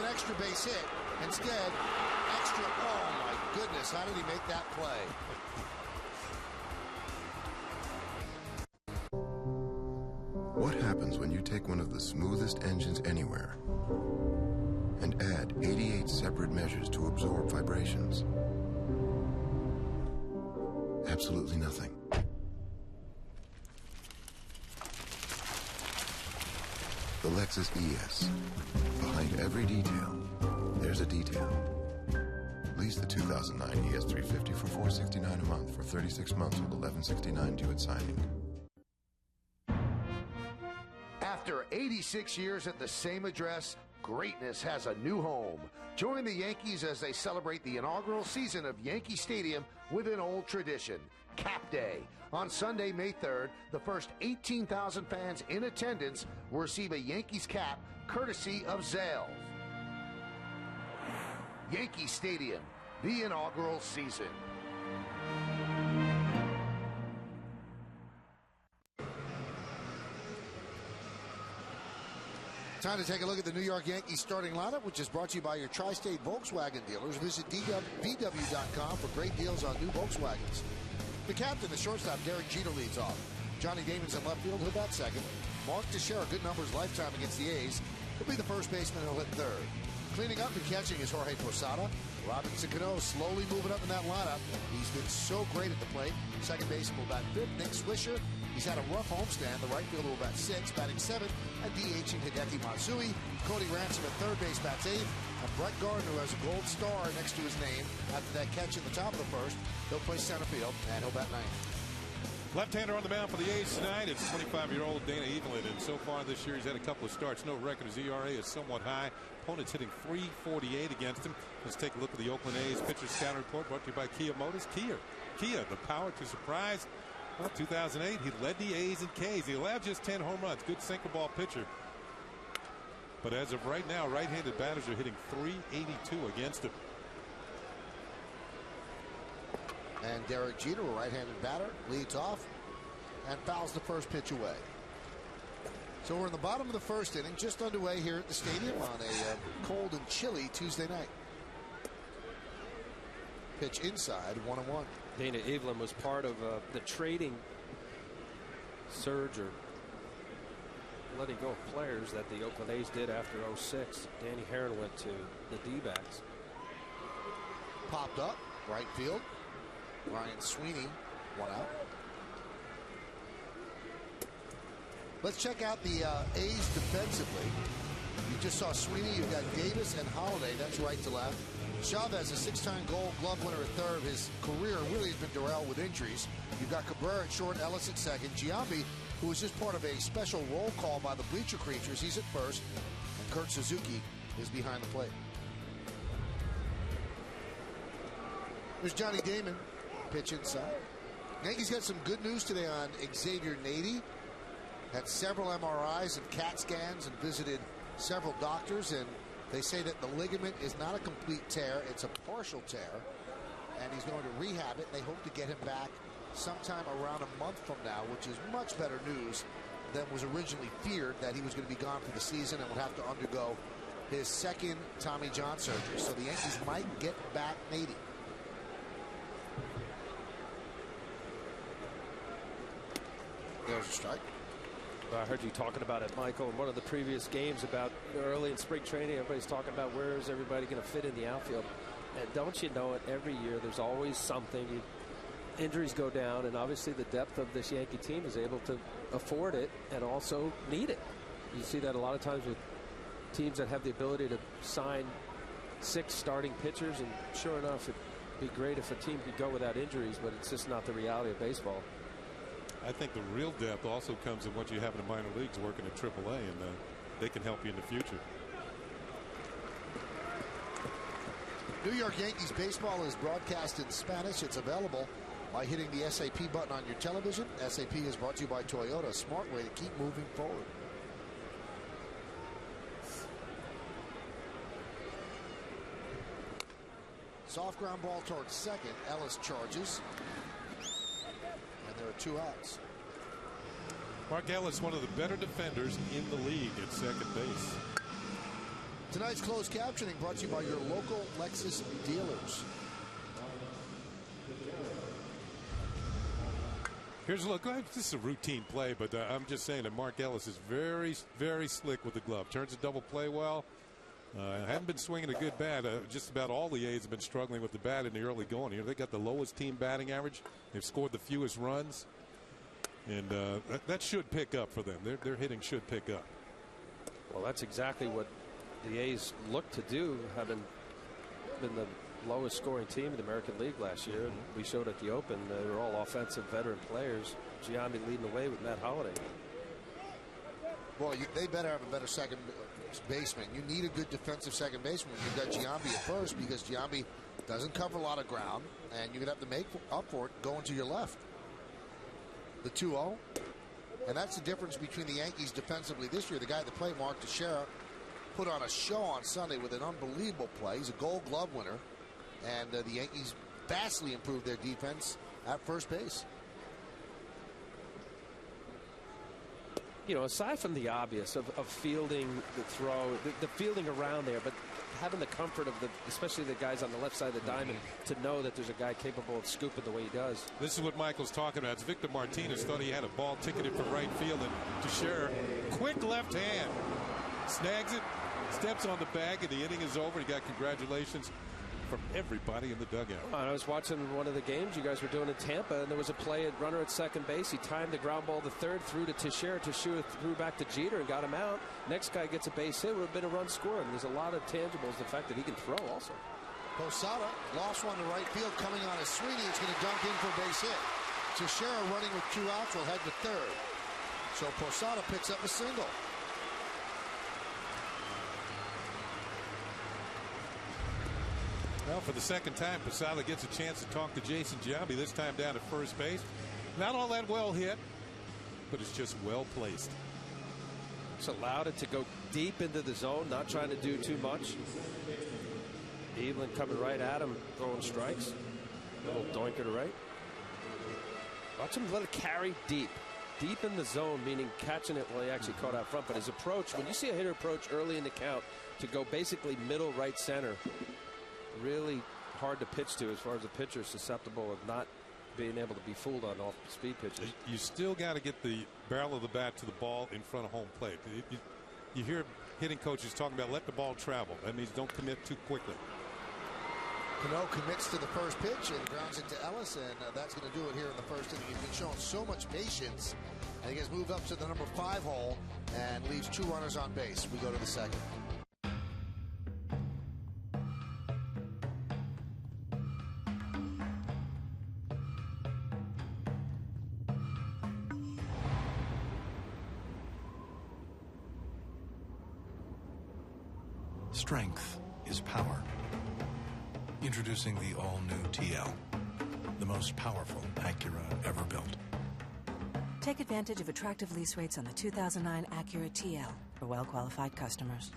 extra base hit. Instead, extra, oh my goodness, how did he make that play? What happens when you take one of the smoothest engines anywhere and add 88 separate measures to absorb vibrations? Absolutely nothing. The Lexus ES. Behind every detail, there's a detail. Lease the 2009 ES 350 for $469 a month for 36 months with $1169 due at signing. After 86 years at the same address, greatness has a new home. Join the Yankees as they celebrate the inaugural season of Yankee Stadium with an old tradition, Cap Day. On Sunday, May 3rd, the first 18,000 fans in attendance will receive a Yankees cap courtesy of Zales. Yankee Stadium, the inaugural season. Time to take a look at the New York Yankees starting lineup, which is brought to you by your Tri-State Volkswagen dealers. Visit VW.com for great deals on new Volkswagens. The captain, the shortstop, Derek Jeter, leads off. Johnny Damon's in left field. He'll bat second. Mark Teixeira, good numbers lifetime against the A's. He'll be the first baseman. He'll hit third. Cleaning up and catching is Jorge Posada. Robinson Cano slowly moving up in that lineup. He's been so great at the plate. Second baseman will bat fifth. Nick Swisher. He's had a rough homestand. The right fielder will bat sixth, batting seventh, and DHing Hideki Matsui. Cody Ransom at third base bats eighth. And Brett Gardner, who has a gold star next to his name after that catch in the top of the first, he'll play center field, and he'll bat ninth. Left-hander on the mound for the A's tonight. It's 25-year-old Dana Evelyn, and so far this year he's had a couple of starts. No record. His ERA is somewhat high. Opponent's hitting .348 against him. Let's take a look at the Oakland A's pitcher scout report brought to you by Kia Motors. Kia, the power to surprise. Well, 2008, he led the A's in Ks. He allowed just 10 home runs. Good sinker ball pitcher. But as of right now, right-handed batters are hitting .382 against him. And Derek Jeter, a right-handed batter, leads off and fouls the first pitch away. So we're in the bottom of the first inning, just underway here at the stadium on a cold and chilly Tuesday night. Pitch inside, 1-1. Dana Evelyn was part of the trading surge or letting go of players that the Oakland A's did after '06. Danny Herron went to the D-backs. Popped up, right field. Ryan Sweeney, one out. Let's check out the A's defensively. You just saw Sweeney. You've got Davis and Holiday. That's right to left. Chavez, a six-time Gold Glove winner at third. His career really has been derailed with injuries. You've got Cabrera at short, Ellis at second. Giambi, who was just part of a special roll call by the Bleacher Creatures, he's at first. And Kurt Suzuki is behind the plate. There's Johnny Damon. Pitch inside. Yankees got some good news today on Xavier Nady. Had several MRIs and CAT scans and visited several doctors, and they say that the ligament is not a complete tear, it's a partial tear, and he's going to rehab it. They hope to get him back sometime around a month from now, which is much better news than was originally feared, that he was going to be gone for the season and would have to undergo his second Tommy John surgery. So the Yankees might get back Nady. There's a strike. I heard you talking about it, Michael, in one of the previous games about early in spring training. Everybody's talking about where is everybody going to fit in the outfield. And don't you know it, every year there's always something. Injuries go down, and obviously the depth of this Yankee team is able to afford it and also need it. You see that a lot of times with teams that have the ability to sign 6 starting pitchers, and sure enough, it'd be great if a team could go without injuries, but it's just not the reality of baseball. I think the real depth also comes in what you have in the minor leagues working at AAA, and they can help you in the future. New York Yankees baseball is broadcast in Spanish. It's available by hitting the SAP button on your television. SAP is brought to you by Toyota, a smart way to keep moving forward. Soft ground ball towards second. Ellis charges. And there are 2 outs. Mark Ellis, one of the better defenders in the league at second base. Tonight's closed captioning brought to you by your local Lexus dealers. Here's a look. This is a routine play, but I'm just saying that Mark Ellis is very, very slick with the glove. Turns a double play well. Haven't been swinging a good bat. Just about all the A's have been struggling with the bat in the early going here. They got the lowest team batting average. They've scored the fewest runs. And that should pick up for them. Their hitting should pick up. Well, that's exactly what the A's look to do, having been the lowest scoring team in the American League last year. And we showed at the Open they were all offensive veteran players. Giambi leading the way with Matt Holliday. Well, they better have a better second baseman. You need a good defensive second baseman when you've got Giambi at first, because Giambi doesn't cover a lot of ground, and you're going to have to make up for it going to your left. The 2-0. And that's the difference between the Yankees defensively this year. The guy at the plate, Mark Teixeira, put on a show on Sunday with an unbelievable play. He's a Gold Glove winner. And the Yankees vastly improved their defense at first base. You know, aside from the obvious of fielding the throw, the fielding around there, but having the comfort of especially the guys on the left side of the diamond, to know that there's a guy capable of scooping the way he does. This is what Michael's talking about. It's Victor Martinez thought he had a ball ticketed for right field, and Teixeira, quick left hand, snags it, steps on the bag, and the inning is over. He got congratulations from everybody in the dugout. I was watching one of the games you guys were doing in Tampa, and there was a play at runner at second base. He timed the ground ball to third, threw to Teixeira. Teixeira threw back to Jeter and got him out. Next guy gets a base hit, would have been a run scored. And there's a lot of tangibles, the fact that he can throw also. Posada lost one to right field, coming on as Sweeney. It's going to dunk in for a base hit. Teixeira running with 2 outs will head to third. So Posada picks up a single. Well, for the second time, Posada gets a chance to talk to Jason Giambi, this time down at first base. Not all that well hit, but it's just well placed. It's allowed it to go deep into the zone, not trying to do too much. Evelyn coming right at him, throwing strikes. A little doinker to right. Watch him let it carry deep. Deep in the zone, meaning catching it while he actually caught out front. But his approach, when you see a hitter approach early in the count to go basically middle right center, really hard to pitch to as far as a pitcher is susceptible of not being able to be fooled on off-speed pitches. You still got to get the barrel of the bat to the ball in front of home plate. You hear hitting coaches talking about let the ball travel. That means don't commit too quickly. Cano commits to the first pitch and grounds it to Ellis, and that's going to do it here in the first inning. He's been showing so much patience, and he gets moved up to the number 5 hole and leaves 2 runners on base. We go to the second. Strength is power. Introducing the all-new TL, the most powerful Acura ever built. Take advantage of attractive lease rates on the 2009 Acura TL for well-qualified customers.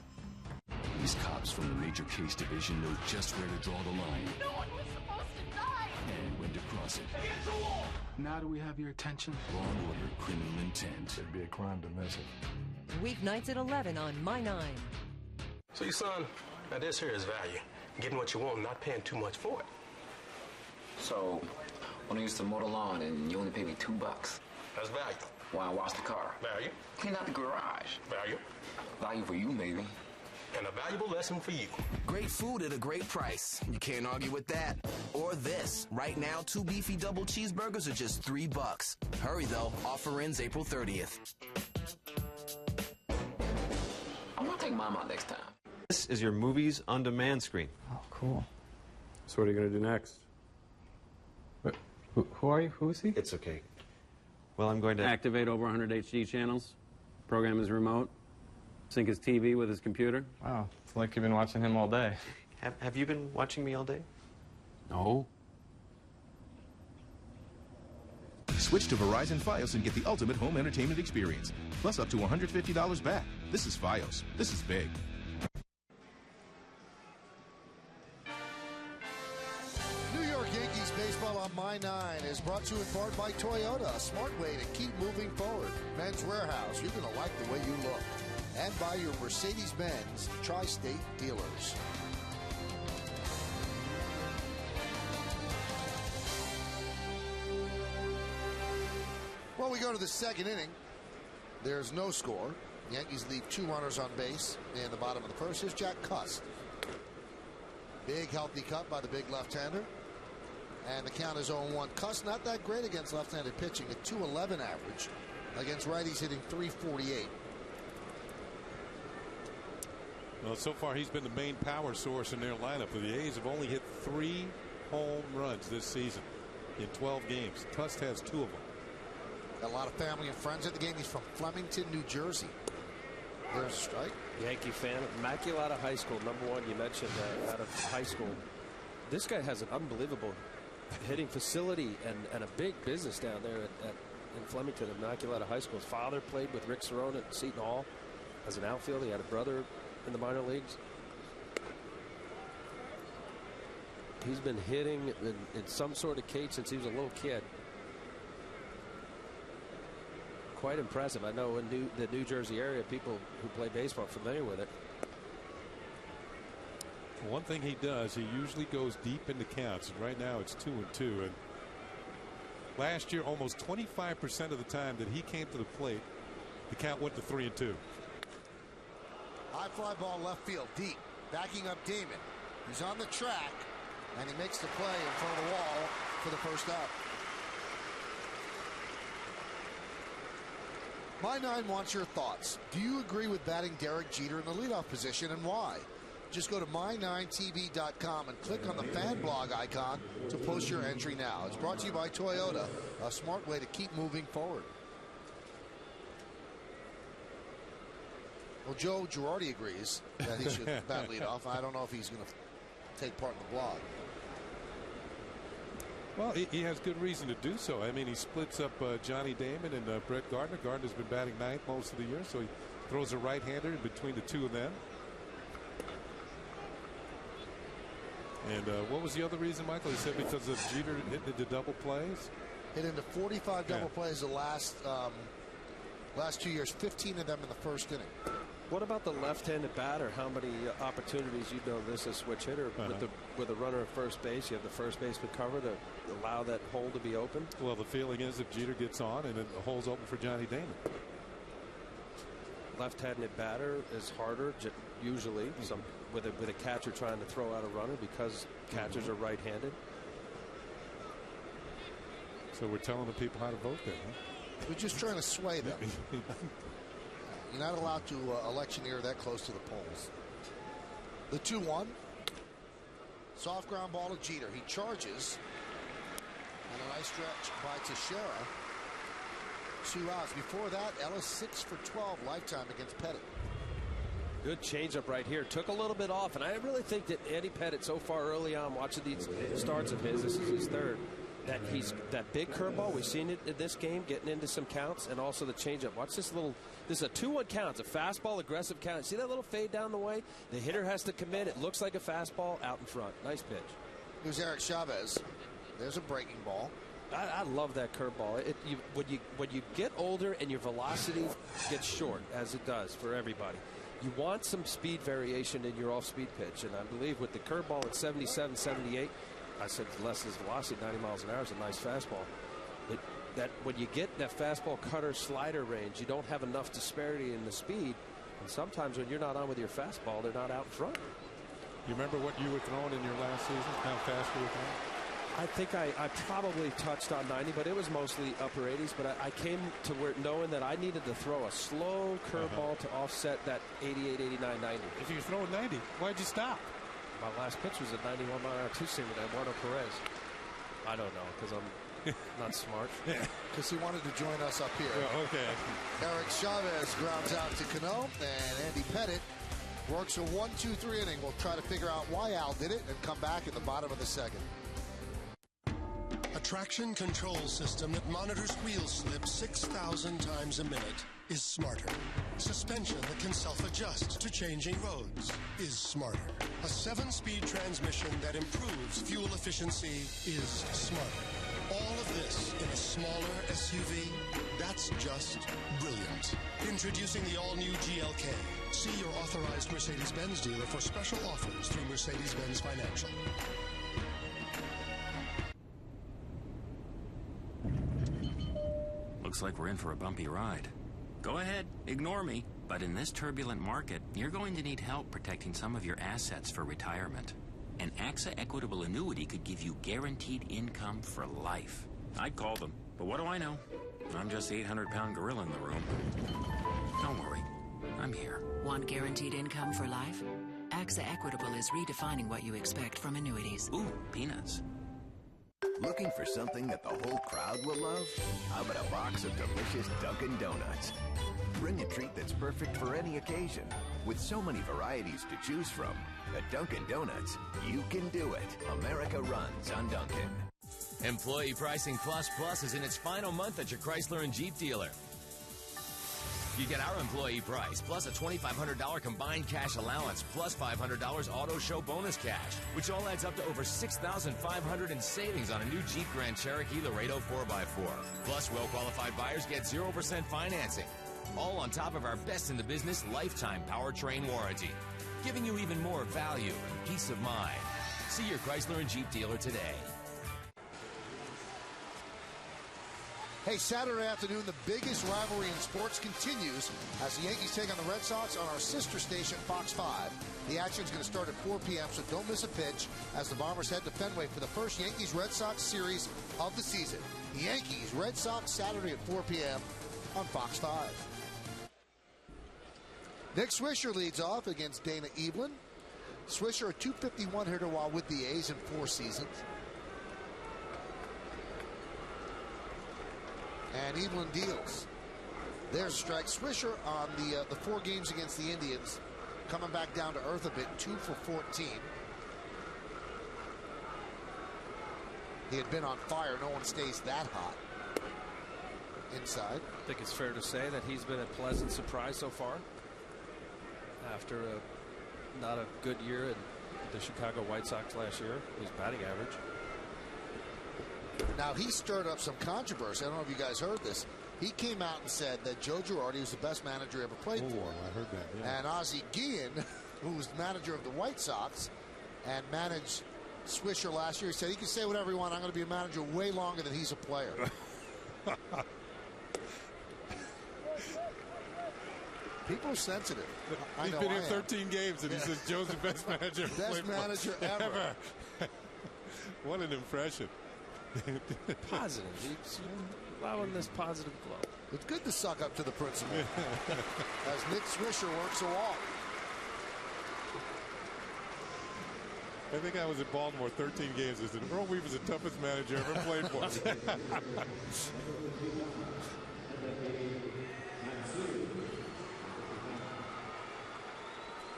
These cops from the Major Case Division know just where to draw the line. No one was supposed to die! And when to cross it. Against the wall! Now do we have your attention? Law and Order, Criminal Intent. It'd be a crime to miss it. Weeknights at 11 on My 9. So, your son, now this here is value. Getting what you want, not paying too much for it. So, when I used to mow the lawn and you only paid me $2. That's value. While I washed the car. Value. Clean out the garage. Value. Value for you, maybe. And a valuable lesson for you. Great food at a great price. You can't argue with that. Or this. Right now, 2 beefy double cheeseburgers are just $3. Hurry, though. Offer ends April 30th. I'm gonna take Mom out next time. This is your Movies on Demand screen. Oh, cool. So what are you going to do next? Who are you? Who is he? It's okay. Well, I'm going to activate over 100 HD channels, program his remote, sync his TV with his computer. Wow, it's like you've been watching him all day. Have you been watching me all day? No. Switch to Verizon Fios and get the ultimate home entertainment experience. Plus up to $150 back. This is Fios. This is big. New York Yankees baseball on My 9 is brought to you in part by Toyota, a smart way to keep moving forward. Men's Warehouse, you're going to like the way you look. and by your Mercedes-Benz Tri-State dealers. Well, we go to the second inning. There's no score. Yankees leave 2 runners on base in the bottom of the first. Here's Jack Cust. Big healthy cut by the big left-hander. And the count is 0-1. Cust not that great against left-handed pitching. A 211 average. Against righties hitting 348. Well, so far he's been the main power source in their lineup. The A's have only hit 3 home runs this season in 12 games. Cust has 2 of them. Got a lot of family and friends at the game. He's from Flemington, New Jersey. There's a strike. Yankee fan. Immaculata High School, #1. You mentioned out of high school. This guy has an unbelievable hitting facility and a big business down there in Flemington, Immaculata High School. His father played with Rick Cerrone at Seton Hall as an outfielder. He had a brother in the minor leagues. He's been hitting in some sort of cage since he was a little kid. Quite impressive. I know in the New Jersey area, people who play baseball are familiar with it. One thing he does, he usually goes deep into counts. And right now it's 2-2. And last year, almost 25% of the time that he came to the plate, the count went to 3-2. High fly ball left field, deep. Backing up Damon. He's on the track, and he makes the play in front of the wall for the first out. My 9 wants your thoughts. Do you agree with batting Derek Jeter in the leadoff position, and why? Just go to my9tv.com and click on the fan blog icon to post your entry now. It's brought to you by Toyota, a smart way to keep moving forward. Well, Joe Girardi agrees that he should bat leadoff. I don't know if he's going to take part in the blog. Well, he has good reason to do so. I mean, he splits up Johnny Damon and Brett Gardner. Gardner's been batting 9th most of the year, so he throws a right-hander in between the 2 of them. And what was the other reason, Michael? He said because of Jeter hitting into double plays? Hit into 45 double plays the last 2 years, 15 of them in the first inning. What about the left-handed batter? How many opportunities, you know this as switch hitter, with a runner at first base, you have the first baseman cover to allow that hole to be open? Well, the feeling is if Jeter gets on and then the hole's open for Johnny Damon. Left-handed batter is harder usually with a catcher trying to throw out a runner because catchers are right-handed. So we're telling the people how to vote there, huh? We're just trying to sway them. You're not allowed to electioneer that close to the polls. The 2-1. Soft ground ball to Jeter. He charges. And a nice stretch by Teixeira. 2 outs. Before that, Ellis 6 for 12 lifetime against Pettit. Good changeup right here. Took a little bit off. And I really think that Eddie Pettit so far early on, watching these starts of his, this is his 3rd, that he's that big curveball. We've seen it in this game, getting into some counts, and also the changeup. Watch this little. This is a 2-1 count. It's a fastball, aggressive count. See that little fade down the way? The hitter has to commit. It looks like a fastball out in front. Nice pitch. Here's Eric Chavez. There's a breaking ball. I love that curveball. When you get older and your velocity gets short, as it does for everybody, you want some speed variation in your off-speed pitch. And I believe with the curveball at 77, 78. I said less his velocity, 90 miles an hour is a nice fastball. That when you get that fastball cutter slider range, you don't have enough disparity in the speed. And sometimes when you're not on with your fastball, they're not out in front. You remember what you were throwing in your last season? How fast you were throwing? I think I probably touched on 90, but it was mostly upper 80s. But I came to where knowing that I needed to throw a slow curveball to offset that 88, 89, 90. If you're throwing 90, why'd you stop? My last pitch was a 91 mile an hour 2-seamer to Eduardo Perez. I don't know, because I'm not smart. Because he wanted to join us up here. Oh, okay. Eric Chavez grounds out to Cano, and Andy Pettit works a 1-2-3 inning. We'll try to figure out why Al did it and come back in the bottom of the 2nd. A traction control system that monitors wheel slip 6,000 times a minute is smarter. Suspension that can self-adjust to changing roads is smarter. A 7-speed transmission that improves fuel efficiency is smarter. All of this in a smaller SUV? That's just brilliant. Introducing the all-new GLK. See your authorized Mercedes-Benz dealer for special offers through Mercedes-Benz Financial. Looks like we're in for a bumpy ride. Go ahead, ignore me. But in this turbulent market, you're going to need help protecting some of your assets for retirement. An AXA Equitable Annuity could give you guaranteed income for life. I'd call them, but what do I know? I'm just the 800-pound gorilla in the room. Don't worry, I'm here. Want guaranteed income for life? AXA Equitable is redefining what you expect from annuities. Ooh, peanuts. Looking for something that the whole crowd will love? How about a box of delicious Dunkin' Donuts? Bring a treat that's perfect for any occasion. With so many varieties to choose from, at Dunkin' Donuts, you can do it. America runs on Dunkin'. Employee Pricing Plus Plus is in its final month at your Chrysler and Jeep dealer. You get our employee price, plus a $2,500 combined cash allowance, plus $500 auto show bonus cash, which all adds up to over $6,500 in savings on a new Jeep Grand Cherokee Laredo 4x4. Plus, well-qualified buyers get 0% financing. All on top of our best-in-the-business lifetime powertrain warranty, giving you even more value and peace of mind. See your Chrysler and Jeep dealer today. Hey, Saturday afternoon, the biggest rivalry in sports continues as the Yankees take on the Red Sox on our sister station, Fox 5. The action's going to start at 4 p.m., so don't miss a pitch as the Bombers head to Fenway for the first Yankees-Red Sox series of the season. The Yankees-Red Sox Saturday at 4 p.m. on Fox 5. Nick Swisher leads off against Dana Evelyn. Swisher, a .251 hitter while with the A's in 4 seasons. And Evelyn deals. There's a strike. Swisher on the 4 games against the Indians, coming back down to earth a bit, 2 for 14. He had been on fire. No one stays that hot inside. I think it's fair to say that he's been a pleasant surprise so far. After not a good year at the Chicago White Sox last year, his batting average. Now, he stirred up some controversy. I don't know if you guys heard this. He came out and said that Joe Girardi was the best manager he ever played for. I heard that, yeah. And Ozzie Guillen, who was manager of the White Sox and managed Swisher last year, he said, he can say whatever he wants. I'm going to be a manager way longer than he's a player. People are sensitive. He's been here 13 games, and he says Joe's the best manager best manager ever. What an impression. Positive. He's allowing this positive glow. It's good to suck up to the principal as Nick Swisher works a walk. I think I was in Baltimore 13 games. I said, Earl Weaver's the toughest manager I ever played for.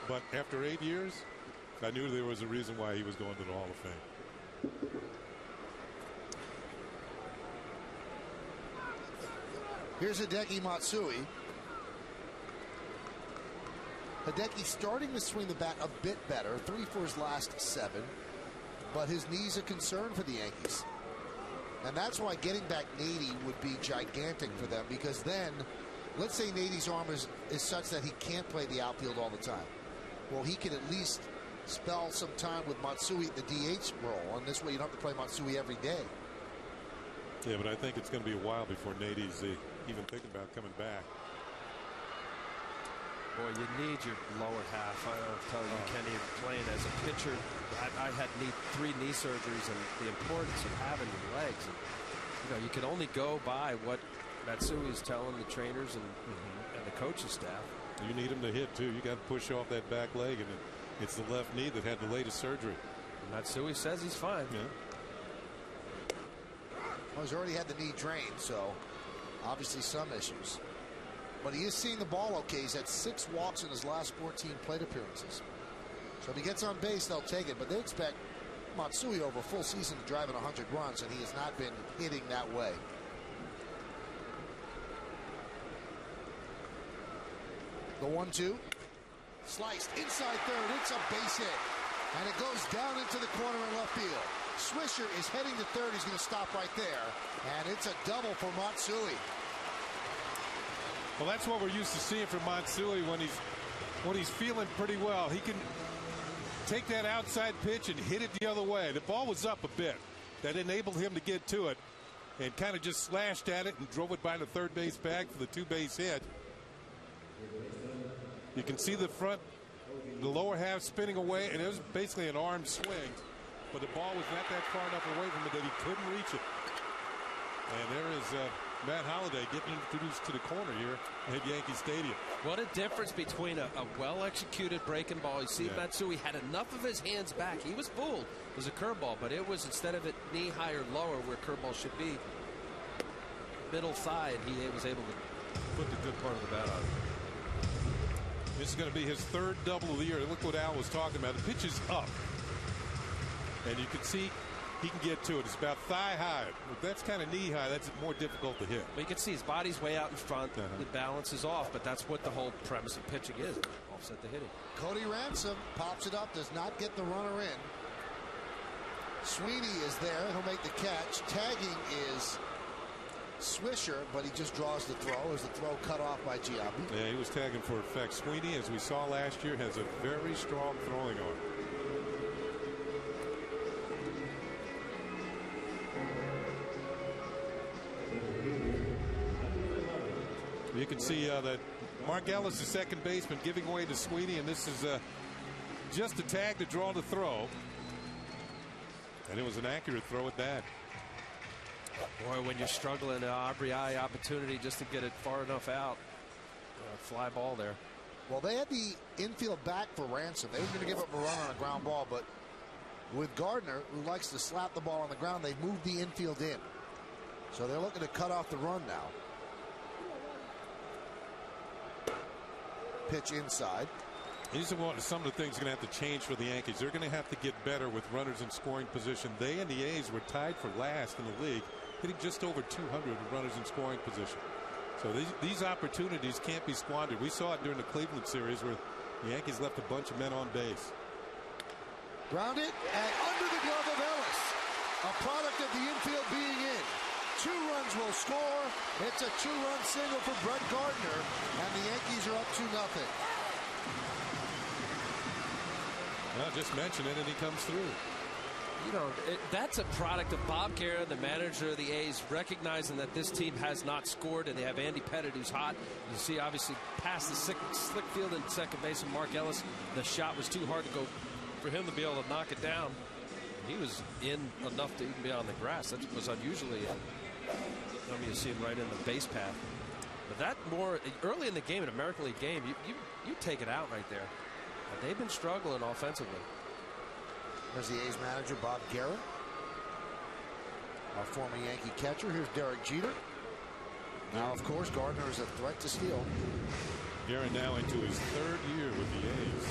But after 8 years, I knew there was a reason why he was going to the Hall of Fame. Here's Hideki Matsui. Hideki starting to swing the bat a bit better. 3 for his last 7. But his knee's a concern for the Yankees. And that's why getting back Nady would be gigantic for them, because then, let's say Nady's arm is such that he can't play the outfield all the time. Well, he can at least spell some time with Matsui in the DH role, and this way you don't have to play Matsui every day. Yeah, but I think it's going to be a while before Nady's even thinking about coming back. Boy, you need your lower half. I don't tell you, Kenny, playing as a pitcher. I had 3 knee surgeries, and the importance of having your legs. And, you can only go by what Matsui is telling the trainers and the coaching staff. You need him to hit, too. You got to push off that back leg, and it's the left knee that had the latest surgery. Matsui says he's fine. Yeah. Well, he's already had the knee drained, so obviously some issues. But he is seeing the ball okay. He's had 6 walks in his last 14 plate appearances. So if he gets on base, they'll take it. But they expect Matsui over a full season to drive in 100 runs, and he has not been hitting that way. The 1-2. Sliced inside third. It's a base hit. And it goes down into the corner in left field. Swisher is heading to third. He's going to stop right there. And it's a double for Matsui. Well, that's what we're used to seeing from Matsui when he's feeling pretty well. He can take that outside pitch and hit it the other way. The ball was up a bit. That enabled him to get to it and kind of just slashed at it and drove it by the third base bag for the 2-base hit. You can see the lower half spinning away, and it was basically an arm swing. But the ball was not that far enough away from it that he couldn't reach it. And there is Matt Holliday getting introduced to the corner here at Yankee Stadium. What a difference between a well-executed breaking ball. You see, Matsui had enough of his hands back. He was fooled. It was a curveball, but it was, instead of it knee-high or lower where curveball should be, middle thigh, and he was able to put the good part of the bat on. This is going to be his third double of the year. Look what Al was talking about. The pitch is up. And you can see he can get to it. It's about thigh high. If that's kind of knee high, that's more difficult to hit. Well, you can see his body's way out in front. The balance is off, but that's what the whole premise of pitching is. Offset the hitting. Cody Ransom pops it up, does not get the runner in. Sweeney is there. He'll make the catch. Tagging is Swisher, but he just draws the throw. Is the throw cut off by Giambi? Yeah, he was tagging for effect. Sweeney, as we saw last year, has a very strong throwing arm. You can see that Mark Ellis, the second baseman, giving away to Sweeney, and this is just a tag to draw the throw. And it was an accurate throw at that. Boy, when you're struggling, an RBI opportunity just to get it far enough out. Fly ball there. Well, they had the infield back for Ransom. They were going to give up a run on a ground ball, but with Gardner, who likes to slap the ball on the ground, they moved the infield in. So they're looking to cut off the run now. Pitch inside. These are some of the things going to have to change for the Yankees. They're going to have to get better with runners in scoring position. They and the A's were tied for last in the league, hitting just over 200 runners in scoring position. So these opportunities can't be squandered. We saw it during the Cleveland series where the Yankees left a bunch of men on base. Grounded and under the glove of Ellis. A product of the infield being in. 2 runs will score. It's a 2-run single for Brett Gardner, and the Yankees are up 2-0. Well, just mention it, and he comes through. You know, that's a product of Bob Guerin, the manager of the A's, recognizing that this team has not scored, and they have Andy Pettitte, who's hot. You see, obviously, past the slick field in second base of Mark Ellis. The shot was too hard to go for him to be able to knock it down. He was in enough to even be on the grass. That was unusually. I mean, you see him right in the base path. But that more early in the game, an American League game, you take it out right there. But they've been struggling offensively. There's the A's manager, Bob Guerin. Our former Yankee catcher. Here's Derek Jeter. Now, of course, Gardner is a threat to steal. Guerin now into his 3rd year with the A's.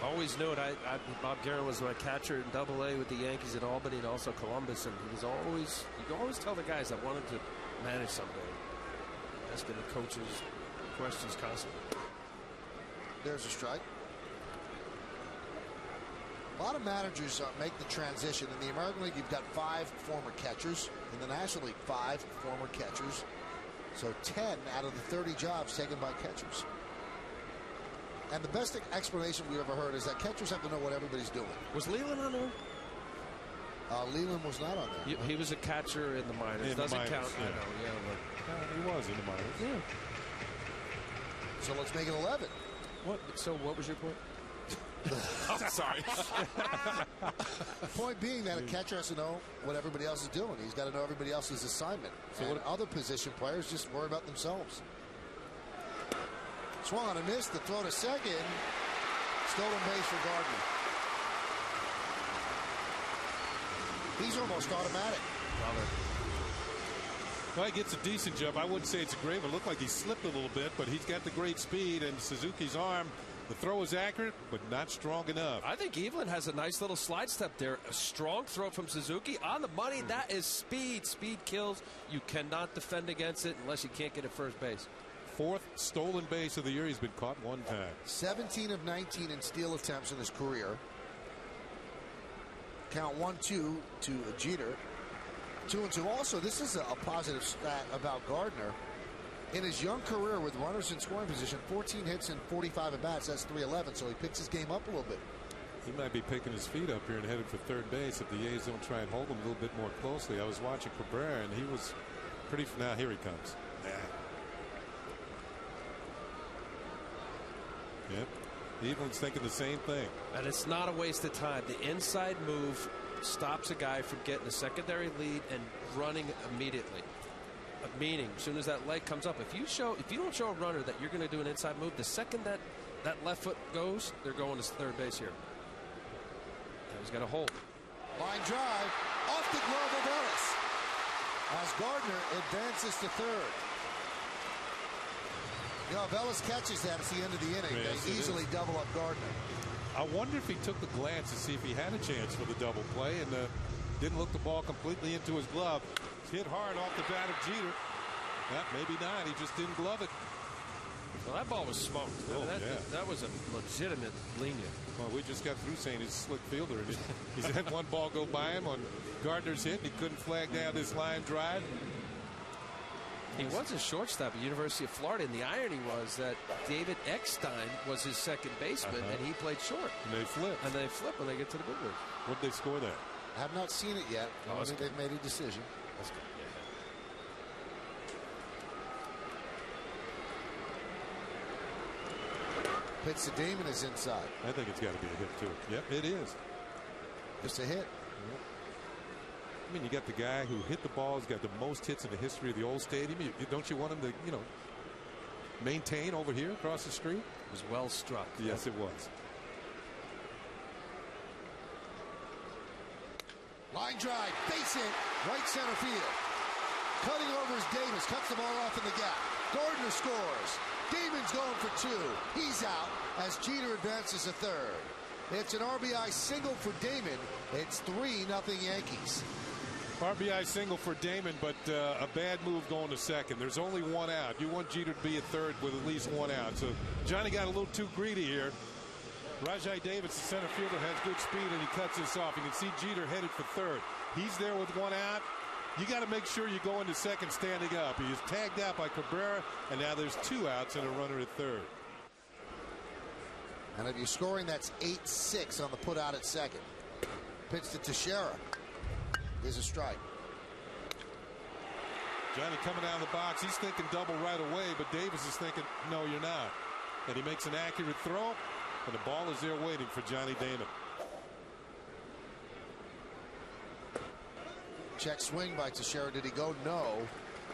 Always knew it. Bob Guerin was my catcher in Double-A with the Yankees at Albany and also Columbus, and he was always, you could always tell the guys that wanted to manage someday. Asking the coaches questions constantly. There's a strike. A lot of managers make the transition. In the American League, you've got 5 former catchers. In the National League, 5 former catchers. So 10 out of the 30 jobs taken by catchers. And the best explanation we've ever heard is that catchers have to know what everybody's doing. Was Leland on there? Leland was not on there. He was a catcher in the minors. Doesn't count. Yeah. I know, but he was in the minors. Yeah. So let's make it 11. What? So what was your point? Oh, sorry. Point being that a catcher has to know what everybody else is doing. He's got to know everybody else's assignment. So and other position players just worry about themselves. Swung on a miss. The throw to second. Stolen base for Gardner. He's almost automatic. Well, he gets a decent jump. I wouldn't say it's a great one. It looked like he slipped a little bit, but he's got the great speed, and Suzuki's arm, the throw is accurate, but not strong enough. I think Evelyn has a nice little slide step there. A strong throw from Suzuki on the money. That is speed. Speed kills. You cannot defend against it unless you can't get at first base. 4th stolen base of the year. He's been caught 1 time. 17 of 19 in steal attempts in his career. Count 1-2 to Jeter. 2-2. Also, this is a positive stat about Gardner. In his young career with runners in scoring position, 14 hits and 45 at bats. That's .311. So he picks his game up a little bit. He might be picking his feet up here and headed for third base if the A's don't try and hold him a little bit more closely. I was watching Cabrera, and he was pretty. Now here he comes. Yep. Evelin's thinking the same thing. And it's not a waste of time. The inside move stops a guy from getting a secondary lead and running immediately. Meaning, as soon as that leg comes up, if you don't show a runner that you're going to do an inside move, the second that left foot goes, they're going to third base here. Now he's got a hold. Line drive off the glove of Ellis as Gardner advances to third. You know, if Ellis catches that at the end of the inning, Yes, they easily double up Gardner. I wonder if he took the glance to see if he had a chance for the double play and didn't look the ball completely into his glove. Hit hard off the bat of Jeter. Maybe not. He just didn't glove it. Well, that ball was smoked. Oh, that was a legitimate lenient. Well, we just got through saying he's a slick fielder. He's had one ball go by him on Gardner's hit. He couldn't flag down this line drive. He was a shortstop at University of Florida, and the irony was that David Eckstein was his second baseman, and he played short. And they flip. And they flip when they get to the big leagues. What did they score there? I have not seen it yet. I think they've made a decision. That's good. Pitch to Damon is inside. I think it's got to be a hit, too. Yep, it is. Just a hit. I mean, you got the guy who hit the ball, has got the most hits in the history of the old stadium. Don't you want him to, maintain over here across the street? It was well struck. Yes, it was. Line drive, base hit, right center field. Cutting over is Davis, cuts the ball off in the gap. Gardner scores. Damon's going for 2. He's out as Jeter advances to third. It's an RBI single for Damon. It's 3-0 Yankees. RBI single for Damon, but a bad move going to second. There's only 1 out. You want Jeter to be at third with at least 1 out. So Johnny got a little too greedy here. Rajai Davis, the center fielder, has good speed, and he cuts this off. You can see Jeter headed for third. He's there with 1 out. You got to make sure you go into second standing up. He is tagged out by Cabrera, and now there's 2 outs and a runner at third. And if you're scoring, that's 8-6 on the put out at second. Pitch to Teixeira. There's a strike. Johnny coming out of the box. He's thinking double right away, but Davis is thinking, no, you're not. And he makes an accurate throw, and the ball is there waiting for Johnny Damon. Check swing by Teixeira. Did he go? No,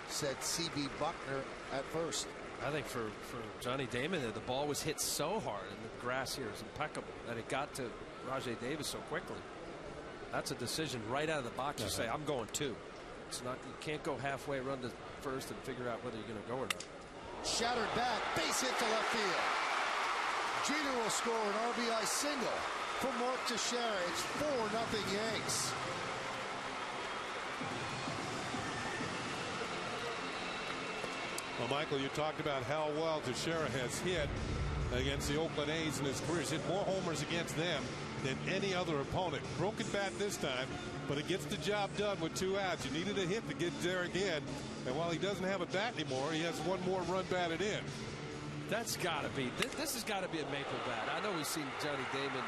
said C.B. Buckner at first. I think for Johnny Damon, the ball was hit so hard, and the grass here is impeccable, that it got to Rajai Davis so quickly. That's a decision right out of the box. You say, I'm going 2. It's not. You can't go halfway, run to first, and figure out whether you're going to go or not. Shattered bat, base hit to left field. Jeter will score an RBI single for Mark Teixeira. It's 4-0 Yanks. Well, Michael, you talked about how well Teixeira has hit against the Oakland A's in his career. He's hit more homers against them than any other opponent. Broken bat this time, but it gets the job done with 2 outs. You needed a hit to get there again. And while he doesn't have a bat anymore, he has 1 more run batted in. That's got to be. This has got to be a maple bat. I know we've seen Johnny Damon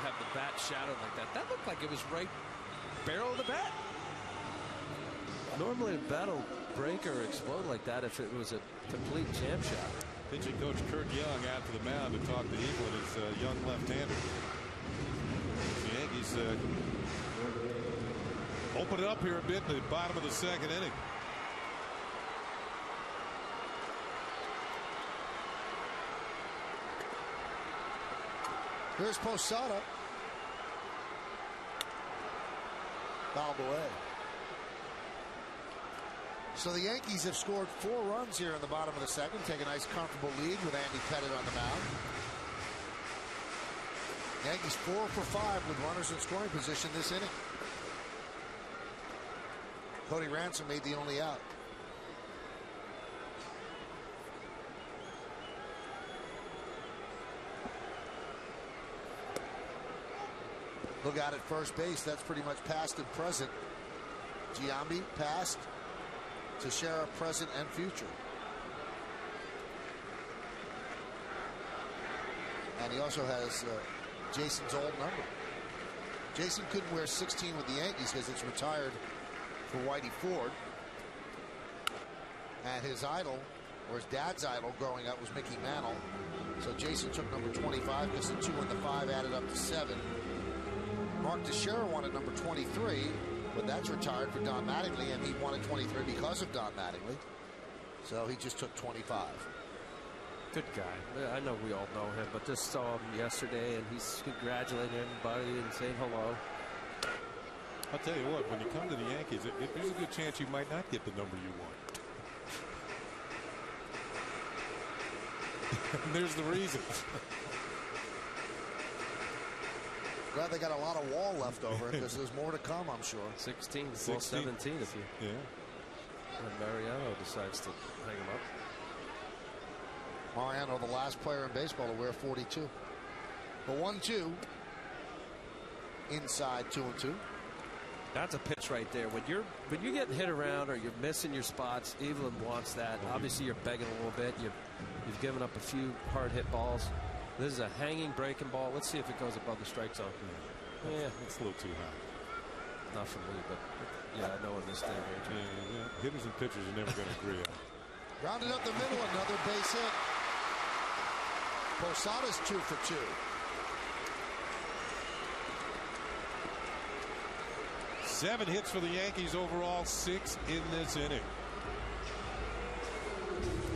have the bat shadowed like that. That looked like it was right barrel of the bat. Normally a bat will break or explode like that if it was a complete jam shot. Pitching coach Kurt Young out to the mound to talk to Evelyn, his young left-hander. The Yankees open it up here a bit in the bottom of the second inning. Here's Posada. Fouled away. So the Yankees have scored 4 runs here in the bottom of the second. Take a nice comfortable lead with Andy Pettitte on the mound. Yankees 4 for 5 with runners in scoring position this inning. Cody Ransom made the only out. Look out at first base. That's pretty much past and present. Giambi, past. Teixeira, present and future. And he also has Jason's old number. Jason couldn't wear 16 with the Yankees because it's retired for Whitey Ford. And his idol, or his dad's idol growing up, was Mickey Mantle. So Jason took number 25 because the 2 and the 5 added up to 7. Mark Teixeira wanted number 23, but that's retired for Don Mattingly, and he wanted 23 because of Don Mattingly. So he just took 25. Good guy. I know we all know him, but just saw him yesterday, and he's congratulating everybody and saying hello. I'll tell you what, when you come to the Yankees, there's a good chance you might not get the number you want. And there's the reason. Glad they got a lot of wall left over because there's more to come, I'm sure. 16, 17 if you. Yeah. And Mariano decides to hang him up. Mariano, the last player in baseball to wear 42. The 1-2. Inside 2-2. That's a pitch right there. When you're getting hit around or you're missing your spots, Evelyn wants that. Obviously, you're begging a little bit. You've given up a few hard hit balls. This is a hanging breaking ball. Let's see if it goes above the strike zone. Yeah, it's a little too high. Not for me, but yeah, I know in this day and age. Yeah. Hitters and pitchers are never going to agree on. Rounded up the middle, another base hit. Posada's 2 for 2. Seven hits for the Yankees overall, 6 in this inning.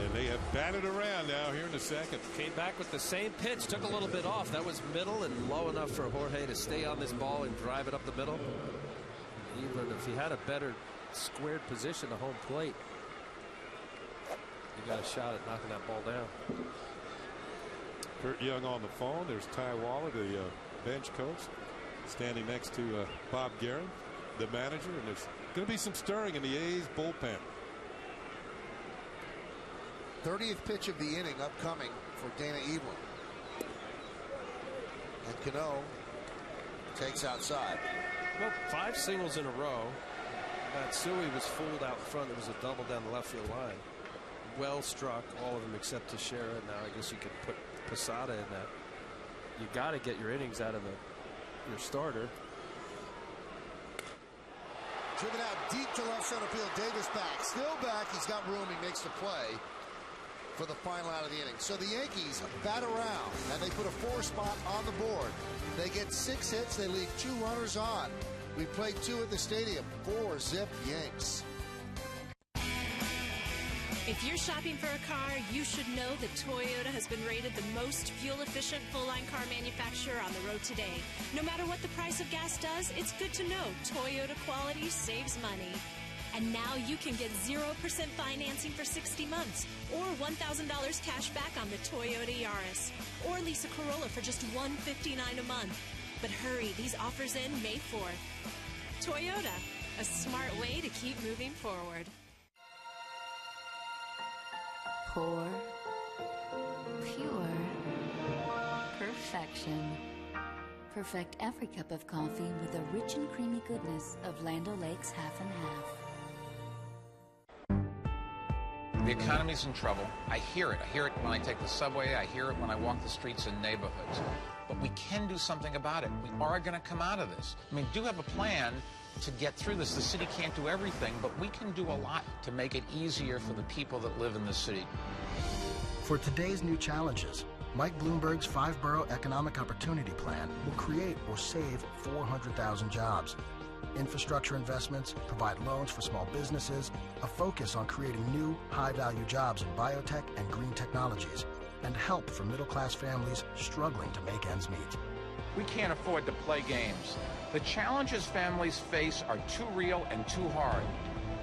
And they have batted around now here in the second. Came back with the same pitch, took a little bit off. That was middle and low enough for Jorge to stay on this ball and drive it up the middle. Even if he had a better squared position to home plate, he got a shot at knocking that ball down. Kurt Young on the phone. There's Ty Waller, the bench coach, standing next to Bob Guerin, the manager, and there's going to be some stirring in the A's bullpen. 30th pitch of the inning upcoming for Dana Evelyn. And Cano takes outside. Well, 5 singles in a row. Matsui was fooled out front. There was a double down the left field line. Well struck, all of them except Teixeira. Now I guess you could put Posada in that. You got to get your innings out of your starter. Driven out deep to left center field. Davis back. Still back. He's got room. He makes the play for the final out of the inning. So the Yankees bat around, and they put a 4 spot on the board. They get 6 hits. They leave 2 runners on. We played 2 at the stadium. 4-zip Yanks. If you're shopping for a car, you should know that Toyota has been rated the most fuel-efficient full-line car manufacturer on the road today. No matter what the price of gas does, it's good to know Toyota quality saves money. And now you can get 0% financing for 60 months or $1,000 cash back on the Toyota Yaris. Or lease a Corolla for just $159 a month. But hurry, these offers end May 4th. Toyota, a smart way to keep moving forward. Pour, pure, perfection. Perfect every cup of coffee with the rich and creamy goodness of Land O'Lakes Half and Half. The economy's in trouble. I hear it. I hear it when I take the subway. I hear it when I walk the streets in neighborhoods. But we can do something about it. We are going to come out of this. I mean, do have a plan to get through this. The city can't do everything, but we can do a lot to make it easier for the people that live in the city. For today's new challenges, Mike Bloomberg's 5-borough economic opportunity plan will create or save 400,000 jobs. Infrastructure investments, provide loans for small businesses, a focus on creating new, high-value jobs in biotech and green technologies, and help for middle-class families struggling to make ends meet. We can't afford to play games. The challenges families face are too real and too hard.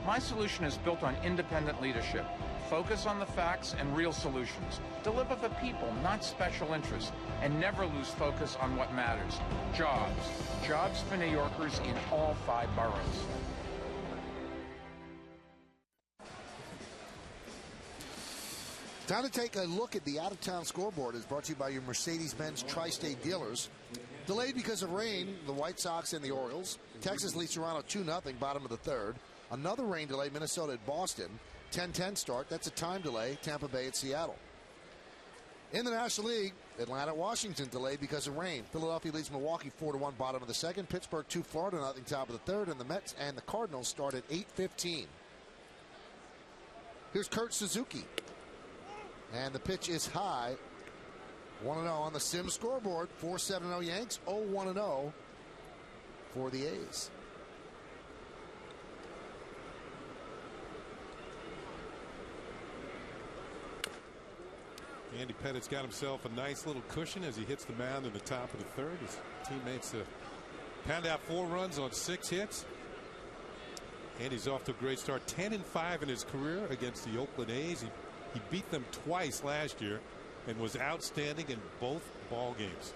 My solution is built on independent leadership. Focus on the facts and real solutions. Deliver for people, not special interests. And never lose focus on what matters. Jobs. Jobs for New Yorkers in all 5 boroughs. Time to take a look at the out-of-town scoreboard. Is brought to you by your Mercedes-Benz Tri-State dealers. Delayed because of rain, the White Sox and the Orioles. Texas leads Toronto 2-0, bottom of the third. Another rain delay, Minnesota at Boston. 10-10 start. That's a time delay, Tampa Bay at Seattle. In the National League, Atlanta at Washington delayed because of rain. Philadelphia leads Milwaukee 4-1, bottom of the second. Pittsburgh 2, Florida 0, top of the third. And the Mets and the Cardinals start at 8:15. Here's Kurt Suzuki. And the pitch is high. 1-0 on the Sim scoreboard. 4-7-0 Yanks. 0-1-0 for the A's. Andy Pettit's got himself a nice little cushion as he hits the mound in the top of the third. His teammates pound out 4 runs on 6 hits. Andy's off to a great start. 10-5 in his career against the Oakland A's. He beat them twice last year and was outstanding in both ball games.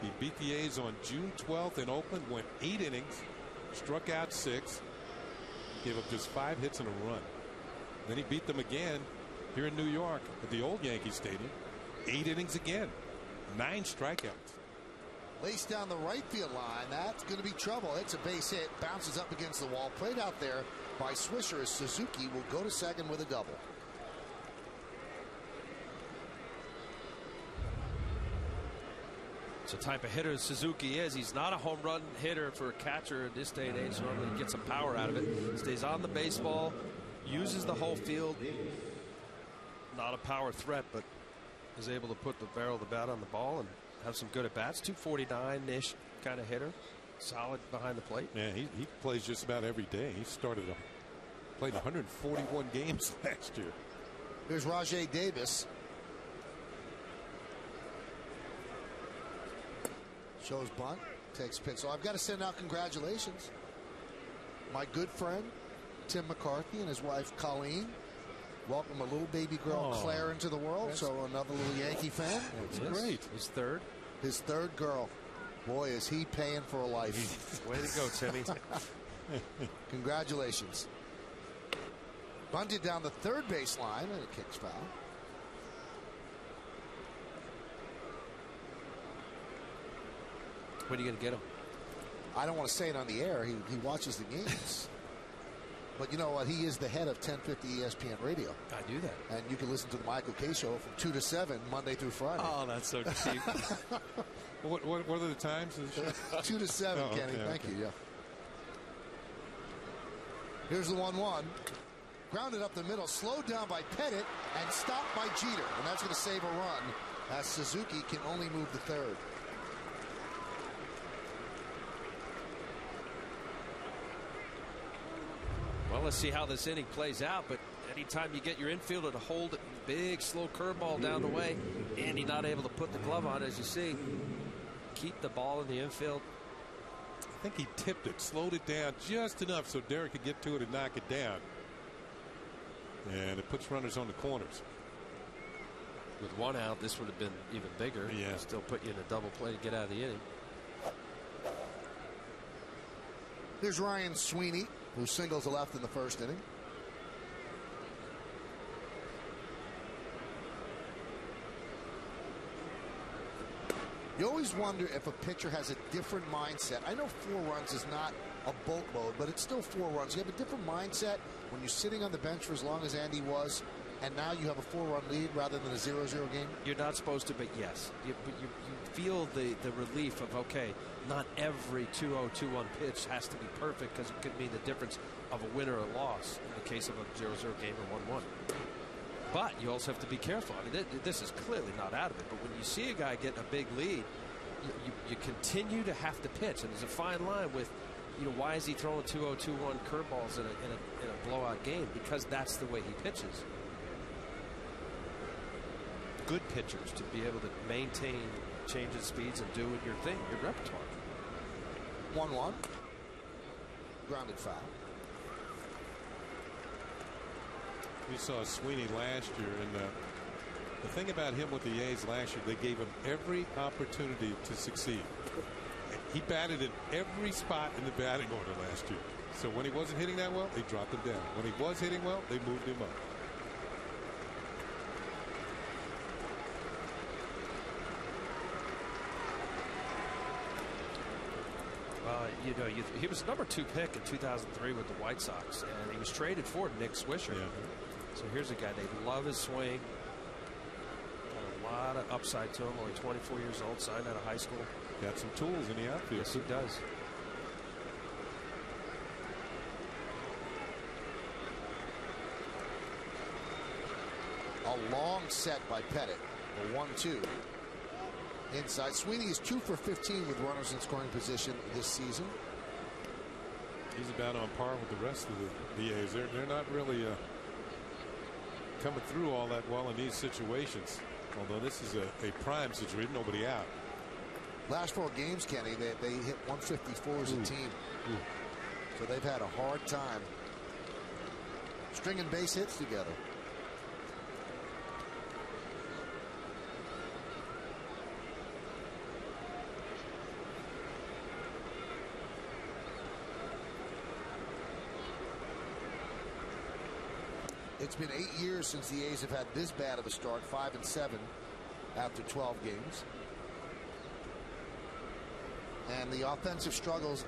He beat the A's on June 12th in Oakland, went 8 innings, struck out 6, gave up just 5 hits and a run. Then he beat them again here in New York at the old Yankee Stadium. 8 innings again, 9 strikeouts. Laced down the right field line. That's going to be trouble. It's a base hit. Bounces up against the wall. Played out there by Swisher as Suzuki will go to second with a double. It's the type of hitter Suzuki is. He's not a home run hitter for a catcher in this day and age. Normally he gets some power out of it. Stays on the baseball. Uses the whole field. Not a power threat, but is able to put the barrel of the bat on the ball and have some good at bats. 249-ish kind of hitter. Solid behind the plate. Yeah, he plays just about every day. He played 141 games last year. Here's Rajay Davis. Shows bunt. Takes pitch. So I've got to send out congratulations. My good friend Tim McCarthy and his wife Colleen welcome a little baby girl Claire into the world. So another little Yankee fan. That's great. His third girl. Boy, is he paying for a life. Way to go, Timmy. Congratulations. Bunted down the third base line and it kicks foul. When are you going to get him? I don't want to say it on the air. He watches the games. But you know what? He is the head of 1050 ESPN Radio. I do that. And you can listen to the Michael K. Show from 2 to 7, Monday through Friday. Oh, that's so cheap. What are the times of the show? 2 to 7, Kenny. Okay, Thank you. Yeah. Here's the 1-1. Grounded up the middle, slowed down by Pettit, and stopped by Jeter. And that's going to save a run as Suzuki can only move the third. Well, let's see how this inning plays out, but anytime you get your infielder to hold it, big slow curveball down the way, and he's not able to put the glove on, as you see, keep the ball in the infield. I think he tipped it, slowed it down just enough so Derek could get to it and knock it down. And it puts runners on the corners. With 1 out, this would have been even bigger. Yeah. Still put you in a double play to get out of the inning. Here's Ryan Sweeney, who singles to left in the first inning. You always wonder if a pitcher has a different mindset. I know 4 runs is not a bulk mode, but it's still 4 runs. You have a different mindset when you're sitting on the bench for as long as Andy was, and now you have a 4-run lead rather than a 0-0 game? You're not supposed to, but yes. You feel the relief of, okay, not every 2-0, 2-1 pitch has to be perfect because it could mean the difference of a win or a loss in the case of a 0-0 game or 1-1. But you also have to be careful. I mean, this is clearly not out of it, but when you see a guy get a big lead, you continue to have to pitch, and there's a fine line with, why is he throwing 2-0, 2-1 curveballs in a blowout game? Because that's the way he pitches. Good pitchers to be able to maintain changes speeds and do your thing, your repertoire. 1-1. Grounded foul. We saw Sweeney last year, and the thing about him with the A's last year, they gave him every opportunity to succeed. He batted in every spot in the batting order last year. So when he wasn't hitting that well, they dropped him down. When he was hitting well, they moved him up. You know, he was number 2 pick in 2003 with the White Sox, and he was traded for Nick Swisher. Yeah. So here's a guy, they love his swing. Got a lot of upside to him, only 24 years old, signed out of high school. Got some tools in the outfield. Yes, he does. A long set by Pettit. A 1-2. Inside. Sweeney is 2 for 15 with runners in scoring position this season. He's about on par with the rest of the A's. They're not really coming through all that well in these situations. Although this is a prime situation, nobody out. Last 4 games, Kenny, they hit 154 as a team. So they've had a hard time stringing base hits together. It's been 8 years since the A's have had this bad of a start, 5-7 after 12 games. And the offensive struggles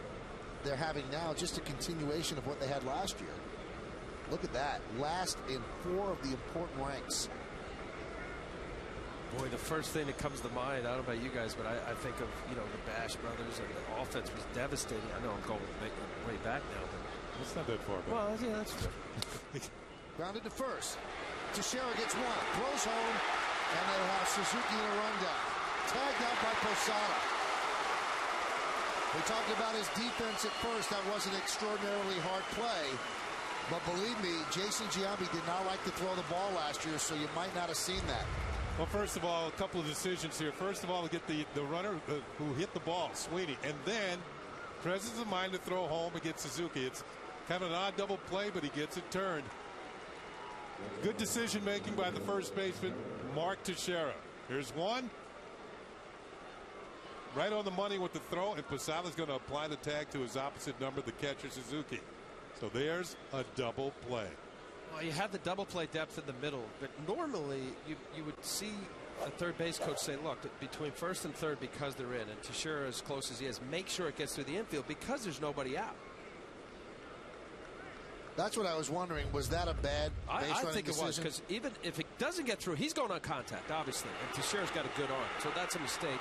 they're having now, just a continuation of what they had last year. Look at that. Last in 4 of the important ranks. Boy, the first thing that comes to mind, I don't know about you guys, but I think of, you know, the Bash brothers, and the offense was devastating. I know I'm going way back now, but it's not that far back. Well, yeah, that's true. Grounded to first. Teixeira gets 1, throws home, and they'll have Suzuki in a rundown. Tagged out by Posada. We talked about his defense at first. That was an extraordinarily hard play. But believe me, Jason Giambi did not like to throw the ball last year, so you might not have seen that. Well, first of all, a couple of decisions here. First of all, we get the runner who hit the ball, Sweeney, and then presence of mind to throw home against Suzuki. It's kind of an odd double play, but he gets it turned. Good decision making by the first baseman, Mark Teixeira. Here's one. Right on the money with the throw, and Posada's going to apply the tag to his opposite number, the catcher, Suzuki. So there's a double play. Well, you have the double play depth in the middle, but normally you would see a third base coach say, look, between first and third, because they're in, and Teixeira as close as he is, make sure it gets through the infield because there's nobody out. That's what I was wondering. Was that a bad base I running think decision? it was, because even if it doesn't get through, he's going on contact, obviously. And Teixeira's got a good arm. So that's a mistake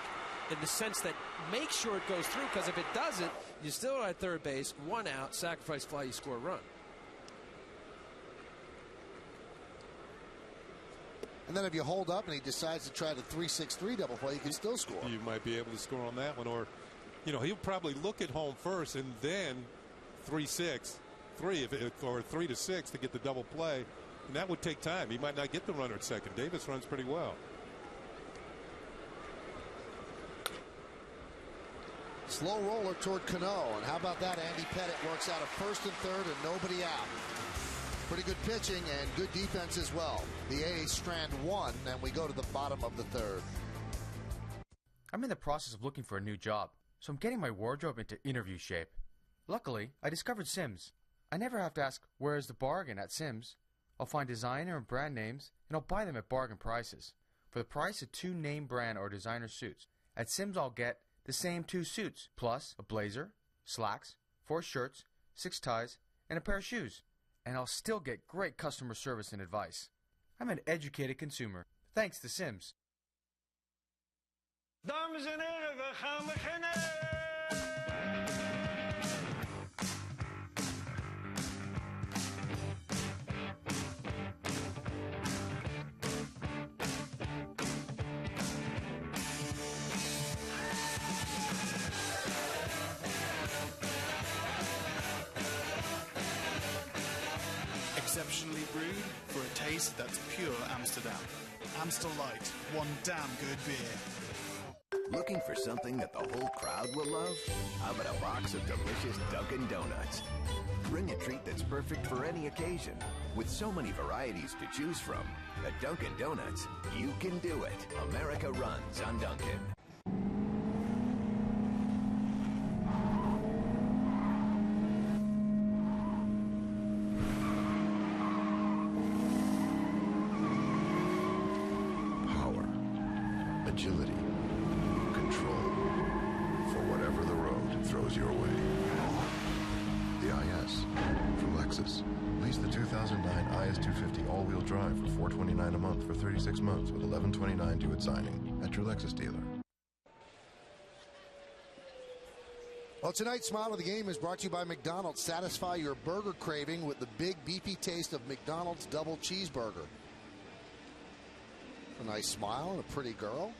in the sense that make sure it goes through, because if it doesn't, you're still at third base, 1 out, sacrifice fly, you score a run. And then if you hold up and he decides to try the 3-6-3 double play, you can still score. You might be able to score on that one. Or, you know, he'll probably look at home first and then 3-6. 3 or 3-6 to get the double play, and that would take time. He might not get the runner at second. Davis runs pretty well. Slow roller toward Cano, and how about that? Andy Pettit works out of first and third and nobody out. Pretty good pitching and good defense as well. The A's strand 1, and we go to the bottom of the third. I'm in the process of looking for a new job, so I'm getting my wardrobe into interview shape. Luckily, I discovered Sims. I never have to ask, where is the bargain at Sims? I'll find designer and brand names, and I'll buy them at bargain prices. For the price of 2 name brand or designer suits, at Sims I'll get the same 2 suits, plus a blazer, slacks, 4 shirts, 6 ties, and a pair of shoes. And I'll still get great customer service and advice. I'm an educated consumer, thanks to Sims. Dames en heren, we gaan beginnen! Exceptionally brewed for a taste that's pure Amsterdam. Amstel Light, one damn good beer. Looking for something that the whole crowd will love? How about a box of delicious Dunkin' Donuts? Bring a treat that's perfect for any occasion. With so many varieties to choose from, at Dunkin' Donuts, you can do it. America runs on Dunkin'. Agility, control, for whatever the road throws your way. The IS from Lexus. Lease the 2009 IS 250 all-wheel drive for $429 a month for 36 months with $1129 due at signing at your Lexus dealer. Well, tonight's Smile of the Game is brought to you by McDonald's. Satisfy your burger craving with the big beefy taste of McDonald's double cheeseburger. A nice smile and a pretty girl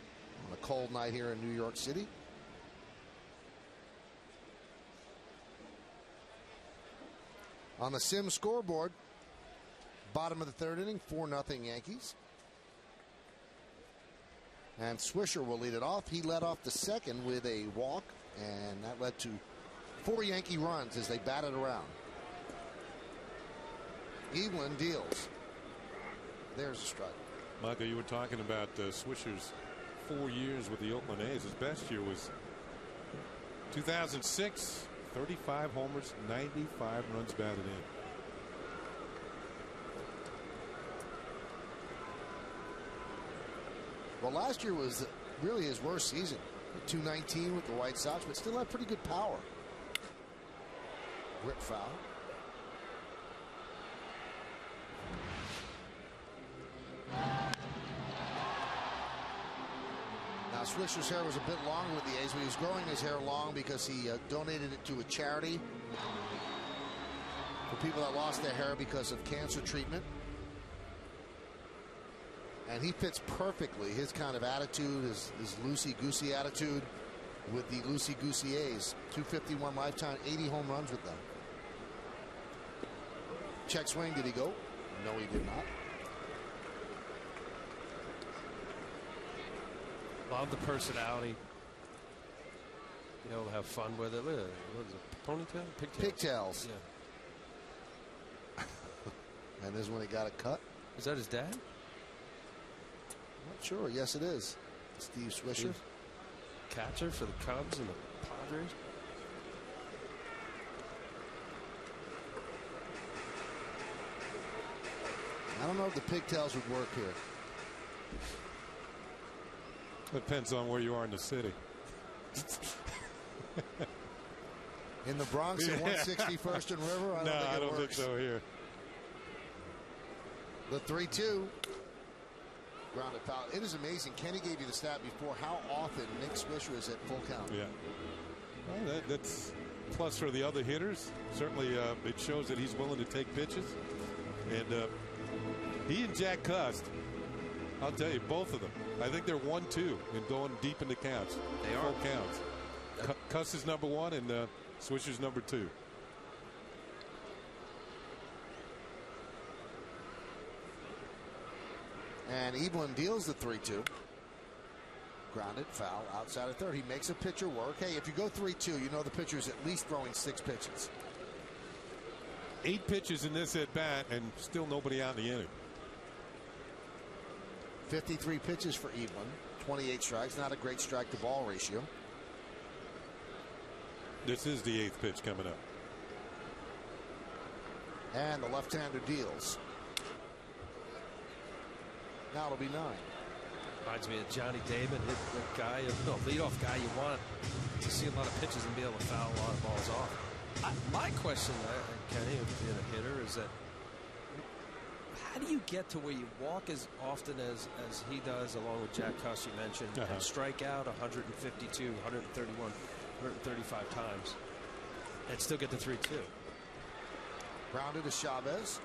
on a cold night here in New York City. On the Sim scoreboard, bottom of the third inning, 4-0 Yankees. And Swisher will lead it off. He led off the second with a walk, and that led to 4 Yankee runs as they batted around. Evelyn deals. There's a strike. Michael, you were talking about Swisher's 4 years with the Oakland A's. His best year was 2006. 35 homers, 95 runs batted in. Well, last year was really his worst season. 219 with the White Sox, but still had pretty good power. Rip foul. Now, Swisher's hair was a bit long with the A's, but he was growing his hair long because he donated it to a charity for people that lost their hair because of cancer treatment. And he fits perfectly his kind of attitude, his loosey-goosey attitude with the loosey-goosey A's. 251 lifetime, 80 home runs with them. Check swing, did he go? No, he did not. Love the personality. You know, have fun with it. What is it? Ponytail? Pigtails. Pigtails. Yeah. And this is when he got a cut. Is that his dad? Not sure. Yes, it is. Steve Swisher. Catcher for the Cubs and the Padres. I don't know if the pigtails would work here. Depends on where you are in the city. In the Bronx at 161st and River? I don't think so here. The 3-2. Grounded foul. It is amazing. Kenny gave you the stat before how often Nick Swisher is at full count. Yeah. Well, that's plus for the other hitters. Certainly it shows that he's willing to take pitches. And he and Jack Cust, I'll tell you, both of them, I think they're 1-2 in going deep into counts. They are. Full counts. Cust is number 1 and Swisher's number 2. And Evelyn deals the 3-2. Grounded, foul, outside of third. He makes a pitcher work. Hey, if you go 3-2, you know the pitcher's at least throwing 6 pitches. 8 pitches in this at bat, and still nobody out in the inning. 53 pitches for Evelyn. 28 strikes. Not a great strike to ball ratio. This is the 8th pitch coming up. And the left-hander deals. Now it'll be 9. Reminds me of Johnny Damon, the guy, leadoff guy you want to see a lot of pitches and be able to foul a lot of balls off. My question, Kenny, being a hitter, is that how do you get to where you walk as often as he does, along with Jack Cust, you mentioned, and strike out 152, 131, 135 times, and still get the 3-2? Grounded to Chavez.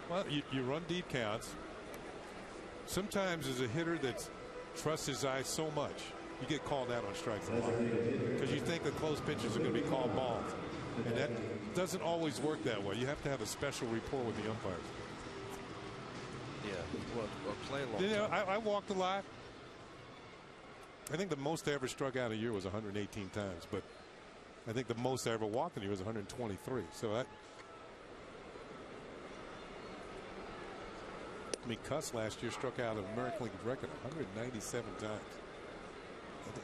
Well, you run deep counts. Sometimes as a hitter that trusts his eyes so much, you get called out on strikes a lot because you think the close pitches are going to be called balls. And that doesn't always work that way. You have to have a special rapport with the umpires. Yeah, or play a long You know, time. I walked a lot. I think the most I ever struck out a year was 118 times, but I think the most I ever walked in a year was 123. So that, I mean, Cust last year struck out an American League record 197 times.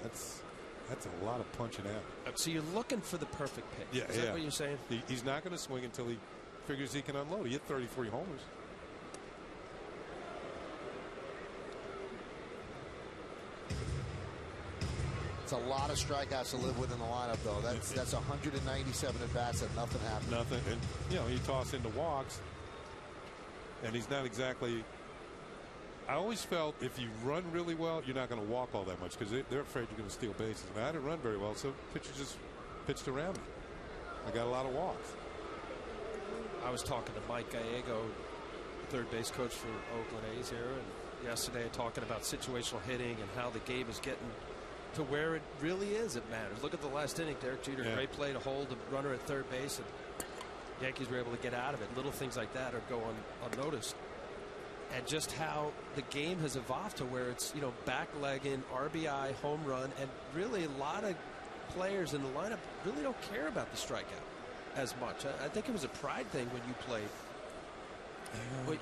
That's a lot of punching out. So you're looking for the perfect pitch. Yeah, Is that what you're saying? He's not going to swing until he figures he can unload. He hit 33 homers. That's a lot of strikeouts to live with in the lineup, though. That's 197 at bats and nothing happened. Nothing. And, you know, you toss into walks, and he's not exactly. I always felt if you run really well, you're not going to walk all that much because they're afraid you're going to steal bases. And I didn't run very well, so pitchers just pitched around me. I got a lot of walks. I was talking to Mike Gallego, third base coach for Oakland A's here, and yesterday talking about situational hitting and how the game is getting to where it really is. It matters. Look at the last inning. Derek Jeter, great play to hold the runner at third base, and Yankees were able to get out of it. Little things like that are going unnoticed. And just how the game has evolved to where it's, you know, back-legging, RBI, home run, and really a lot of players in the lineup really don't care about the strikeout as much. I think it was a pride thing when you played. But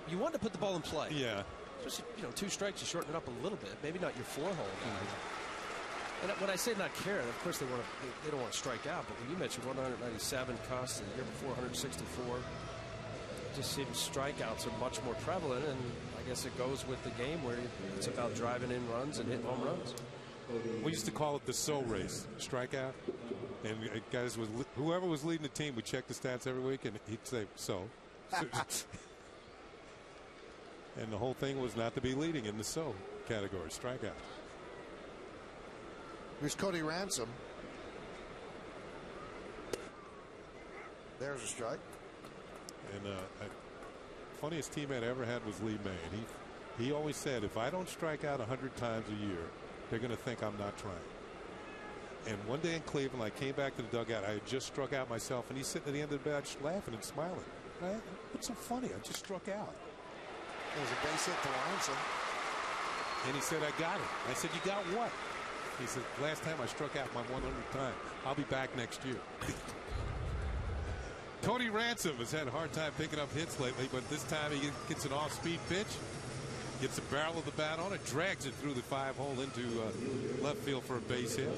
you wanted to put the ball in play. Yeah. Just, you know, 2 strikes, you shorten it up a little bit. Maybe not your 4-hole guys. And when I say not care, of course they don't want to strike out. But when you mentioned 197 costs, the year before 164, it just seems strikeouts are much more prevalent. And I guess it goes with the game where it's about driving in runs and hitting home runs. We used to call it the so race, strikeout. And guys, whoever was leading the team, we check the stats every week, and he'd say so. And the whole thing was not to be leading in the so category, strikeout. Here's Cody Ransom. There's a strike. And funniest teammate I ever had was Lee May. And he always said, if I don't strike out 100 times a year, they're going to think I'm not trying. And one day in Cleveland, I came back to the dugout. I had just struck out myself, and he's sitting at the end of the bench laughing and smiling. Right? What's so funny? I just struck out. There's a base hit to Ransom. And he said, I got it. I said, you got what? He said, last time I struck out my 100th time. I'll be back next year. Cody Ransom has had a hard time picking up hits lately, but this time he gets an off-speed pitch, gets the barrel of the bat on it, drags it through the 5-hole into left field for a base hit.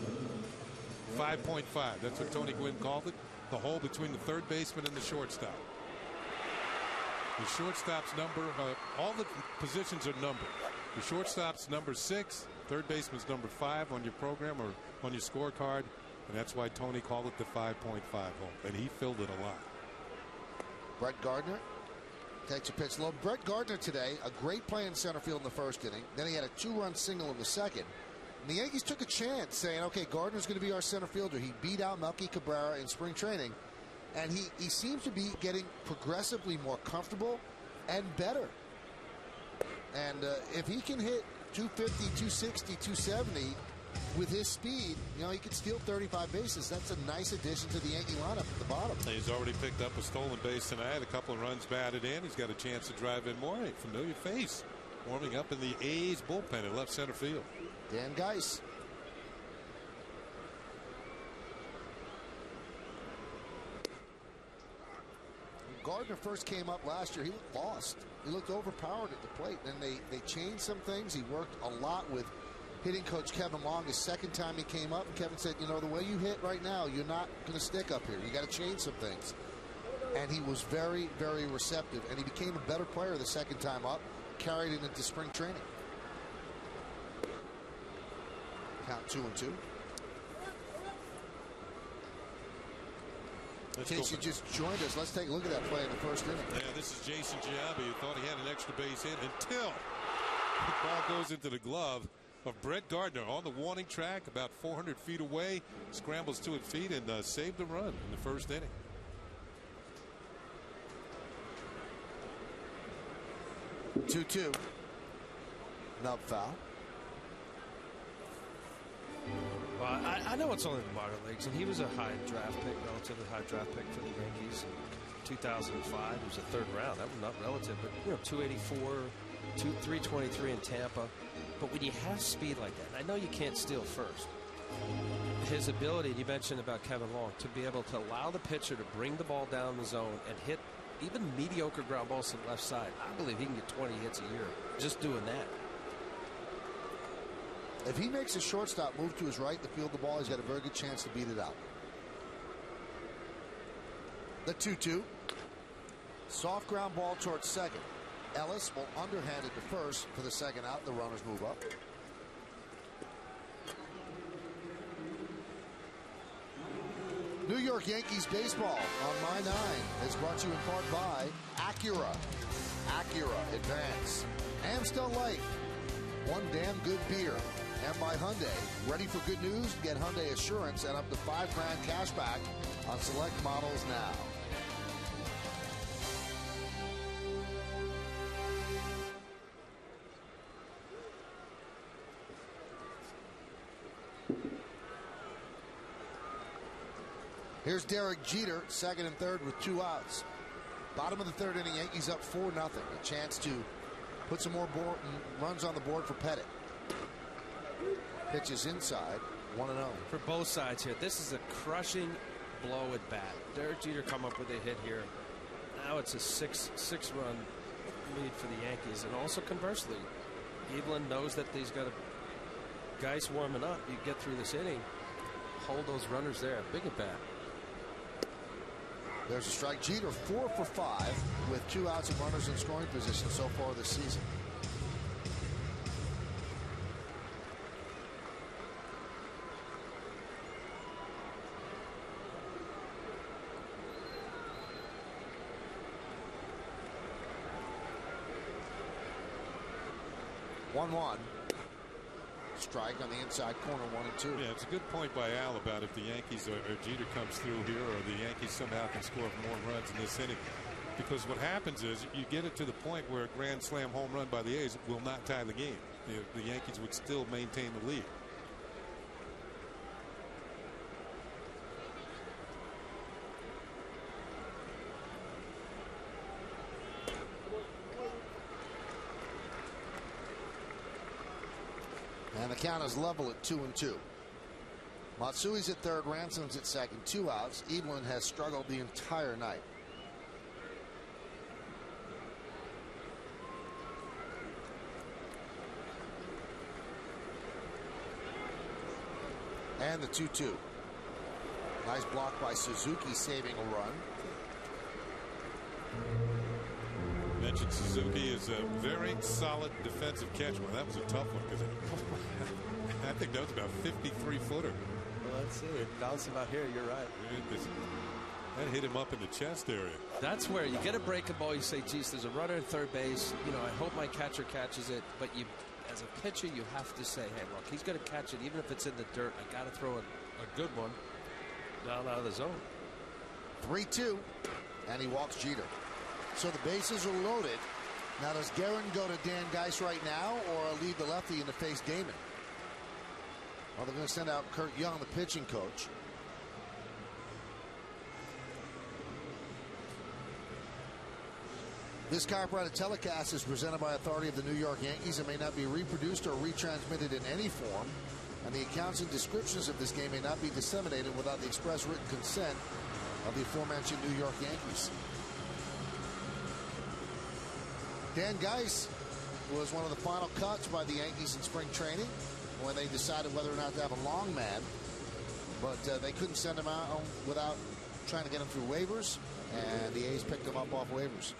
5.5. That's what Tony Gwynn called it. The hole between the third baseman and the shortstop. The shortstop's number, all the positions are numbered. The shortstop's number 6, third baseman's number 5 on your program or on your scorecard, and that's why Tony called it the 5.5 hole, and he filled it a lot. Brett Gardner takes a pitch low. Brett Gardner today, a great play in center field in the first inning. Then he had a 2-run single in the second. And the Yankees took a chance, saying, okay, Gardner's going to be our center fielder. He beat out Melky Cabrera in spring training. And he seems to be getting progressively more comfortable and better. And if he can hit 250, 260, 270 with his speed, you know, he could steal 35 bases. That's a nice addition to the Yankee lineup at the bottom. He's already picked up a stolen base tonight. A couple of runs batted in. He's got a chance to drive in more. A familiar face warming up in the A's bullpen in left center field. Dan Geis. When Gardner first came up last year, he looked lost. He looked overpowered at the plate. Then they changed some things. He worked a lot with hitting coach Kevin Long his second time he came up. And Kevin said, you know, the way you hit right now, you're not going to stick up here. You got to change some things. And he was very, very receptive. And he became a better player the second time up, carried it into spring training. Count 2-2. In case you just joined us, let's take a look at that play in the first inning. Yeah, this is Jason Giambi, who thought he had an extra base hit until the ball goes into the glove of Brett Gardner on the warning track, about 400 feet away, scrambles to his feet and saved the run in the first inning. Two. Nub foul. Well, I know it's only the minor leagues, and he was a high draft pick, relatively high draft pick for the Yankees in 2005. It was a third round. That was not relative, but you know, 284, 323 in Tampa. But when you have speed like that, and I know you can't steal first, his ability, you mentioned about Kevin Long, to be able to allow the pitcher to bring the ball down the zone and hit even mediocre ground balls to the left side. I believe he can get 20 hits a year just doing that. If he makes a shortstop move to his right to field the ball, he's got a very good chance to beat it out. The 2-2. Soft ground ball towards second. Ellis will underhand it to first for the second out. The runners move up. New York Yankees baseball on My 9 is brought to you in part by Acura. Acura Advance. Amstel Light. One damn good beer. And by Hyundai. Ready for good news? Get Hyundai Assurance and up to $5,000 cash back on select models now. Here's Derek Jeter, second and third with 2 outs. Bottom of the third inning, Yankees up 4-0. A chance to put some more runs on the board for Pettit. Pitches inside, 1-0. For both sides here, this is a crushing blow at bat. Derek Jeter come up with a hit here. Now it's a six-run lead for the Yankees. And also conversely, Evelyn knows that he's got guys warming up. You get through this inning, hold those runners there. Big at bat. There's a strike. Jeter 4 for 5 with 2 outs and runners in scoring position so far this season. One. Strike on the inside corner, 1-2. Yeah, it's a good point by Al about if the Yankees or Jeter comes through here or the Yankees somehow can score more runs in this inning. Because what happens is you get it to the point where a grand slam home run by the A's will not tie the game. The Yankees would still maintain the lead. And the count is level at 2-2. Matsui's at third, Ransom's at second, 2 outs. Evelyn has struggled the entire night. And the 2-2. Nice block by Suzuki, saving a run. Mentioned Suzuki is a very solid defensive catcher. Well, that was a tough one because I think that was about 53-footer. Well, let's see. It bounced about here. You're right. That hit him up in the chest area. That's where you get a breaking ball. You say, geez, there's a runner at third base. You know, I hope my catcher catches it. But you, as a pitcher, you have to say, hey, look, he's going to catch it even if it's in the dirt. I got to throw a good one down out of the zone. 3-2, and he walks Jeter. So the bases are loaded. Now does Guerin go to Dan Geis right now or lead the lefty in to face Damon? Well, they're going to send out Kurt Young, the pitching coach. This copyrighted telecast is presented by authority of the New York Yankees and may not be reproduced or retransmitted in any form. And the accounts and descriptions of this game may not be disseminated without the express written consent of the aforementioned New York Yankees. Dan Geis was one of the final cuts by the Yankees in spring training when they decided whether or not to have a long man. But they couldn't send him out without trying to get him through waivers, and the A's picked him up off waivers.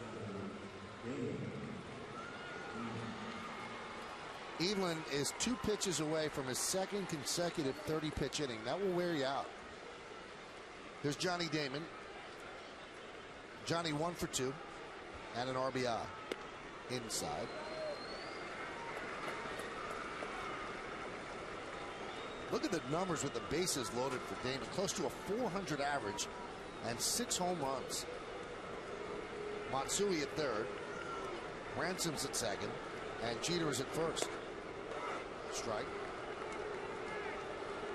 Evelyn is 2 pitches away from his second consecutive 30-pitch inning. That will wear you out. Here's Johnny Damon. Johnny 1 for 2 and an RBI. Inside. Look at the numbers with the bases loaded for Damon. Close to a 400 average and 6 home runs. Matsui at third. Ransom's at second. And Jeter is at first. Strike.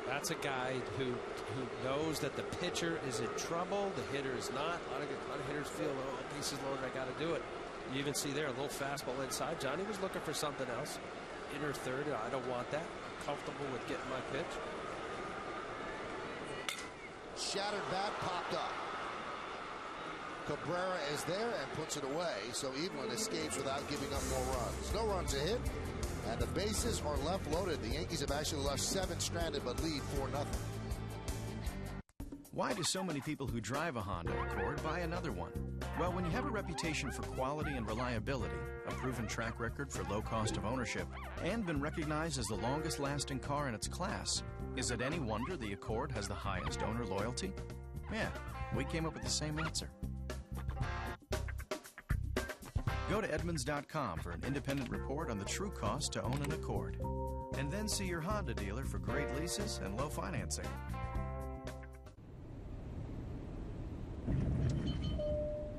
That's a guy who knows that the pitcher is in trouble. The hitter is not. A lot of hitters feel, oh, bases loaded, I got to do it. You even see there a little fastball inside. Johnny was looking for something else. Inner third. I don't want that. I'm comfortable with getting my pitch. Shattered bat popped up. Cabrera is there and puts it away. So Evelyn escapes without giving up more runs. No runs a hit. And the bases are left loaded. The Yankees have actually left 7 stranded but lead 4-0. Why do so many people who drive a Honda Accord buy another one? Well, when you have a reputation for quality and reliability, a proven track record for low cost of ownership, and been recognized as the longest lasting car in its class, is it any wonder the Accord has the highest owner loyalty? Yeah, we came up with the same answer. Go to Edmunds.com for an independent report on the true cost to own an Accord. And then see your Honda dealer for great leases and low financing.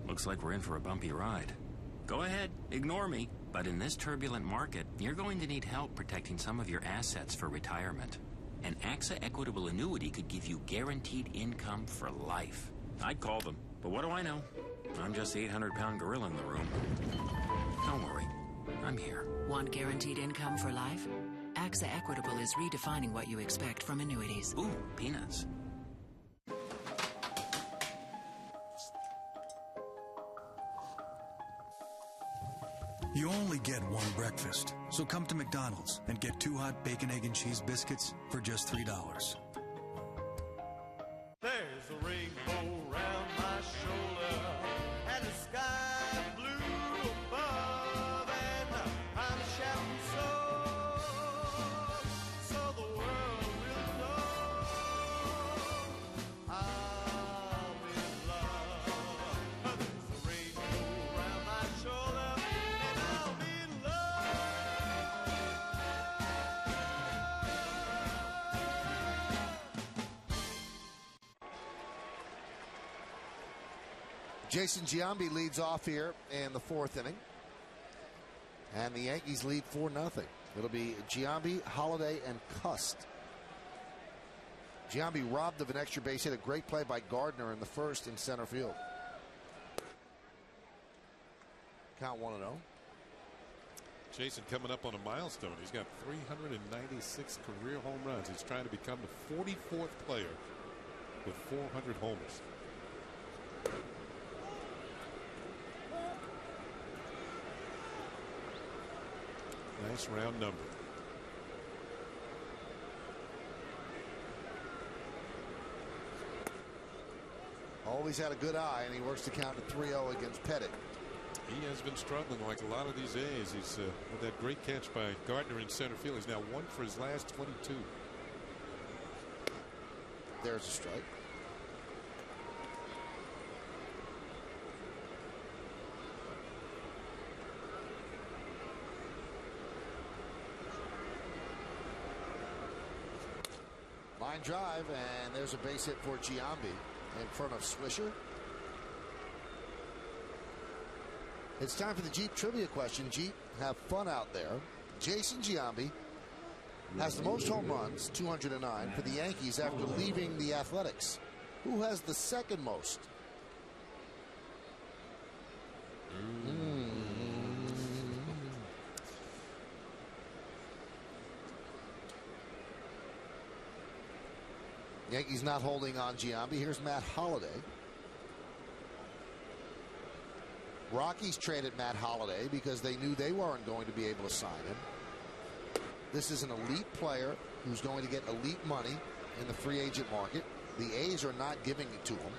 Looks like we're in for a bumpy ride. Go ahead, ignore me. But in this turbulent market, you're going to need help protecting some of your assets for retirement. An AXA Equitable Annuity could give you guaranteed income for life. I'd call them, but what do I know? I'm just the 800-pound gorilla in the room. Don't worry, I'm here. Want guaranteed income for life? AXA Equitable is redefining what you expect from annuities. Ooh, peanuts. You only get one breakfast, so come to McDonald's and get 2 hot bacon, egg, and cheese biscuits for just $3. There's a rainbow round my shoulder and the sky blue above, and I'm shouting so the world will know I'm in love. There's a rainbow round my shoulder and I'm in love. Jason Giambi leads off here in the 4th inning. And the Yankees lead 4-0. It'll be Giambi, Holiday, and Cust. Giambi robbed of an extra base hit. A great play by Gardner in the 1st in center field. Count 1-0. Jason coming up on a milestone. He's got 396 career home runs. He's trying to become the 44th player with 400 homers. Nice round number. Always had a good eye, and he works to count to 3-0 against Pettit. He has been struggling like a lot of these A's. He's with that great catch by Gardner in center field. He's now 1 for his last 22. There's a strike. Line drive, and there's a base hit for Giambi in front of Swisher. It's time for the Jeep trivia question. Jeep, have fun out there. Jason Giambi has the most home runs, 209, for the Yankees after leaving the Athletics. Who has the second most? Yankees not holding on Giambi. Here's Matt Holliday. Rockies traded Matt Holliday because they knew they weren't going to be able to sign him. This is an elite player who's going to get elite money in the free agent market. The A's are not giving it to him.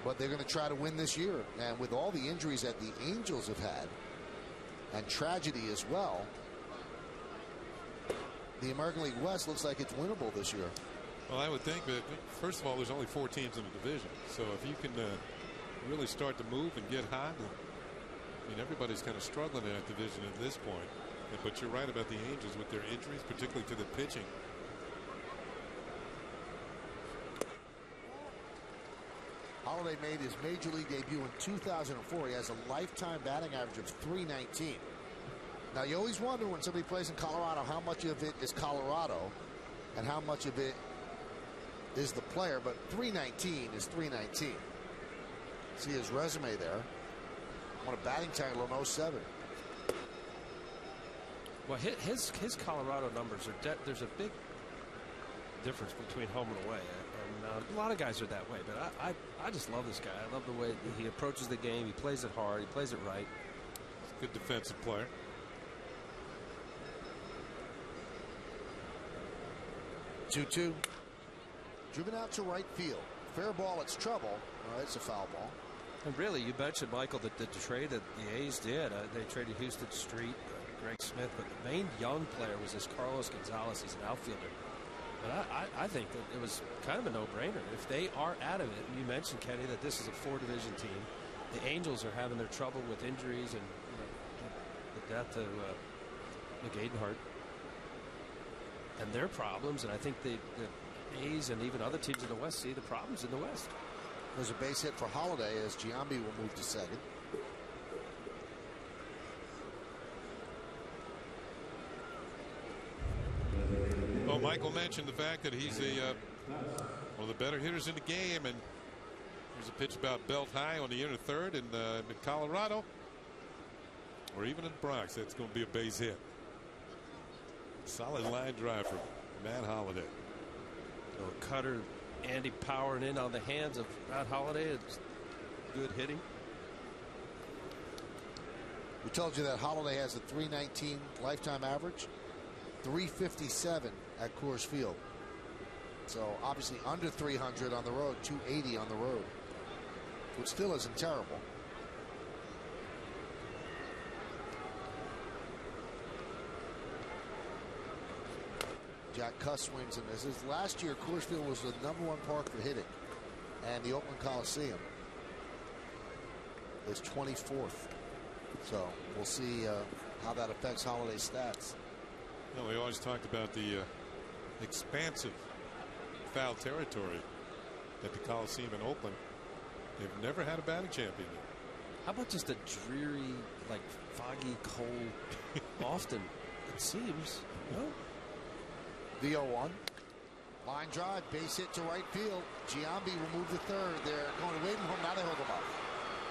But they're going to try to win this year. And with all the injuries that the Angels have had, and tragedy as well, the American League West looks like it's winnable this year. Well, I would think that, first of all, there's only 4 teams in the division. So if you can really start to move and get hot, I mean, everybody's kind of struggling in that division at this point. But you're right about the Angels with their injuries, particularly to the pitching. Holliday made his major league debut in 2004. He has a lifetime batting average of .319. Now, you always wonder when somebody plays in Colorado how much of it is Colorado and how much of it is the player, but .319 is .319. See his resume there. Won a batting title in 07. Well, his Colorado numbers are there's a big difference between home and away, and a lot of guys are that way. But I just love this guy. I love the way he approaches the game. He plays it hard. He plays it right. Good defensive player. 2-2. Driven out to right field. Fair ball. It's trouble. All right, it's a foul ball. And really, you mentioned, Michael, that the trade that the A's did, they traded Houston Street, Greg Smith, but the main young player was this Carlos Gonzalez. He's an outfielder. But I think that it was kind of a no-brainer. If they are out of it, and you mentioned, Kenny, that this is a 4-division team. The Angels are having their trouble with injuries and the death of McGadenhart. And their problems, and I think the A's and even other teams in the West see the problems in the West. There's a base hit for Holiday as Giambi will move to second. Well, Michael mentioned the fact that he's one of the better hitters in the game, and there's a pitch about belt high on the inner third, and in Colorado, or even in the Bronx, that's going to be a base hit. Solid line drive for Matt Holliday. Cutter, Andy powering in on the hands of Matt Holliday. It's good hitting. We told you that Holliday has a .319 lifetime average, .357 at Coors Field. So obviously under 300 on the road, .280 on the road, which still isn't terrible. Jack Cuss swings and misses. Last year, Coors Field was the #1 park for hitting, and the Oakland Coliseum is 24th. So we'll see how that affects Holliday's stats. We always talked about the expansive foul territory at the Coliseum in Oakland. They've never had a batting champion there. How about just a dreary, like foggy, cold, often it seems, you know? The 0-1. Line drive, base hit to right field. Giambi will move to third. They're going away from home. Now they hold him up.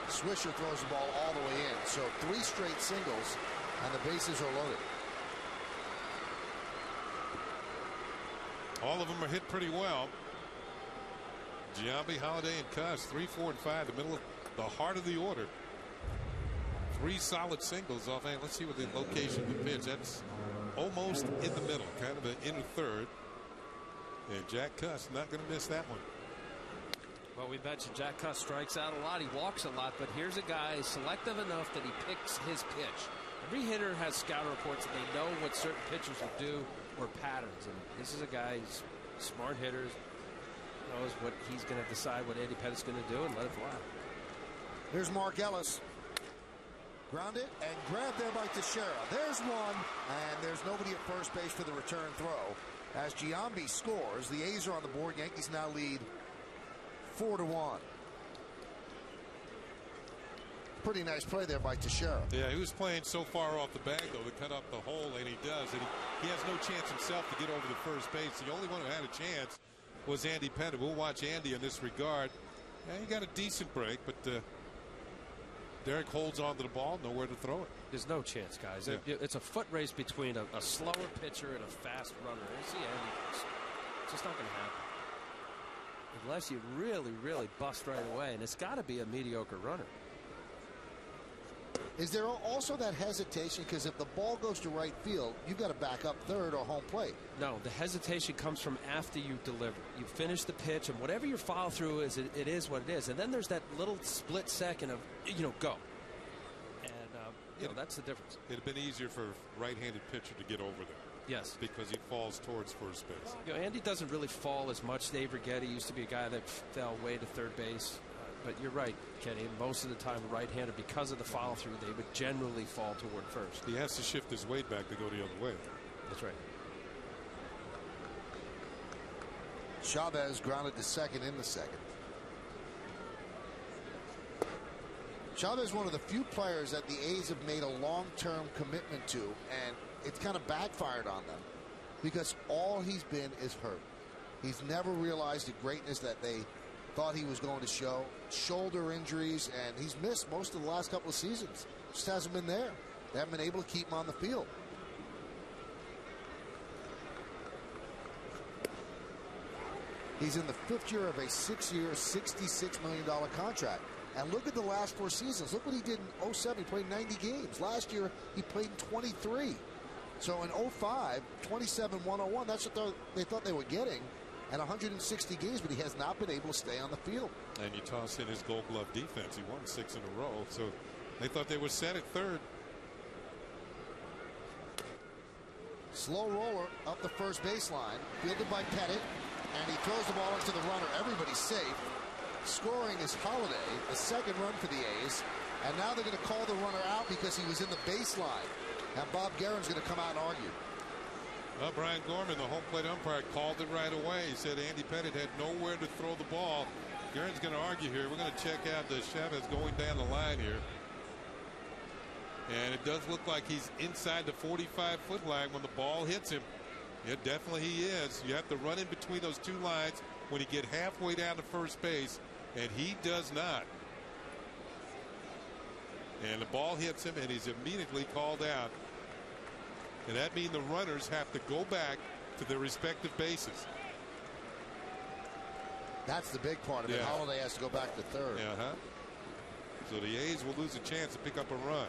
Swisher throws the ball all the way in. So 3 straight singles, and the bases are loaded. All of them are hit pretty well. Giambi, Holliday, and Cuss, 3, 4, and 5, the middle of the heart of the order. 3 solid singles off. Let's see what the location of the pitch. That's almost in the middle, kind of an inner third. And Jack Cuss not going to miss that one. Well, we mentioned Jack Cuss strikes out a lot. He walks a lot, but here's a guy selective enough that he picks his pitch. Every hitter has scouting reports and they know what certain pitchers will do or patterns. And this is a guy who's a smart hitter, knows what he's going to decide what Andy Pettit's going to do and let it fly. Here's Mark Ellis. Ground it and grabbed there by Teixeira. There's one, and there's nobody at first base for the return throw. As Giambi scores, the A's are on the board. Yankees now lead 4-1. Pretty nice play there by Teixeira. Yeah, he was playing so far off the bag, though, to cut up the hole, and he does. And he has no chance himself to get over to first base. The only one who had a chance was Andy Pettit. We'll watch Andy in this regard. Yeah, he got a decent break, but Derek holds on to the ball, nowhere to throw it. There's no chance, guys. Yeah. It's a foot race between a slower pitcher and a fast runner. You see Andy, it's just not going to happen. Unless you really, really bust right away, and it's got to be a mediocre runner. Is there also that hesitation? Because if the ball goes to right field, you've got to back up third or home plate. No, the hesitation comes from after you deliver. You finish the pitch, and whatever your follow through is, it is what it is. And then there's that little split second of, go. And, that's the difference. It'd have been easier for a right-handed pitcher to get over there. Yes. Because he falls towards first base. Andy doesn't really fall as much. Dave Righetti used to be a guy that fell way to third base. But you're right, Kenny. Most of the time, a right-hander, because of the follow-through, they would generally fall toward first. He has to shift his weight back to go the other way. That's right. Chavez grounded to second in the second. Chavez, one of the few players that the A's have made a long-term commitment to, and it's kind of backfired on them because all he's been is hurt. He's never realized the greatness that they thought he was going to show. Shoulder injuries, and he's missed most of the last couple of seasons. Just hasn't been there. They haven't been able to keep him on the field. He's in the 5th year of a 6-year, $66 million contract. And look at the last 4 seasons. Look what he did in 07. He played 90 games. Last year, he played in 23. So in 05, 27-101, that's what they thought they were getting. And 160 games, but he has not been able to stay on the field. And you toss in his Gold Glove defense. He won 6 in a row. So they thought they were set at third. Slow roller up the first baseline, fielded by Pettit, and he throws the ball into the runner. Everybody's safe. Scoring is Holiday, the second run for the A's, and now they're going to call the runner out because he was in the baseline. Now Bob Guerin's going to come out and argue. Well, Brian Gorman, the home plate umpire, called it right away. He said Andy Pettit had nowhere to throw the ball. Guerin's going to argue here. We're going to check out the Chavez going down the line here. And it does look like he's inside the 45-foot line when the ball hits him. Yeah, definitely he is. You have to run in between those two lines when you get halfway down to first base, and he does not. And the ball hits him, and he's immediately called out. And that means the runners have to go back to their respective bases. That's the big part of it. Holiday has to go back to third. So the A's will lose a chance to pick up a run.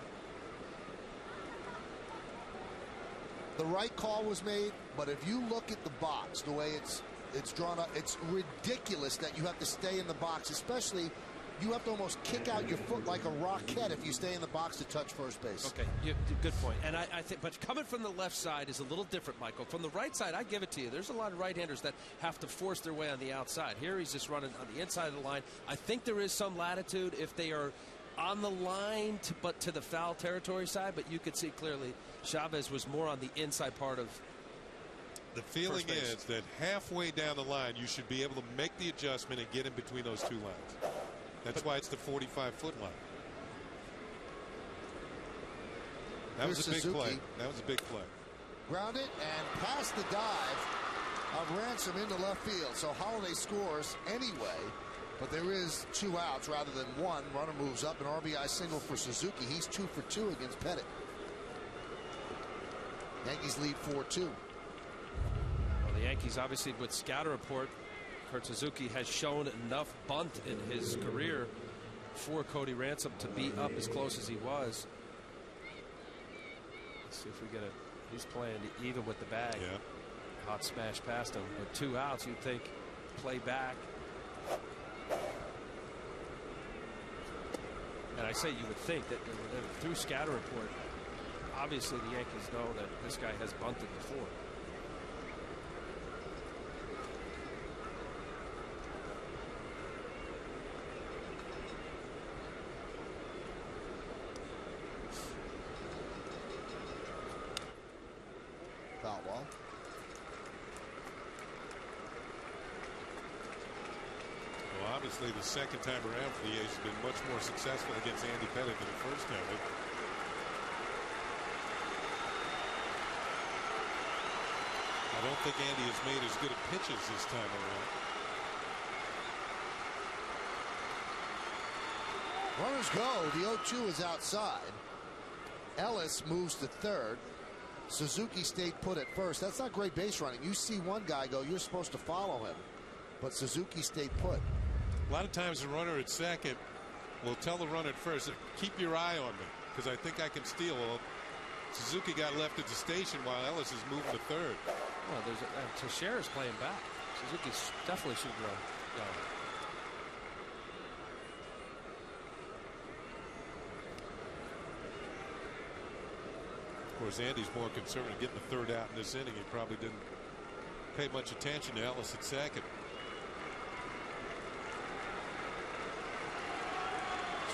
The right call was made, but if you look at the box, the way it's drawn up, it's ridiculous that you have to stay in the box, especially you have to almost kick out your foot like a rocket if you stay in the box to touch first base. Okay, good point. And I think, but coming from the left side is a little different, Michael. From the right side, I give it to you. There's a lot of right-handers that have to force their way on the outside. Here he's just running on the inside of the line. I think there is some latitude if they are on the line, but to the foul territory side. But you could see clearly Chavez was more on the inside part of the feeling is that halfway down the line, you should be able to make the adjustment and get in between those two lines. That's why it's the 45-foot line. That was a big play. That was a big play. Grounded and past the dive of Ransom into left field. So Holiday scores anyway, but there is 2 outs rather than 1. Runner moves up, an RBI single for Suzuki. He's 2 for 2 against Pettit. Yankees lead 4-2. Well, the Yankees obviously with scouter report, Kurt Suzuki has shown enough bunt in his career for Cody Ransom to be up as close as he was. Let's see if we get a. He's playing even with the bag. Hot smash past him. With 2 outs, you'd think play back. And I say you would think that through scatter report, obviously the Yankees know that this guy has bunted before. Foul ball. Well, obviously the second time around for the A's has been much more successful against Andy Pettit than the first time. I don't think Andy has made as good of pitches this time around. Runners go. The 0-2 is outside. Ellis moves to third. Suzuki stayed put at first. That's not great base running. You see one guy go, you're supposed to follow him. But Suzuki stayed put. A lot of times the runner at second will tell the runner at first, keep your eye on me, because I think I can steal. Well, Suzuki got left at the station while Ellis is moving to third. Well, there's Teixeira's playing back. Suzuki definitely should run. Of course, Andy's more concerned with getting the third out in this inning. He probably didn't pay much attention to Ellis at second.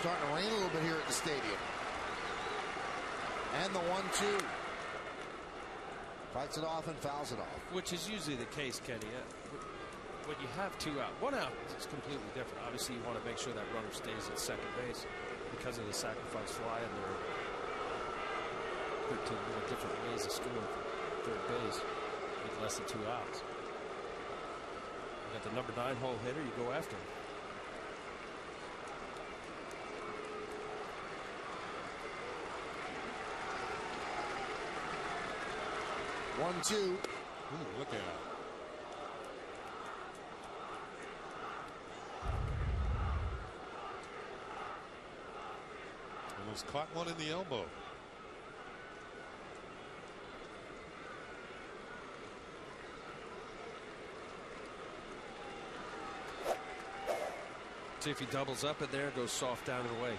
Starting to rain a little bit here at the stadium. And the 1-2. Fights it off and fouls it off. Which is usually the case, Kenny. When you have 2 out, 1 out is completely different. Obviously, you want to make sure that runner stays at second base because of the sacrifice fly, and there are 13 different ways of scoring from third base with less than 2 outs. You got the number 9 hole hitter, you go after him. One-two. Ooh, look at it. Almost caught one in the elbow. See if he doubles up in there, goes soft down and away.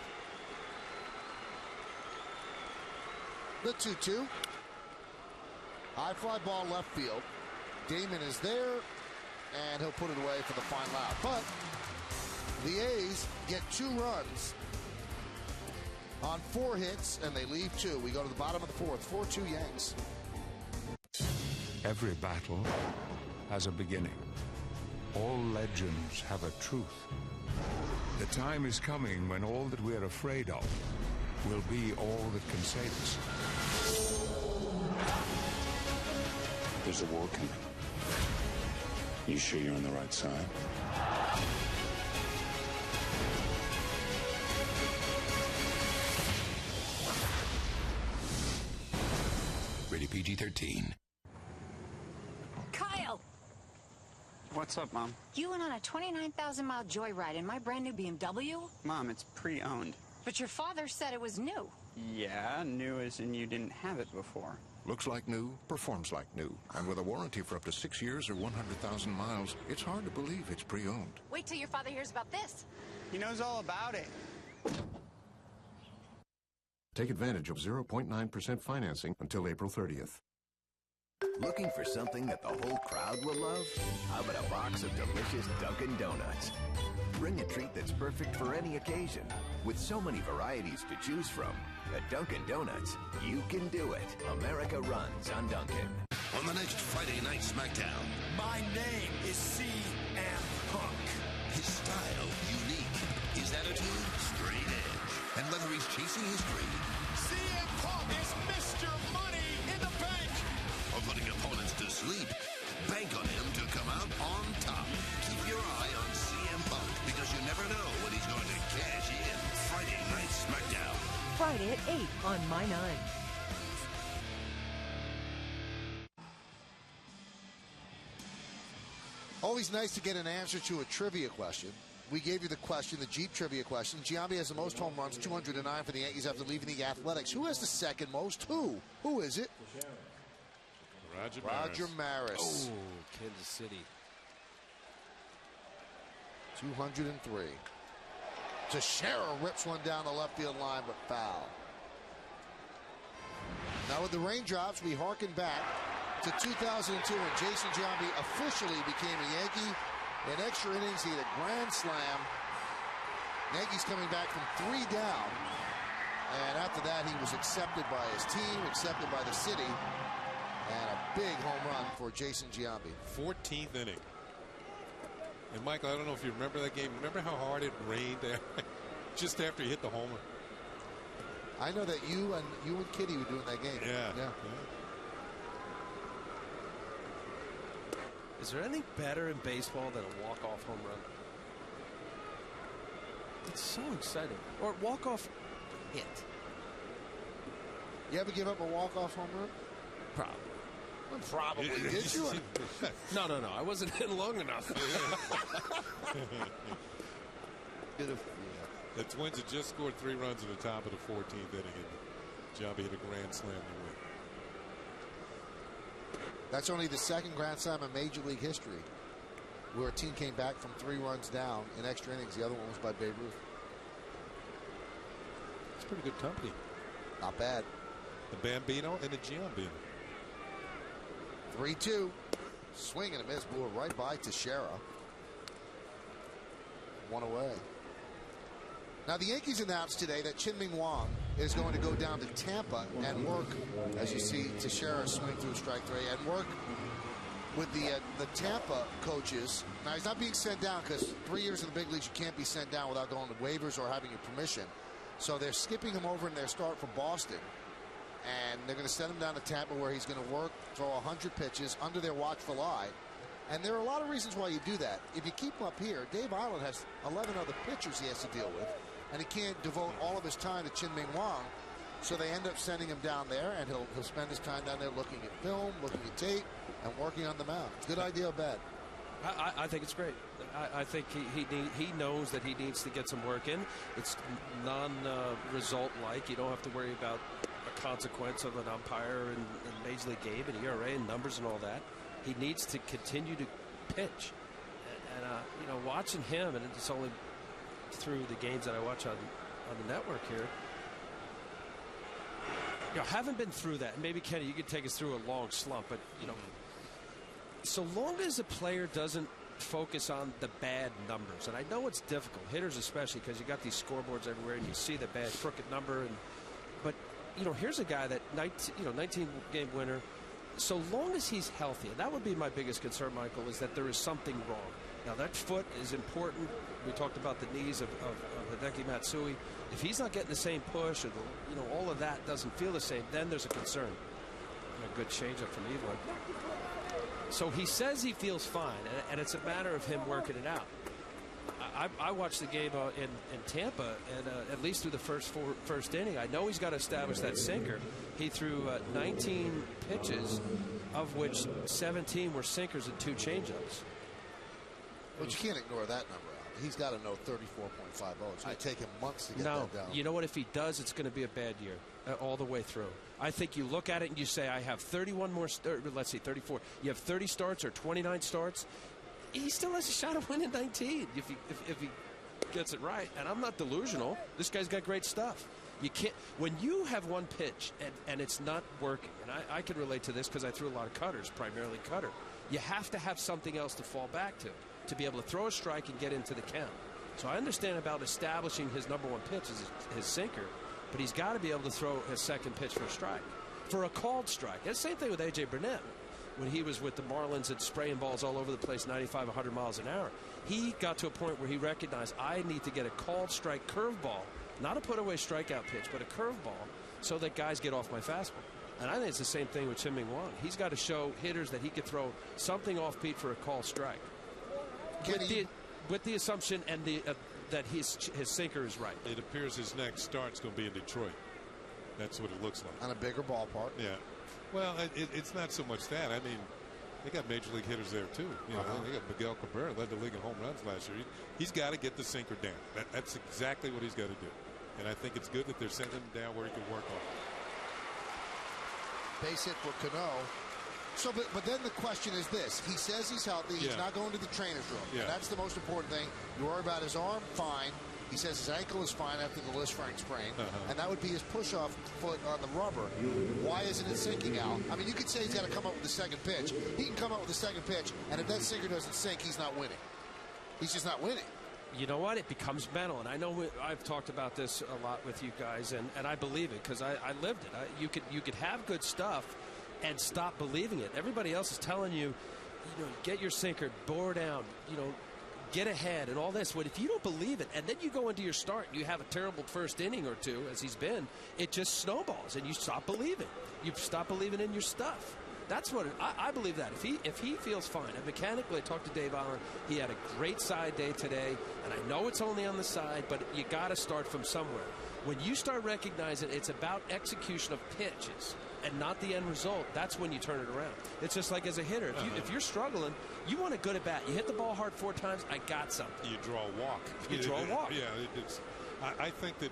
The 2-2. High fly ball left field. Damon is there, and he'll put it away for the final out. But the A's get 2 runs on 4 hits, and they leave 2. We go to the bottom of the 4th. 4-2 Yanks. Every battle has a beginning. All legends have a truth. The time is coming when all that we're afraid of will be all that can save us. There's a war coming. You sure you're on the right side? Rated PG-13. Kyle! What's up, Mom? You went on a 29,000-mile joyride in my brand new BMW? Mom, it's pre-owned. But your father said it was new. Yeah, new as in you didn't have it before. Looks like new, performs like new. And with a warranty for up to 6 years or 100,000 miles, it's hard to believe it's pre-owned. Wait till your father hears about this. He knows all about it. Take advantage of 0.9% financing until April 30th. Looking for something that the whole crowd will love? How about a box of delicious Dunkin' Donuts? Bring a treat that's perfect for any occasion. With so many varieties to choose from, at Dunkin' Donuts, you can do it. America runs on Dunkin'. On the next Friday Night SmackDown. My name is CM Punk. His style, unique. His attitude, straight edge. And whether he's chasing his dream. CM Punk is Mr. Money in the Bank. Or putting opponents to sleep. Bank on him to come out on top. Keep your eye on CM Punk because you never know when he's going to cash in. Friday Night SmackDown. Friday at 8 on My 9. Always nice to get an answer to a trivia question. We gave you the question, the Jeep trivia question. Giambi has the most home runs, 209 for the Yankees after leaving the Athletics. Who has the second most? Who is it? Roger Maris. Maris. Oh, Kansas City. 203. Teixeira rips one down the left field line, but foul. Now with the raindrops, we harken back to 2002 when Jason Giambi officially became a Yankee. In extra innings, he had a grand slam. Yankees coming back from 3 down. And after that, he was accepted by his team, accepted by the city. And a big home run for Jason Giambi. 14th inning. And Michael, I don't know if you remember that game. Remember how hard it rained there? Just after he hit the homer. I know that you and Kitty were doing that game. Yeah. Is there any better in baseball than a walk-off home run? It's so exciting. Or walk-off hit. You ever give up a walk-off home run? Probably. Probably. Did you? No. I wasn't in long enough. The Twins had just scored 3 runs in the top of the 14th inning, and Giambi hit a grand slam to win. That's only the second grand slam in Major League history where a team came back from 3 runs down in extra innings. The other one was by Babe Ruth. It's pretty good company. Not bad. The Bambino and the Giambino. 3-2. Swing and a miss. Blew it right by Teixeira. 1 away. Now the Yankees announced today that Chien-Ming Wang is going to go down to Tampa and work, as you see Teixeira swing through strike 3, and work with the Tampa coaches. Now he's not being sent down because 3 years in the big leagues you can't be sent down without going to waivers or having your permission. So they're skipping him over in their start for Boston. And they're going to send him down to Tampa where he's going to work, throw 100 pitches under their watchful eye. And there are a lot of reasons why you do that. If you keep him up here, Dave Island has 11 other pitchers he has to deal with. And he can't devote all of his time to Chien-Ming Wang. So they end up sending him down there, and he'll spend his time down there looking at film, looking at tape, and working on the mound. Good idea or bad? I think it's great. I think he knows that he needs to get some work in. It's non-result like. You don't have to worry about a consequence of an umpire in Major League game and ERA and numbers and all that. He needs to continue to pitch. And watching him, and it's only through the games that I watch on the network here, haven't been through that. Maybe, Kenny, you could take us through a long slump, but, so long as a player doesn't focus on the bad numbers, and I know it's difficult, hitters especially, because you got these scoreboards everywhere and you see the bad crooked number, but here's a guy that 19-game winner. So long as he's healthy, and that would be my biggest concern, Michael, is that there is something wrong. Now that foot is important. We talked about the knees of Hideki Matsui. If he's not getting the same push, or all of that doesn't feel the same, then there's a concern. And a good changeup from Evelyn. So he says he feels fine, and it's a matter of him working it out. I watched the game in Tampa, and at least through the first inning, I know he's got to establish that sinker. He threw 19 pitches, of which 17 were sinkers and 2 changeups. But you can't ignore that number, Al. He's got to know 34.50. It's going to take him months to get that down. You know what? If he does, it's going to be a bad year all the way through. I think you look at it and you say, I have 31 more, let's see, 34. You have 30 starts or 29 starts. He still has a shot of winning 19 if he gets it right. And I'm not delusional. This guy's got great stuff. You can't, when you have one pitch and it's not working, and I can relate to this because I threw a lot of cutters, primarily cutter. You have to have something else to fall back to be able to throw a strike and get into the count. So I understand about establishing his number one pitch as his sinker, but he's got to be able to throw his second pitch for a strike, for a called strike. That's the same thing with A.J. Burnett. When he was with the Marlins and spraying balls all over the place, 95, 100 miles an hour, he got to a point where he recognized, I need to get a called strike curveball, not a put-away strikeout pitch, but a curveball, so that guys get off my fastball. And I think it's the same thing with Chien-Ming Wang. He's got to show hitters that he could throw something off Pete for a called strike. With the assumption and that his sinker is right. It appears his next start's going to be in Detroit. That's what it looks like. On a bigger ballpark. Yeah. Well, it's not so much that. I mean, they got major league hitters there too. They got Miguel Cabrera, led the league in home runs last year. He's got to get the sinker down. That's exactly what he's got to do. And I think it's good that they're sending him down where he can work on it. Base hit for Cano. So, but then the question is this: he says he's healthy. He's not going to the trainer's room, and that's the most important thing. You worry about his arm, fine. He says his ankle is fine after the Lisfranc sprain, and that would be his push-off foot on the rubber. Why isn't it sinking, Al? I mean, you could say he's got to come up with the second pitch. He can come up with the second pitch, and if that sinker doesn't sink, he's not winning. He's just not winning. You know what? It becomes mental, and I know I've talked about this a lot with you guys, and I believe it because I lived it. You could have good stuff and stop believing it. Everybody else is telling you, get your sinker, bore down, get ahead and all this. But if you don't believe it, and then you go into your start and you have a terrible first inning or two, as he's been, it just snowballs and you stop believing. You stop believing in your stuff. That's what I believe that. If he feels fine, and mechanically, I talked to Dave Allen, he had a great side day today, and I know it's only on the side, but you got to start from somewhere. When you start recognizing it's about execution of pitches and not the end result, that's when you turn it around. It's just like as a hitter. If you're struggling, you want a good at bat. You hit the ball hard 4 times, I got something. You draw a walk. You draw a walk. Yeah, I think that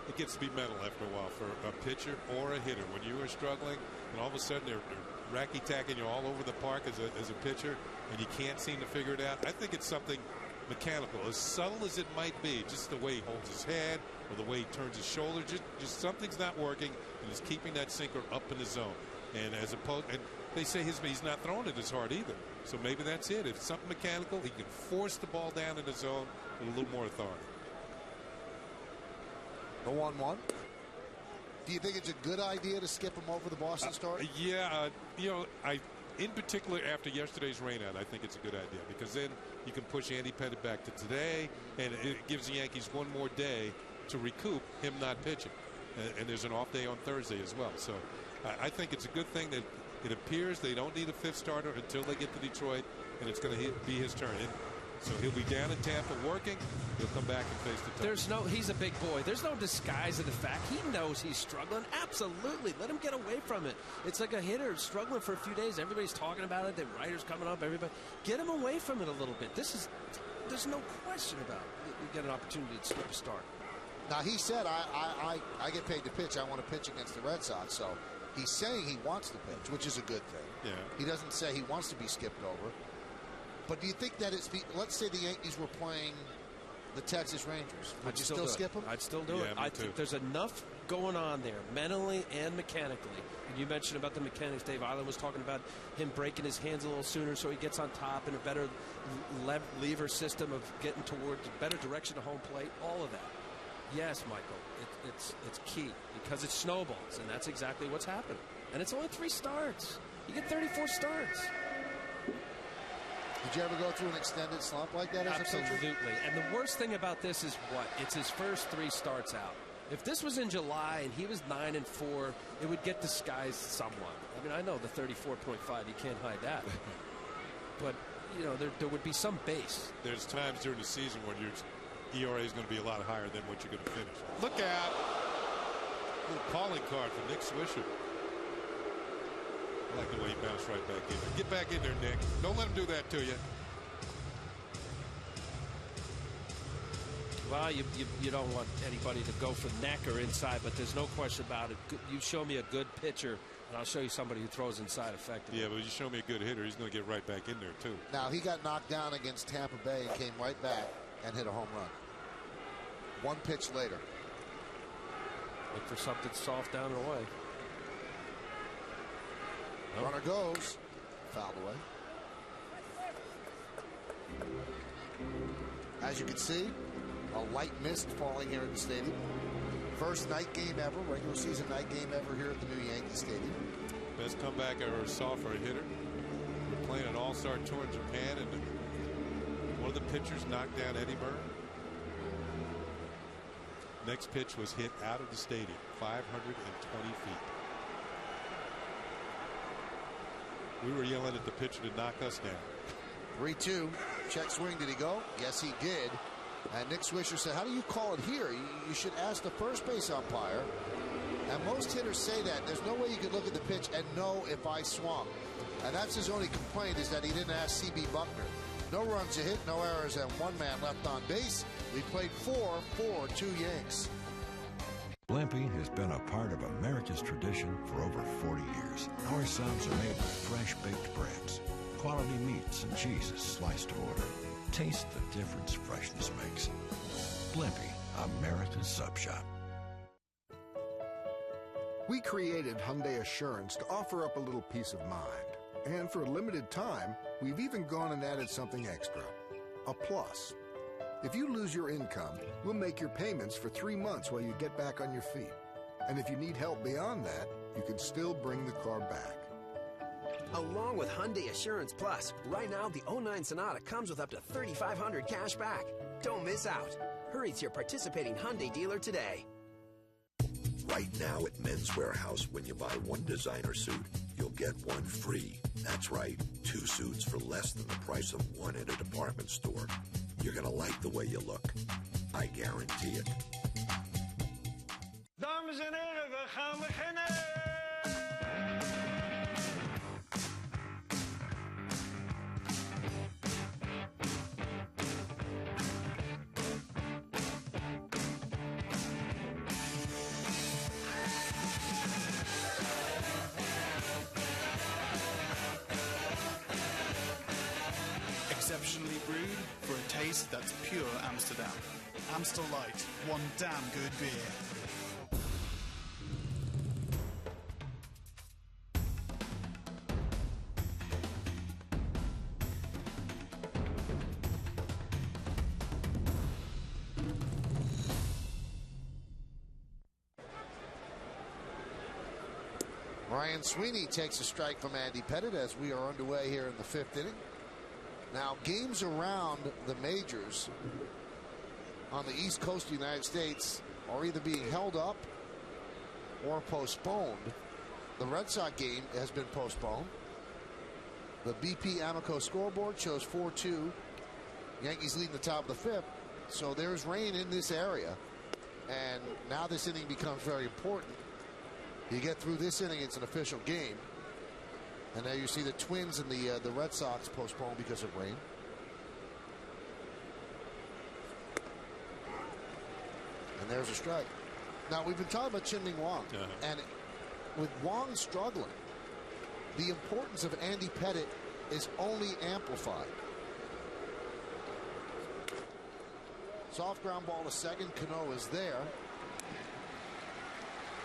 it gets to be mental after a while for a pitcher or a hitter. When you are struggling and all of a sudden they're racky-tacking you all over the park as a pitcher and you can't seem to figure it out, I think it's something mechanical, as subtle as it might be, just the way he holds his head or the way he turns his shoulder, just something's not working, and he's keeping that sinker up in the zone. And as opposed, and they say he's not throwing it as hard either. So maybe that's it. If it's something mechanical, he can force the ball down in the zone with a little more authority. The 1-1. Do you think it's a good idea to skip him over the Boston start? Yeah, in particular after yesterday's rainout, I think it's a good idea because then you can push Andy Pettitte back to today, and it gives the Yankees one more day to recoup him not pitching. And there's an off day on Thursday as well. So I think it's a good thing that it appears they don't need a 5th starter until they get to Detroit, and it's going to be his turn. So he'll be down in Tampa working. He'll come back and face the top. He's a big boy. There's no disguise of the fact. He knows he's struggling. Absolutely. Let him get away from it. It's like a hitter struggling for a few days. Everybody's talking about it. The writers coming up. Everybody. Get him away from it a little bit. There's no question about it. You get an opportunity to skip a start. Now, he said, I get paid to pitch. I want to pitch against the Red Sox. So he's saying he wants to pitch, which is a good thing. Yeah. He doesn't say he wants to be skipped over. But do you think that let's say the Yankees were playing the Texas Rangers. Would I'd you still skip them? I'd still do it. I think there's enough going on there, mentally and mechanically. And you mentioned about the mechanics. Dave Island was talking about him breaking his hands a little sooner so he gets on top and a better lever system of getting towards a better direction of home plate. All of that. Yes, Michael, it's key because it snowballs, and that's exactly what's happened. And it's only 3 starts. You get 34 starts. Did you ever go through an extended slump like that as a pitcher? Absolutely. And the worst thing about this is what? It's his first 3 starts out. If this was in July and he was 9-4, it would get disguised somewhat. I mean, I know the 34.5, you can't hide that. But, you know, there would be some base. There's times during the season when your ERA is going to be a lot higher than what you're going to finish. Look out. A little calling card for Nick Swisher. I like the way he bounced right back in there. Get back in there, Nick. Don't let him do that to you. Well, you don't want anybody to go for neck or inside, but there's no question about it. You show me a good pitcher, and I'll show you somebody who throws inside effectively. Yeah, but you show me a good hitter, he's going to get right back in there, too. Now, he got knocked down against Tampa Bay and came right back and hit a home run. 1 pitch later. Look for something soft down and away. Runner goes. Fouled away. As you can see, a light mist falling here in the stadium. First night game ever, regular season night game ever here at the new Yankee Stadium. Best comeback I ever saw for a hitter. We're playing an all-star tour in Japan, and one of the pitchers knocked down Eddie Byrne. Next pitch was hit out of the stadium, 520 feet. We were yelling at the pitcher to knock us down. 3-2. Check swing. Did he go? Yes, he did. And Nick Swisher said, how do you call it here? You should ask the first base umpire. And most hitters say that. There's no way you can look at the pitch and know if I swung. And that's his only complaint, is that he didn't ask C.B. Buckner. No runs a hit, no errors, and 1 man left on base. We played 4-4-2 Yanks. Blimpie has been a part of America's tradition for over 40 years. Our subs are made with fresh-baked breads, quality meats and cheeses sliced to order. Taste the difference freshness makes. Blimpie, America's sub shop. We created Hyundai Assurance to offer up a little peace of mind. And for a limited time, we've even gone and added something extra. A plus. If you lose your income, we'll make your payments for 3 months while you get back on your feet. And if you need help beyond that, you can still bring the car back. Along with Hyundai Assurance Plus, right now the 09 Sonata comes with up to $3,500 cash back. Don't miss out. Hurry to your participating Hyundai dealer today. Right now at Men's Warehouse, when you buy 1 designer suit, you'll get 1 free. That's right, 2 suits for less than the price of 1 at a department store. You're going to like the way you look. I guarantee it. Dames en heren, we gaan beginnen! Exceptionally brewed for a taste that's pure Amsterdam. Amstel Light, one damn good beer. Ryan Sweeney takes a strike from Andy Pettit as we are underway here in the 5th inning. Now, games around the majors on the East Coast of the United States are either being held up or postponed. The Red Sox game has been postponed. The BP Amoco scoreboard shows 4-2. Yankees leading the top of the 5th. So there's rain in this area. And now this inning becomes very important. You get through this inning, it's an official game. And there you see the Twins and the Red Sox postponed because of rain. And there's a strike. Now, we've been talking about Chien-Ming Wang. And with Wang struggling, the importance of Andy Pettit is only amplified. Soft ground ball to second. Cano is there.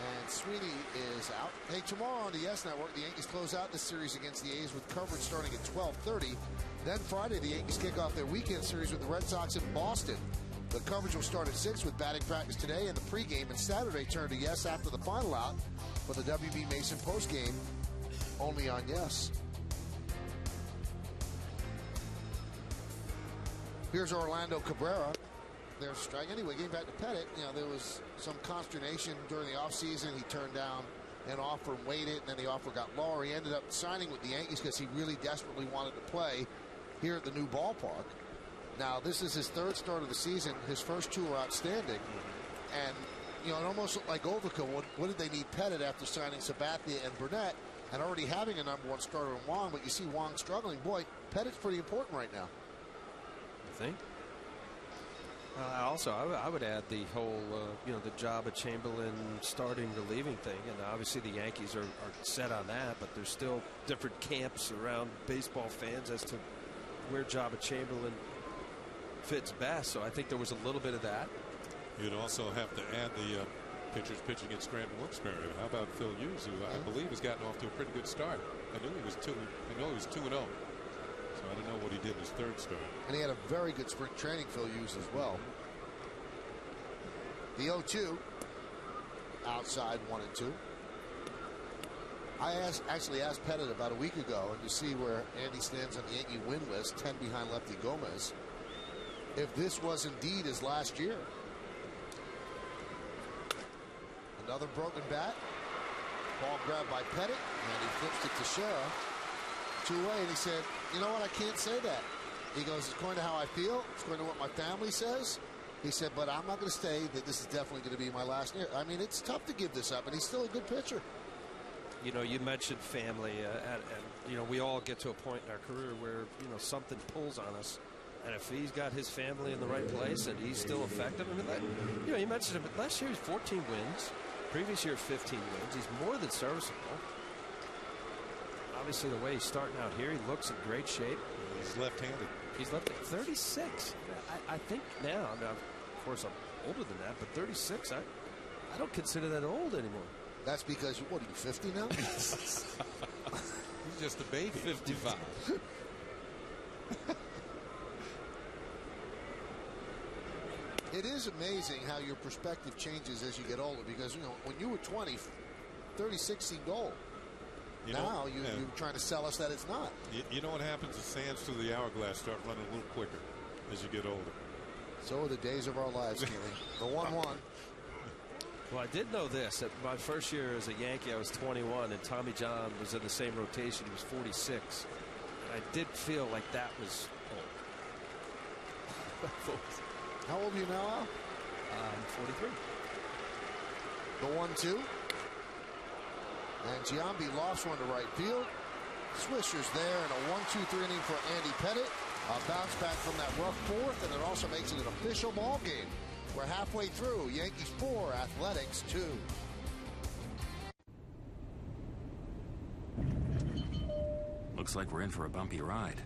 And Sweeney is out. Hey, tomorrow on the YES Network, the Yankees close out this series against the A's with coverage starting at 12:30. Then Friday, the Yankees kick off their weekend series with the Red Sox in Boston. The coverage will start at 6 with batting practice today and the pregame, and Saturday turn to YES after the final out for the W.B. Mason postgame, only on YES. Here's Orlando Cabrera. There's a strike. Anyway, getting back to Pettit, there was some consternation during the offseason. He turned down an offer and waited, and then the offer got lower. He ended up signing with the Yankees because he really desperately wanted to play here at the new ballpark. Now, this is his third start of the season. His first two are outstanding. And, it almost looked like overkill. What did they need Pettit after signing Sabathia and Burnett and already having a number one starter in Wong? But you see Wong struggling. Boy, Pettit's pretty important right now. You think? Also, I would add the whole, the job of Chamberlain starting relieving thing. And obviously the Yankees are set on that, but there's still different camps around baseball fans as to where Job of Chamberlain fits best. So I think there was a little bit of that. You'd also have to add the pitchers pitching at Scranton Wilkes-Barre. How about Phil Hughes, who I believe has gotten off to a pretty good start. I know he was 2-0. So I don't know what he did in his third start. And he had a very good spring training, Phil Hughes, as well. The 0-2. Outside 1-2. I actually asked Pettit about a week ago, and to see where Andy stands on the Yankee win list, 10 behind Lefty Gomez, if this was indeed his last year. Another broken bat. Ball grabbed by Pettit, and he flips it to Shera. 2-away, and he said, you know what, I can't say that. He goes, it's going to how I feel. It's going to what my family says. He said, but I'm not going to say that this is definitely going to be my last year. I mean, it's tough to give this up, and he's still a good pitcher. You mentioned family, and we all get to a point in our career where, something pulls on us. And if he's got his family in the right place and he's still effective, you mentioned it, but last year he was 14 wins. Previous year, 15 wins. He's more than serviceable. Obviously, the way he's starting out here, he looks in great shape. He's left-handed. He's left-handed. 36. I think now, of course, I'm older than that, but 36, I don't consider that old anymore. That's because, what are you, 50 now? He's just a baby. 55. It is amazing how your perspective changes as you get older, because, when you were 20, 36 seemed old. Now you're trying to sell us that it's not. You know what happens? The sands through the hourglass start running a little quicker as you get older. So are the days of our lives, Keely. The 1-1. Well, I did know this. At my first year as a Yankee, I was 21, and Tommy John was in the same rotation. He was 46. And I did feel like that was old. How old are you now, Al? I'm 43. The 1-2. And Giambi lofts one to right field. Swisher's there, and a 1-2-3 inning for Andy Pettit. A bounce back from that rough fourth, and it also makes it an official ball game. We're halfway through. Yankees 4, Athletics 2. Looks like we're in for a bumpy ride.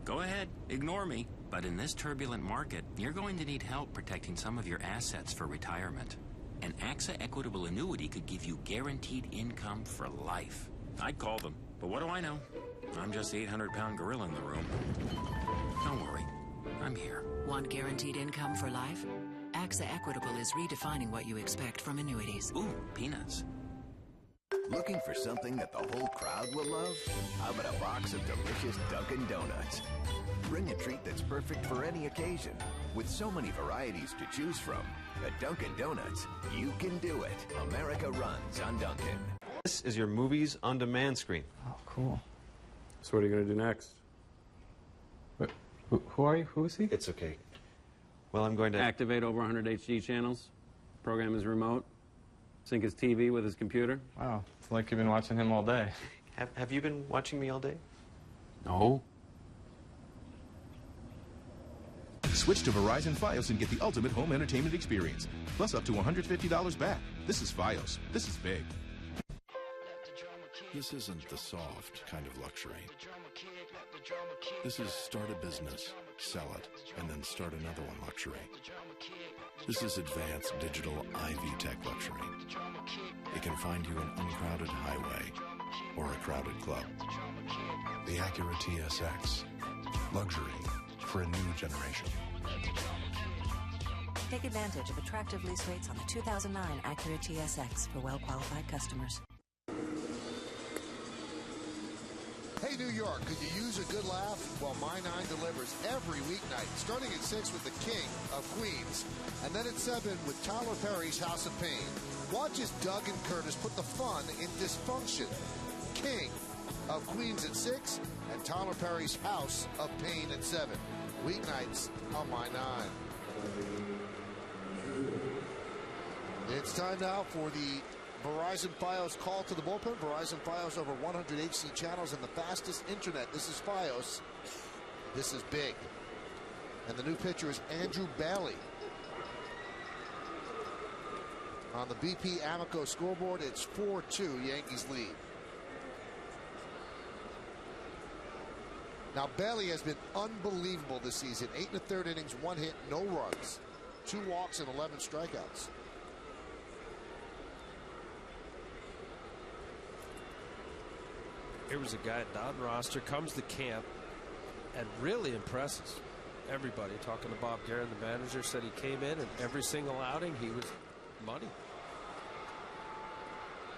Go ahead, ignore me. But in this turbulent market, you're going to need help protecting some of your assets for retirement. An AXA Equitable Annuity could give you guaranteed income for life. I'd call them, but what do I know? I'm just the 800-pound gorilla in the room. Don't worry, I'm here. Want guaranteed income for life? AXA Equitable is redefining what you expect from annuities. Ooh, peanuts. Looking for something that the whole crowd will love? How about a box of delicious Dunkin' Donuts? Bring a treat that's perfect for any occasion. With so many varieties to choose from, at Dunkin' Donuts, you can do it. America runs on Dunkin'. This is your Movies on Demand screen. Oh, cool. So what are you going to do next? Who are you? Who is he? It's okay. Well, I'm going to activate over 100 HD channels, program his remote, sync his TV with his computer. Wow, it's like you've been watching him all day. Have you been watching me all day? No. Switch to Verizon Fios and get the ultimate home entertainment experience. Plus up to $150 back. This is Fios. This is big. This isn't the soft kind of luxury. This is start a business, sell it, and then start another one luxury. This is advanced digital IV Tech luxury. It can find you an uncrowded highway or a crowded club. The Acura TSX. Luxury for a new generation. Take advantage of attractive lease rates on the 2009 Acura TSX for well-qualified customers. Hey, New York, could you use a good laugh? Well, My 9 delivers every weeknight, starting at 6 with the King of Queens, and then at 7 with Tyler Perry's House of Pain. Watch as Doug and Curtis put the fun in dysfunction. King of Queens at 6, and Tyler Perry's House of Pain at 7. Weeknights on My 9. It's time now for the Verizon Fios call to the bullpen. Verizon Fios over 100 HC channels and the fastest internet. This is Fios. This is big. And the new pitcher is Andrew Bailey. On the BP Amoco scoreboard, it's 4-2, Yankees lead. Now, Bailey has been unbelievable this season. 8 1/3 innings, 1 hit, no runs, 2 walks, and 11 strikeouts. Here was a guy at non-roster, comes to camp, and really impresses everybody. Talking to Bob Guerin, the manager, said he came in and every single outing he was money.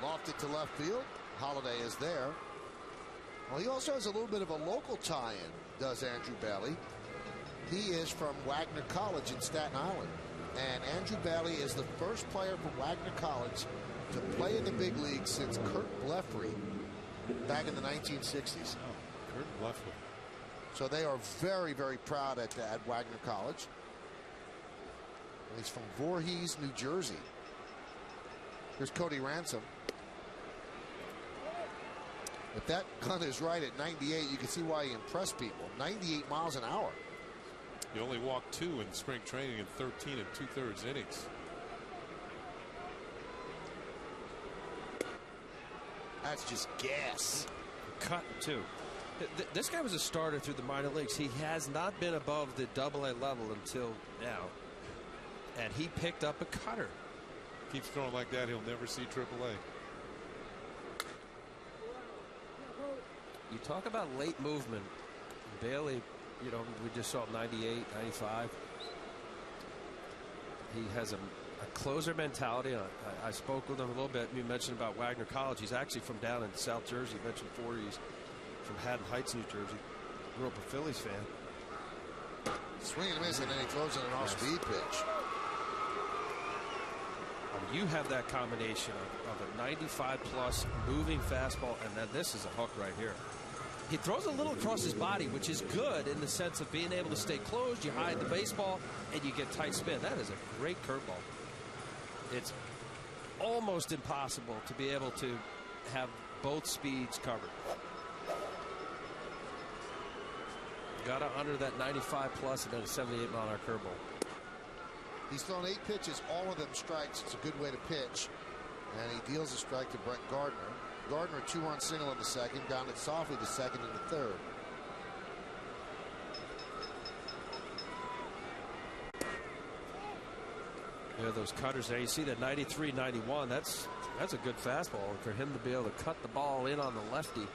Lofted to left field. Holiday is there. Well, he also has a little bit of a local tie-in, does Andrew Bailey. He is from Wagner College in Staten Island. And Andrew Bailey is the first player from Wagner College to play in the big leagues since Kurt Blefary back in the 1960s. Oh, Kurt Blefary. So they are very, very proud at Wagner College. He's from Voorhees, New Jersey. Here's Cody Ransom. If that gun is right at 98, you can see why he impressed people. 98 miles an hour. He only walked 2 in spring training in 13 2/3 innings. That's just gas. Cut, too. This guy was a starter through the minor leagues. He has not been above the AA level until now. And he picked up a cutter. Keeps throwing like that, he'll never see AAA. You talk about late movement. Bailey, you know, we just saw 98, 95. He has a closer mentality. I spoke with him a little bit. You mentioned about Wagner College. He's actually from down in South Jersey. You mentioned 40s. From Haddon Heights, New Jersey. Grew up a Phillies fan. Swing and miss, and then he throws in an off-speed pitch. You have that combination of a 95-plus moving fastball, and then this is a hook right here. He throws a little across his body, which is good in the sense of being able to stay closed. You hide the baseball, and you get tight spin. That is a great curveball. It's almost impossible to be able to have both speeds covered. Got to under that 95-plus and then a 78-mile-an-hour curveball. He's thrown 8 pitches, all of them strikes. It's a good way to pitch. And he deals a strike to Brett Gardner. Gardner, a 2-run single in the second, grounded softly to second and the third. Yeah, those cutters there. You see that 93, 91. That's a good fastball. And for him to be able to cut the ball in on the lefty.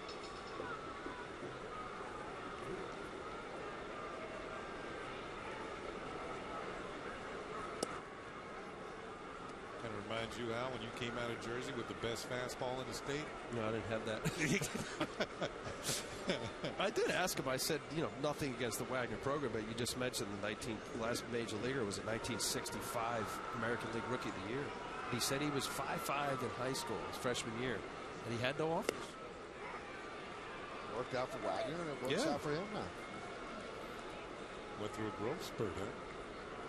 Reminds you, Al, when you came out of Jersey with the best fastball in the state? No, I didn't have that. I did ask him. I said, you know, nothing against the Wagner program, but you just mentioned the last major leaguer was a 1965 American League Rookie of the Year. He said he was 5'5" in high school his freshman year, and he had no offers. Worked out for Wagner, and it works out for him now. Went through a growth spurt,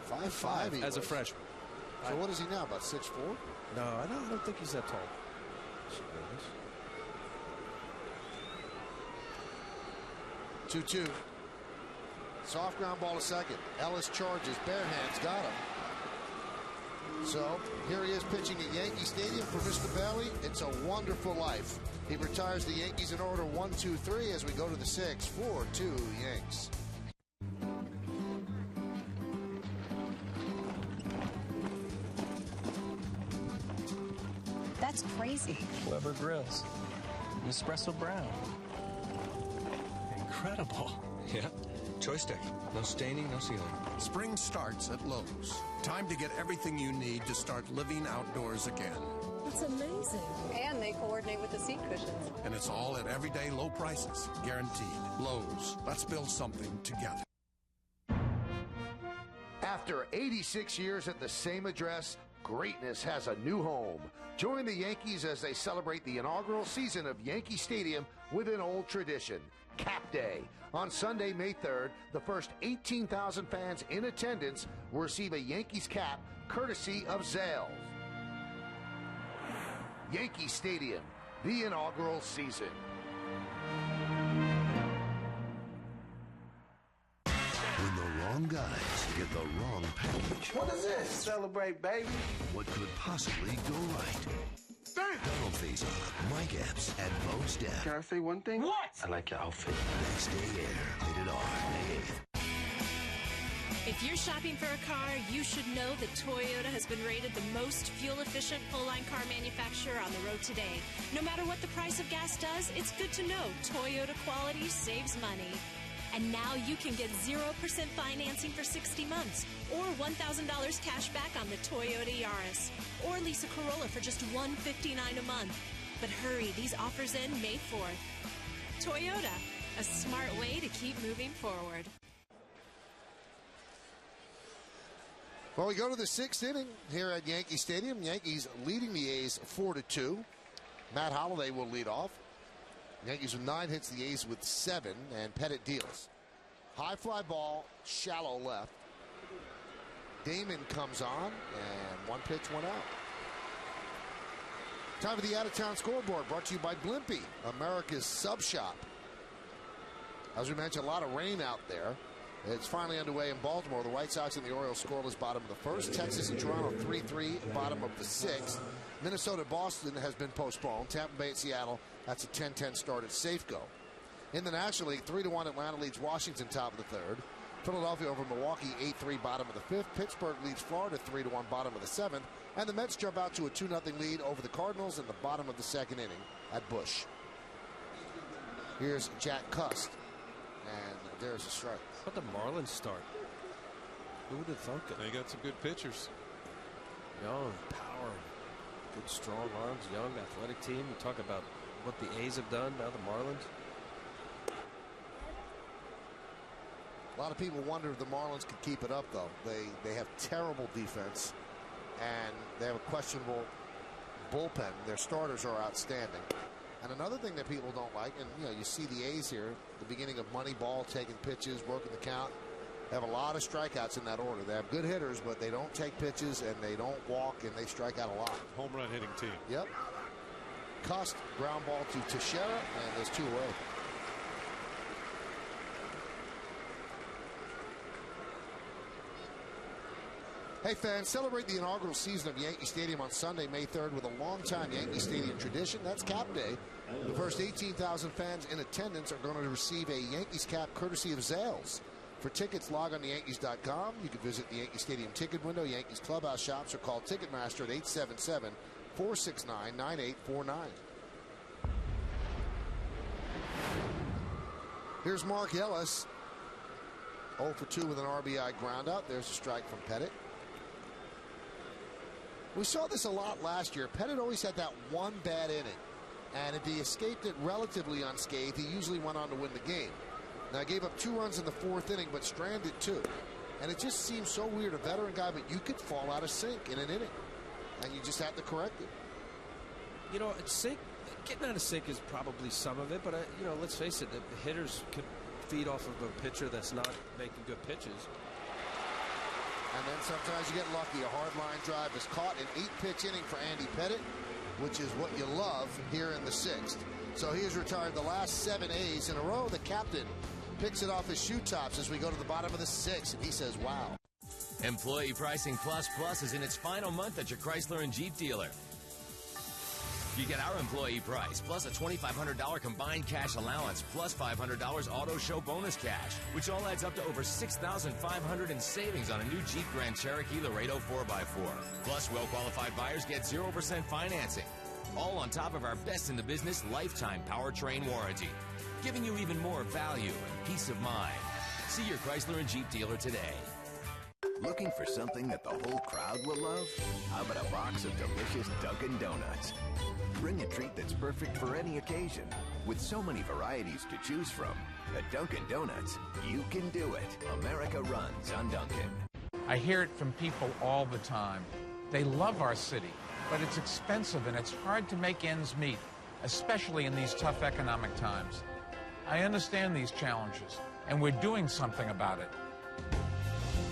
huh? 5'5" as a freshman. So what is he now, about 6'4"? No, I don't think he's that tall. 2-2. Soft ground ball to second. Ellis charges. Bare hands got him. So here he is pitching at Yankee Stadium for Mr. Bailey. It's a wonderful life. He retires the Yankees in order 1, 2, 3 as we go to the 6, 4-2 Yanks. That's crazy. Weber Grills. An espresso brown. Incredible. Yeah. Choice deck. No staining, no sealing. Spring starts at Lowe's. Time to get everything you need to start living outdoors again. That's amazing. And they coordinate with the seat cushions. And it's all at everyday low prices. Guaranteed. Lowe's. Let's build something together. After 86 years at the same address, greatness has a new home. Join the Yankees as they celebrate the inaugural season of Yankee Stadium with an old tradition, Cap Day. On Sunday, May 3rd, the first 18,000 fans in attendance will receive a Yankees cap courtesy of Zales. Yankee Stadium, the inaugural season. When the wrong guys get the wrong package. What is this? Celebrate, baby. What could possibly go right? Donald Faison, Mike Epps, and Bo Staff. Can I say one thing? What? I like your outfit. Next day air, rated R, May 8th. If you're shopping for a car, you should know that Toyota has been rated the most fuel-efficient full-line car manufacturer on the road today. No matter what the price of gas does, it's good to know Toyota quality saves money. And now you can get 0% financing for 60 months, or $1,000 cash back on the Toyota Yaris, or lease a Corolla for just $159 a month. But hurry, these offers end May 4th. Toyota, a smart way to keep moving forward. Well, we go to the 6th inning here at Yankee Stadium. Yankees leading the A's 4-2. Matt Holliday will lead off. Yankees with 9 hits, the A's with 7, and Pettit deals. High fly ball, shallow left. Damon comes on, and one pitch went out. Time for the out-of-town scoreboard, brought to you by Blimpie, America's sub shop. As we mentioned, a lot of rain out there. It's finally underway in Baltimore. The White Sox and the Orioles scoreless bottom of the first. Texas and Toronto 3-3, bottom of the 6th. Minnesota-Boston has been postponed. Tampa Bay at Seattle, that's a 10-10 start at Safeco. In the National League, 3-1 Atlanta leads Washington top of the 3rd. Philadelphia over Milwaukee 8-3, bottom of the 5th. Pittsburgh leads Florida 3-1, bottom of the 7th. And the Mets jump out to a 2-0 lead over the Cardinals in the bottom of the 2nd inning at Busch. Here's Jack Cust, and there's a strike. How about the Marlins start? Who would have thunk it? They got some good pitchers. Young, power, good strong arms, young athletic team. You talk about what the A's have done, now the Marlins. A lot of people wonder if the Marlins could keep it up, though. They have terrible defense, and they have a questionable bullpen. Their starters are outstanding. And another thing that people don't like, and you see the A's here, the beginning of Moneyball, taking pitches, working the count. They have a lot of strikeouts in that order. They have good hitters, but they don't take pitches, and they don't walk, and they strike out a lot. Home run hitting team. Yep. Cust, ground ball to Teixeira, and there's 2 away. Hey fans, celebrate the inaugural season of Yankee Stadium on Sunday, May 3rd with a long-time Yankee Stadium tradition. That's Cap Day. The first 18,000 fans in attendance are going to receive a Yankees cap courtesy of Zales. For tickets, log on to Yankees.com. You can visit the Yankee Stadium ticket window, Yankees clubhouse shops, or call Ticketmaster at 877-469-9849. Here's Mark Ellis, 0 for 2 with an RBI groundout. There's a strike from Pettit. We saw this a lot last year. Pettit always had that one bad inning, and if he escaped it relatively unscathed, he usually went on to win the game. Now, he gave up 2 runs in the 4th inning, but stranded 2. And it just seems so weird. A veteran guy, but you could fall out of sync in an inning, and you just had to correct it. You know, getting out of sync is probably some of it, but, let's face it, the hitters could feed off of a pitcher that's not making good pitches. And then sometimes you get lucky. A hard line drive is caught. An 8-pitch inning for Andy Pettit, which is what you love here in the 6th. So he has retired the last 7 A's in a row. The captain picks it off his shoe tops as we go to the bottom of the 6th, and he says, wow. Employee Pricing Plus Plus is in its final month at your Chrysler and Jeep dealer. You get our employee price, plus a $2,500 combined cash allowance, plus $500 auto show bonus cash, which all adds up to over $6,500 in savings on a new Jeep Grand Cherokee Laredo 4x4. Plus, well-qualified buyers get 0% financing. All on top of our best-in-the-business lifetime powertrain warranty, giving you even more value and peace of mind. See your Chrysler and Jeep dealer today. Looking for something that the whole crowd will love? How about a box of delicious Dunkin' Donuts? Bring a treat that's perfect for any occasion. With so many varieties to choose from, at Dunkin' Donuts, you can do it. America runs on Dunkin'. I hear it from people all the time. They love our city, but it's expensive and it's hard to make ends meet, especially in these tough economic times. I understand these challenges, and we're doing something about it.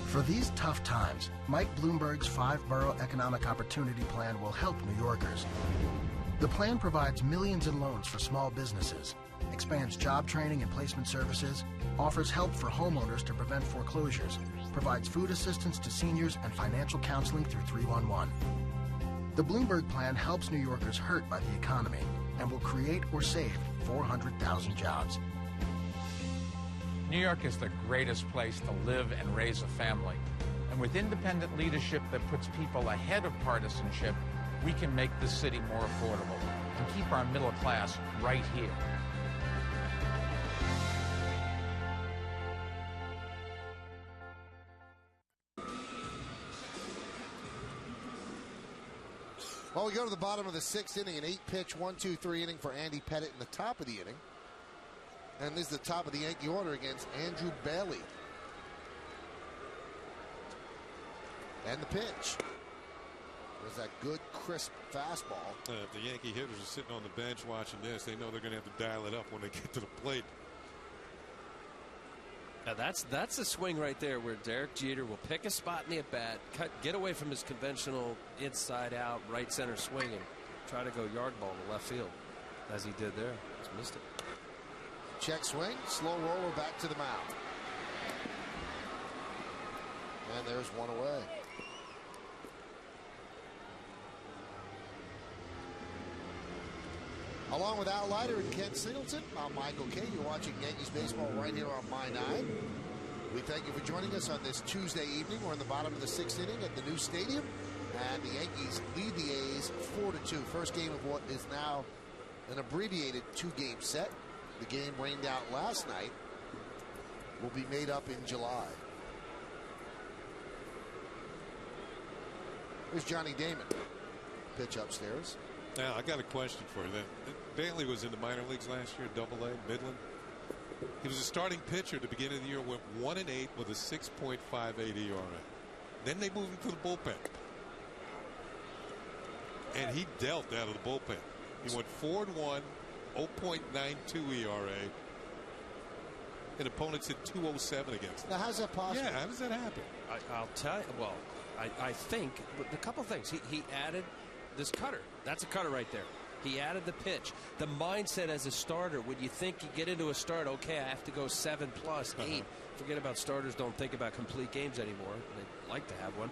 For these tough times, Mike Bloomberg's 5-borough economic opportunity plan will help New Yorkers. The plan provides millions in loans for small businesses, expands job training and placement services, offers help for homeowners to prevent foreclosures, provides food assistance to seniors and financial counseling through 311. The Bloomberg plan helps New Yorkers hurt by the economy and will create or save 400,000 jobs. New York is the greatest place to live and raise a family. And with independent leadership that puts people ahead of partisanship, we can make this city more affordable and keep our middle class right here. Well, we go to the bottom of the 6th inning, an 8-pitch, 1-2-3 inning for Andy Pettitte in the top of the inning. And this is the top of the Yankee order against Andrew Bailey. And the pitch. There's that good, crisp fastball. If the Yankee hitters are sitting on the bench watching this, they know they're going to have to dial it up when they get to the plate. Now that's a swing right there where Derek Jeter will pick a spot in the at-bat, get away from his conventional inside-out, right center swing, and try to go yard ball to left field, as he did there. Just missed it. Check swing, slow roller back to the mound. And there's one away. Along with Al Leiter and Ken Singleton, I'm Michael Kay. You're watching Yankees baseball right here on My 9. We thank you for joining us on this Tuesday evening. We're in the bottom of the 6th inning at the new stadium, and the Yankees lead the A's 4-2. First game of what is now an abbreviated 2-game set. The game rained out last night will be made up in July. There's Johnny Damon. Pitch upstairs. Now, I got a question for you. Bailey was in the minor leagues last year, Double-A, Midland. He was a starting pitcher at the beginning of the year, went 1-8 with a 6.58 ERA. Then they moved him to the bullpen. And he dealt out of the bullpen. He went 4-1, 0.92 ERA. And opponents hit 207 against him. Now, how's that possible? Yeah, how does that happen? I'll tell you. Well, I think a couple things. He added this cutter. That's a cutter right there. He added the pitch. The mindset as a starter, when you think you get into a start, okay, I have to go 7+, 8. Forget about starters. Don't think about complete games anymore. They like to have one.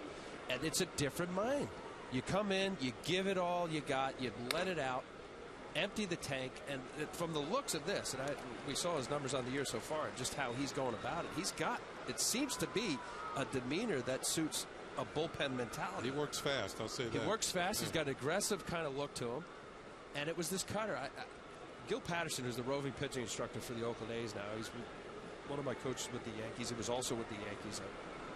And it's a different mind. You come in, you give it all you got, you let it out, empty the tank, and from the looks of this, and we saw his numbers on the year so far, just how he's going about it. He's got, it seems to be a demeanor that suits a bullpen mentality. He works fast, I'll say that. He works fast. Yeah. He's got an aggressive kind of look to him. And it was this cutter. Gil Patterson is the roving pitching instructor for the Oakland A's now. He's one of my coaches with the Yankees. He was also with the Yankees.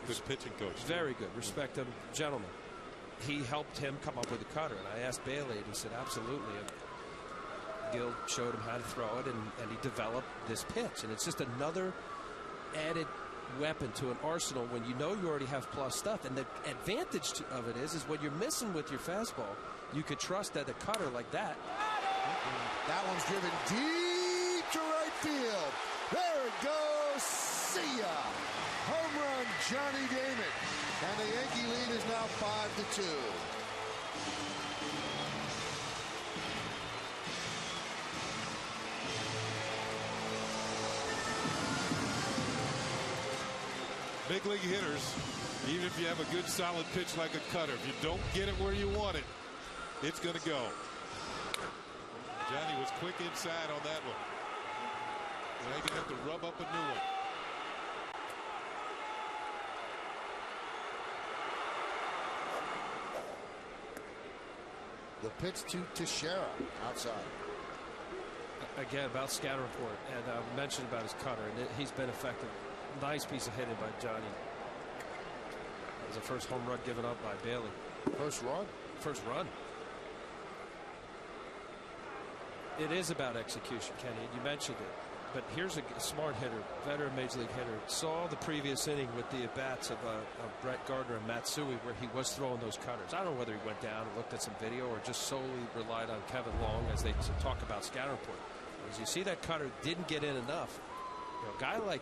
Good pitching coach. Very good. Respect him. Gentleman. He helped him come up with a cutter. And I asked Bailey, and he said, absolutely. And Gil showed him how to throw it, and he developed this pitch. And it's just another added weapon to an arsenal when you know you already have plus stuff. And the advantage of it is when you're missing with your fastball, you could trust that a cutter like that. That one's driven deep to right field. There it goes. See ya. Home run, Johnny Damon. And the Yankee lead is now 5-2. Big league hitters, even if you have a good solid pitch like a cutter, if you don't get it where you want it, it's going to go. Johnny was quick inside on that one. Now he's going to have to rub up a new one. The pitch to Teixeira outside. Again, about scatter report, and I mentioned about his cutter, and he's been effective. Nice piece of hitting by Johnny. That was the first home run given up by Bailey. First run? First run. It is about execution, Kenny, and you mentioned it. But here's a smart hitter, veteran major league hitter. Saw the previous inning with the at-bats of Brett Gardner and Matsui where he was throwing those cutters. I don't know whether he went down and looked at some video or just solely relied on Kevin Long as they talk about scatter report. As you see, that cutter didn't get in enough. You know, a guy like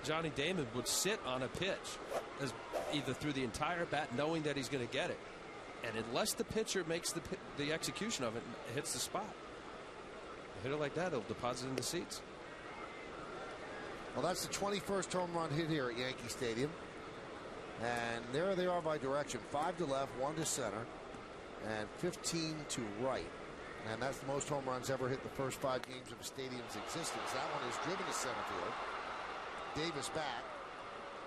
Johnny Damon would sit on a pitch as either through the entire bat knowing that he's going to get it. And unless the pitcher makes the execution of it and hits the spot, a hitter like that, he'll deposit in the seats. Well, that's the 21st home run hit here at Yankee Stadium. And there they are by direction. 5 to left, 1 to center, and 15 to right. And that's the most home runs ever hit the first 5 games of a stadium's existence. That one is driven to center field. Davis back.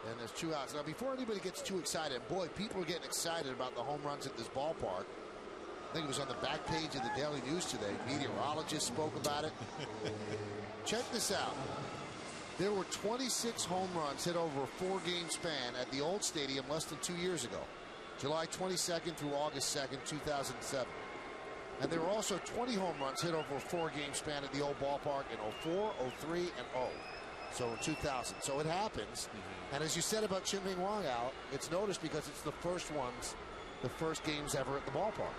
And there's 2 outs. Now, before anybody gets too excited, boy, people are getting excited about the home runs at this ballpark. I think it was on the back page of the Daily News today. Meteorologists spoke about it. Check this out. There were 26 home runs hit over a 4-game span at the old stadium less than 2 years ago, July 22nd through August 2nd, 2007. And there were also 20 home runs hit over a 4-game span at the old ballpark in 04, 03, and 0. So in 2000. So it happens. And as you said about Chien-Ming Wang, Al, it's noticed because it's the first ones, the first games ever at the ballpark.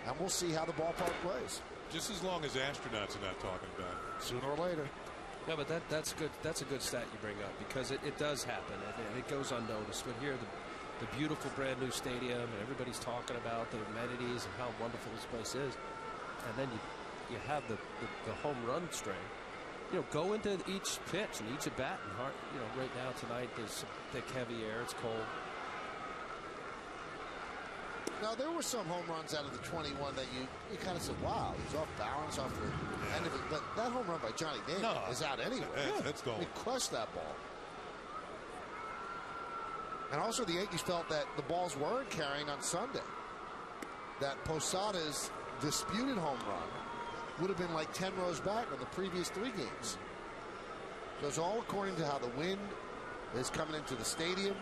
And we'll see how the ballpark plays. Just as long as astronauts are not talking about it. Sooner or later. Yeah, but that's good. That's a good stat you bring up because it does happen and it goes unnoticed. But here, the beautiful brand new stadium and everybody's talking about the amenities and how wonderful this place is, and then you have the home run string. You know, go into each pitch and each at bat and hard. You know, right now tonight there's some thick, heavy air. It's cold. Now, there were some home runs out of the 21 that you kind of said, wow, he's off balance off the end of it. But that home run by Johnny Damon is out anyway. That's gone. He crushed that ball. And also the Yankees felt that the balls weren't carrying on Sunday. That Posada's disputed home run would have been like 10 rows back on the previous 3 games. So it's all according to how the wind is coming into the stadium.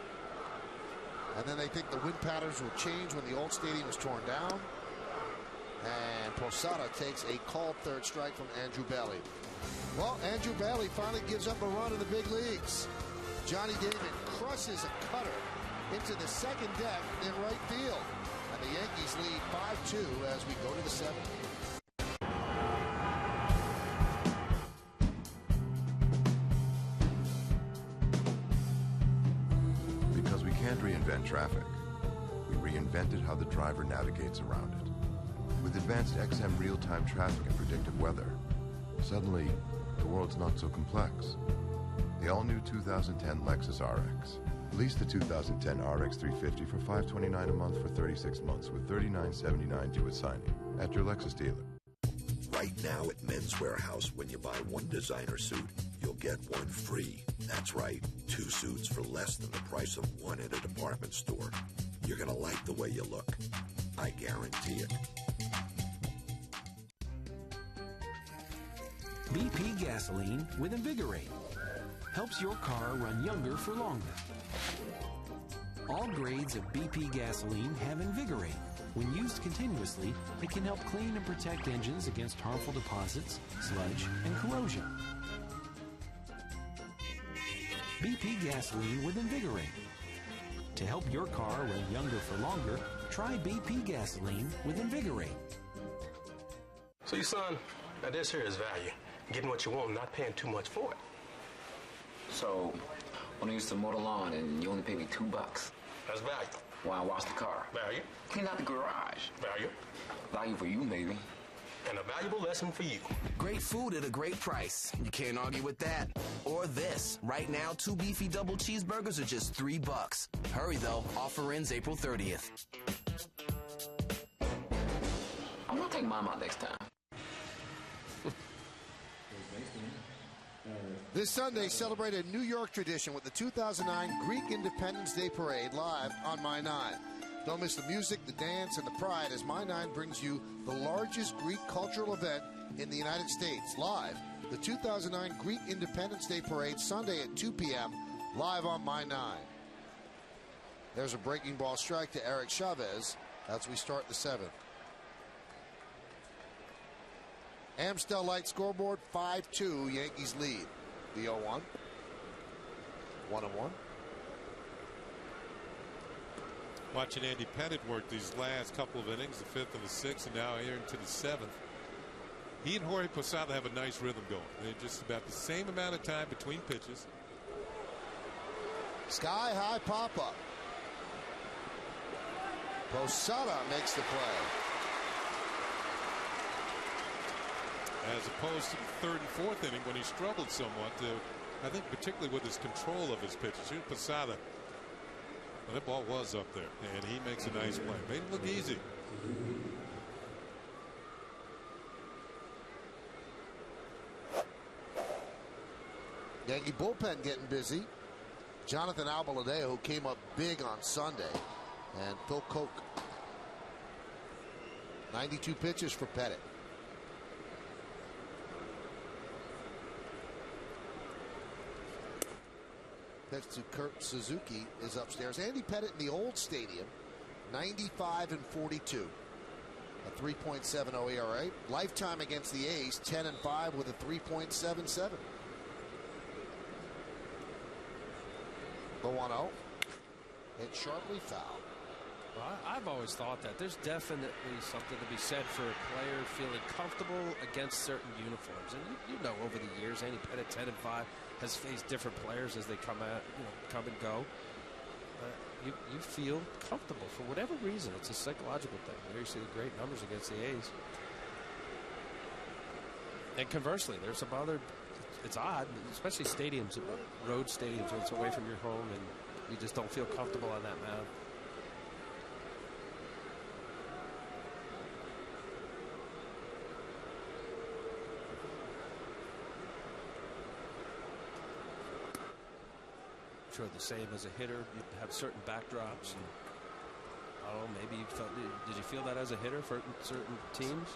And then they think the wind patterns will change when the old stadium is torn down. And Posada takes a called third strike from Andrew Bailey. Well, Andrew Bailey finally gives up a run in the big leagues. Johnny Damon crushes a cutter into the second deck in right field. And the Yankees lead 5-2 as we go to the 7th. Can't reinvent traffic. We reinvented how the driver navigates around it. With advanced XM real-time traffic and predictive weather, suddenly the world's not so complex. The all-new 2010 Lexus RX. Lease the 2010 RX 350 for $529 a month for 36 months with $39.79 due at signing at your Lexus dealer. Right now at Men's Warehouse, when you buy 1 designer suit, you'll get 1 free. That's right, 2 suits for less than the price of 1 at a department store. You're going to like the way you look. I guarantee it. BP gasoline with Invigorate helps your car run younger for longer. All grades of BP gasoline have Invigorate. When used continuously, it can help clean and protect engines against harmful deposits, sludge, and corrosion. BP gasoline with Invigorate. To help your car run younger for longer, try BP gasoline with Invigorate. See, son, now this here is value. Getting what you want, not paying too much for it. So, when I used to mow the lawn and you only paid me $2. That's value. While I wash the car. Value. Clean out the garage. Value. Value for you, maybe. and a valuable lesson for you. Great food at a great price. You can't argue with that. Or this. Right now, 2 beefy double cheeseburgers are just $3. Hurry, though. Offer ends April 30th. I'm going to take Mom out next time. This Sunday, celebrate a New York tradition with the 2009 Greek Independence Day Parade live on My 9. Don't miss the music, the dance, and the pride as My 9 brings you the largest Greek cultural event in the United States. Live, the 2009 Greek Independence Day Parade, Sunday at 2 p.m., live on My 9. There's a breaking ball strike to Eric Chavez as we start the 7th. Amstel Light scoreboard, 5-2, Yankees lead. The 0-1. 1-1. Watching Andy Pettit work these last couple of innings, the 5th and the 6th, and now here into the 7th. He and Jorge Posada have a nice rhythm going. They're just about the same amount of time between pitches. Sky high pop-up. Posada makes the play. As opposed to the 3rd and 4th inning when he struggled somewhat, I think particularly with his control of his pitches. Here's Posada. Well, that ball was up there, and he makes a nice play. Made it look easy. Yankee bullpen getting busy. Jonathan Albaladeo, who came up big on Sunday, and Phil Koch. 92 pitches for Pettit. Pitch to Kurt Suzuki is upstairs. Andy Pettit in the old stadium, 95 and 42. A 3.70 ERA. Lifetime against the A's, 10 and 5 with a 3.77. The 1-0. Hit sharply foul. Well, I've always thought that there's definitely something to be said for a player feeling comfortable against certain uniforms. And you know, over the years, Andy Pettit, 10 and 5, has faced different players as they come and go. You feel comfortable for whatever reason. It's a psychological thing. There you see the great numbers against the A's. And conversely, there's some other. It's odd, especially stadiums, road stadiums, when it's away from your home, and you just don't feel comfortable on that mound. Sure, the same as a hitter, you have certain backdrops. And, maybe you felt. Did you feel that as a hitter for certain teams?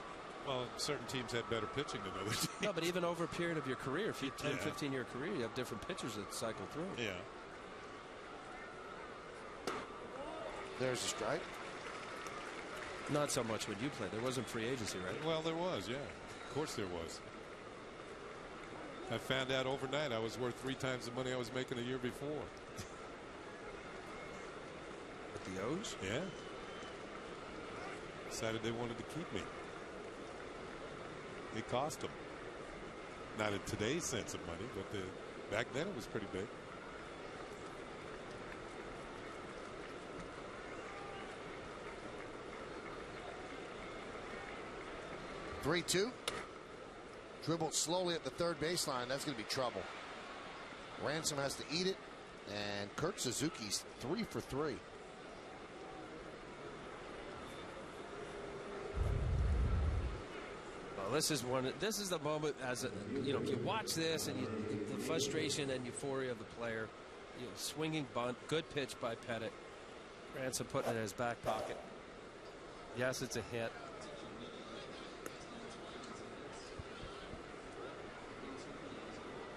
Well, certain teams had better pitching than other teams. No, but even over a period of your career, if you 10, 15-year career, you have different pitchers that cycle through. Yeah. There's a strike. Not so much when you played. There wasn't free agency, right? Well, there was, yeah. Of course there was. I found out overnight I was worth 3 times the money I was making the year before. With the O's? Yeah. Decided they wanted to keep me. It cost them. Not in today's sense of money, but back then it was pretty big. (3-2). Dribbled slowly at the third baseline. That's going to be trouble. Ransom has to eat it, and Kurt Suzuki's 3 for 3. Well, this is the moment, as if you watch this and the frustration and euphoria of the player. Swinging bunt, good pitch by Pettit. Ransom putting it in his back pocket. Yes, it's a hit.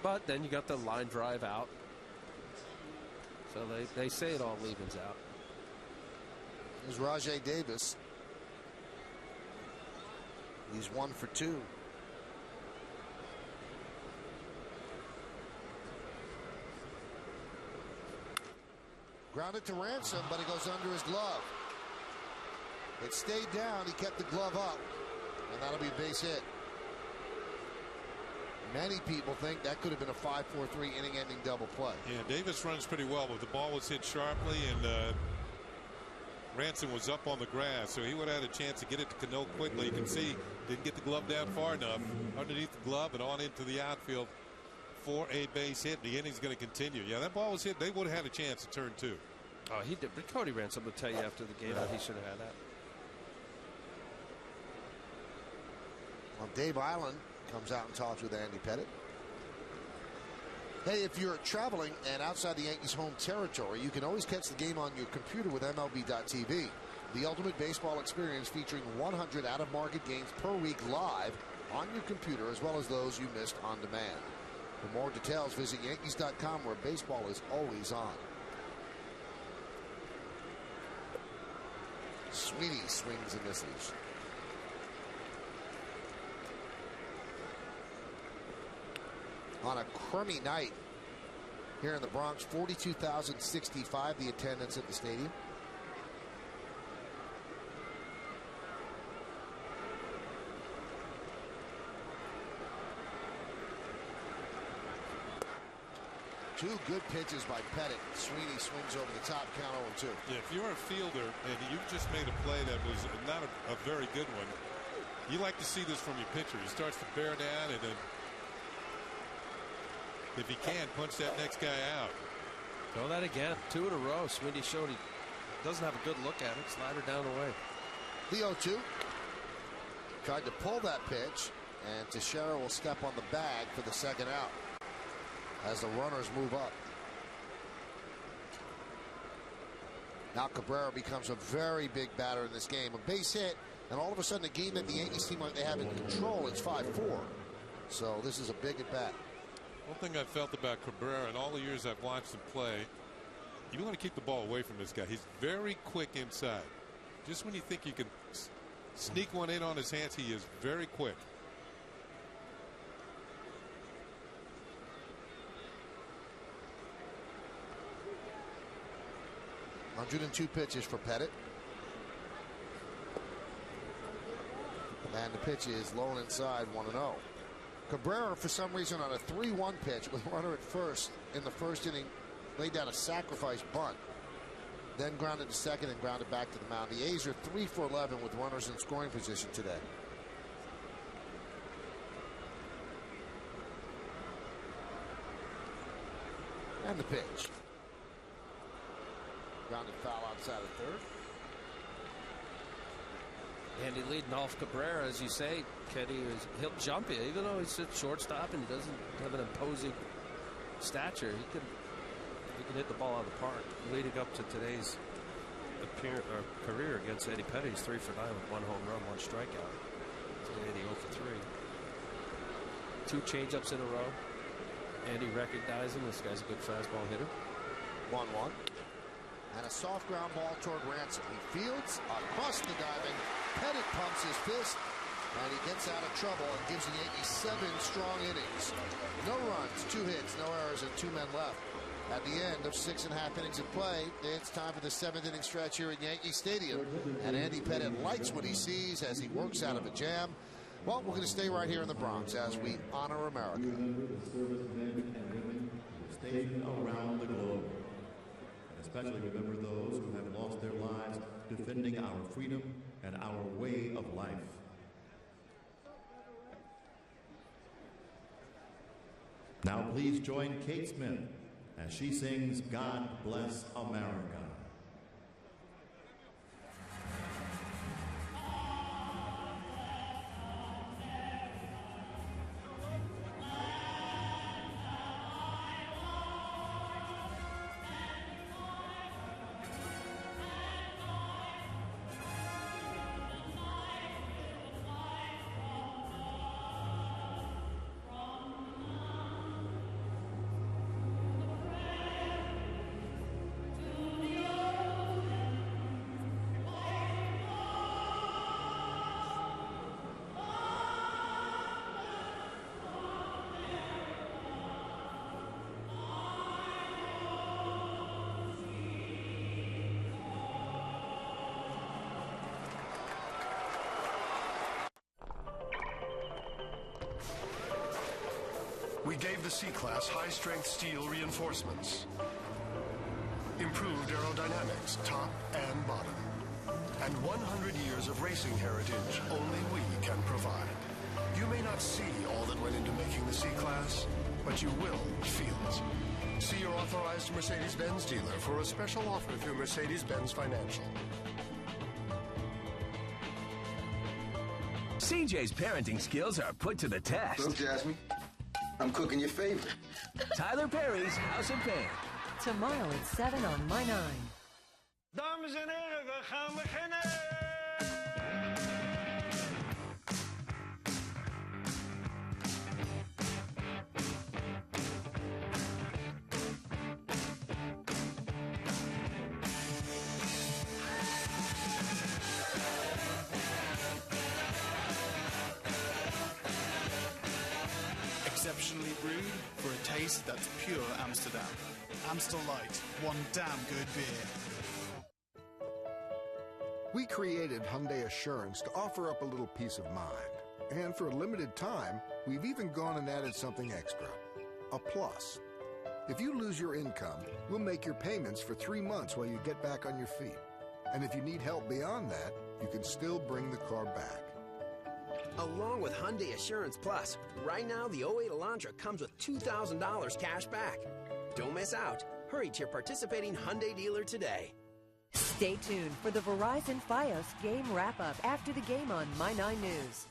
But then you got the line drive out. So they say it all evens out. There's Rajai Davis. He's 1 for 2. Grounded to Ransom, but it goes under his glove. It stayed down. He kept the glove up, and that'll be a base hit. Many people think that could have been a 5-4-3 inning-ending double play. Yeah, Davis runs pretty well, but the ball was hit sharply, and Ransom was up on the grass, so he would have had a chance to get it to Cano quickly. You can see didn't get the glove down far enough. Underneath the glove and on into the outfield for a base hit. The inning's going to continue. Yeah, that ball was hit. They would have had a chance to turn 2. Oh, he did. But Cody Ransom will tell you after the game that he should have had that. Well, Dave Island comes out and talks with Andy Pettitte. Hey, if you're traveling and outside the Yankees' home territory, you can always catch the game on your computer with MLB.tv. The ultimate baseball experience featuring 100 out-of-market games per week live on your computer, as well as those you missed on demand. For more details, visit Yankees.com, where baseball is always on. Sweeney swings and misses. On a crummy night here in the Bronx, 42,065 the attendance at the stadium. Two good pitches by Pettitte. Sweeney swings over the top, count 0-2. Yeah, if you're a fielder and you just made a play that was not a very good one, you like to see this from your pitcher. He starts to bear down, and then if he can, punch that next guy out. Throw that again. 2 in a row. Sweeney showed he doesn't have a good look at it. Slider down away. The 0-2. Tried to pull that pitch, and Teixeira will step on the bag for the second out as the runners move up. Now Cabrera becomes a very big batter in this game. A base hit, and all of a sudden a game that the Yankees seem like they have in control. It's 5-4. So this is a big at bat. One thing I felt about Cabrera in all the years I've watched him play, you want to keep the ball away from this guy. He's very quick inside. Just when you think you can sneak one in on his hands, he is very quick. .102 pitches for Pettitte. And the pitch is low and inside, 1-0. Cabrera, for some reason, on a 3-1 pitch with runner at first in the first inning, laid down a sacrifice bunt, then grounded to second and grounded back to the mound. The A's are 3 for 11 with runners in scoring position today. And the pitch. Grounded foul outside of third. Andy leading off Cabrera, as you say, Kenny, he'll jump you, even though he's at shortstop and he doesn't have an imposing stature. He can hit the ball out of the park. Leading up to today's career against Eddie Pettitte, he's 3 for 9 with 1 home run, 1 strikeout. Today, Eddie 0 for 3. 2 changeups in a row. Andy recognizing this guy's a good fastball hitter. 1-1. And a soft ground ball toward Ransom. He fields across the diving. Pettitte pumps his fist, and he gets out of trouble and gives the Yankees 7 strong innings. No runs, 2 hits, no errors, and 2 men left. At the end of 6.5 innings of play, it's time for the 7th inning stretch here at Yankee Stadium. And Andy Pettitte likes what he sees as he works out of a jam. Well, we're going to stay right here in the Bronx as we honor America. Stationed around the globe. Especially remember those who have lost their lives defending our freedom and our way of life. Now please join Kate Smith as she sings God Bless America. We gave the C-Class high-strength steel reinforcements. Improved aerodynamics, top and bottom. And 100 years of racing heritage only we can provide. You may not see all that went into making the C-Class, but you will feel it. See your authorized Mercedes-Benz dealer for a special offer through Mercedes-Benz Financial. CJ's parenting skills are put to the test. Look, Jasmine, I'm cooking your favorite. Tyler Perry's House of Pain. Tomorrow at 7 on My 9. Dames en heren, we gaan beginnen! Exceptionally brewed for a taste that's pure Amsterdam. Amstel Light, one damn good beer. We created Hyundai Assurance to offer up a little peace of mind. And for a limited time, we've even gone and added something extra. A plus. If you lose your income, we'll make your payments for 3 months while you get back on your feet. And if you need help beyond that, you can still bring the car back. Along with Hyundai Assurance Plus, right now the 08 Elantra comes with $2,000 cash back. Don't miss out. Hurry to your participating Hyundai dealer today. Stay tuned for the Verizon Fios game wrap-up after the game on My 9 News.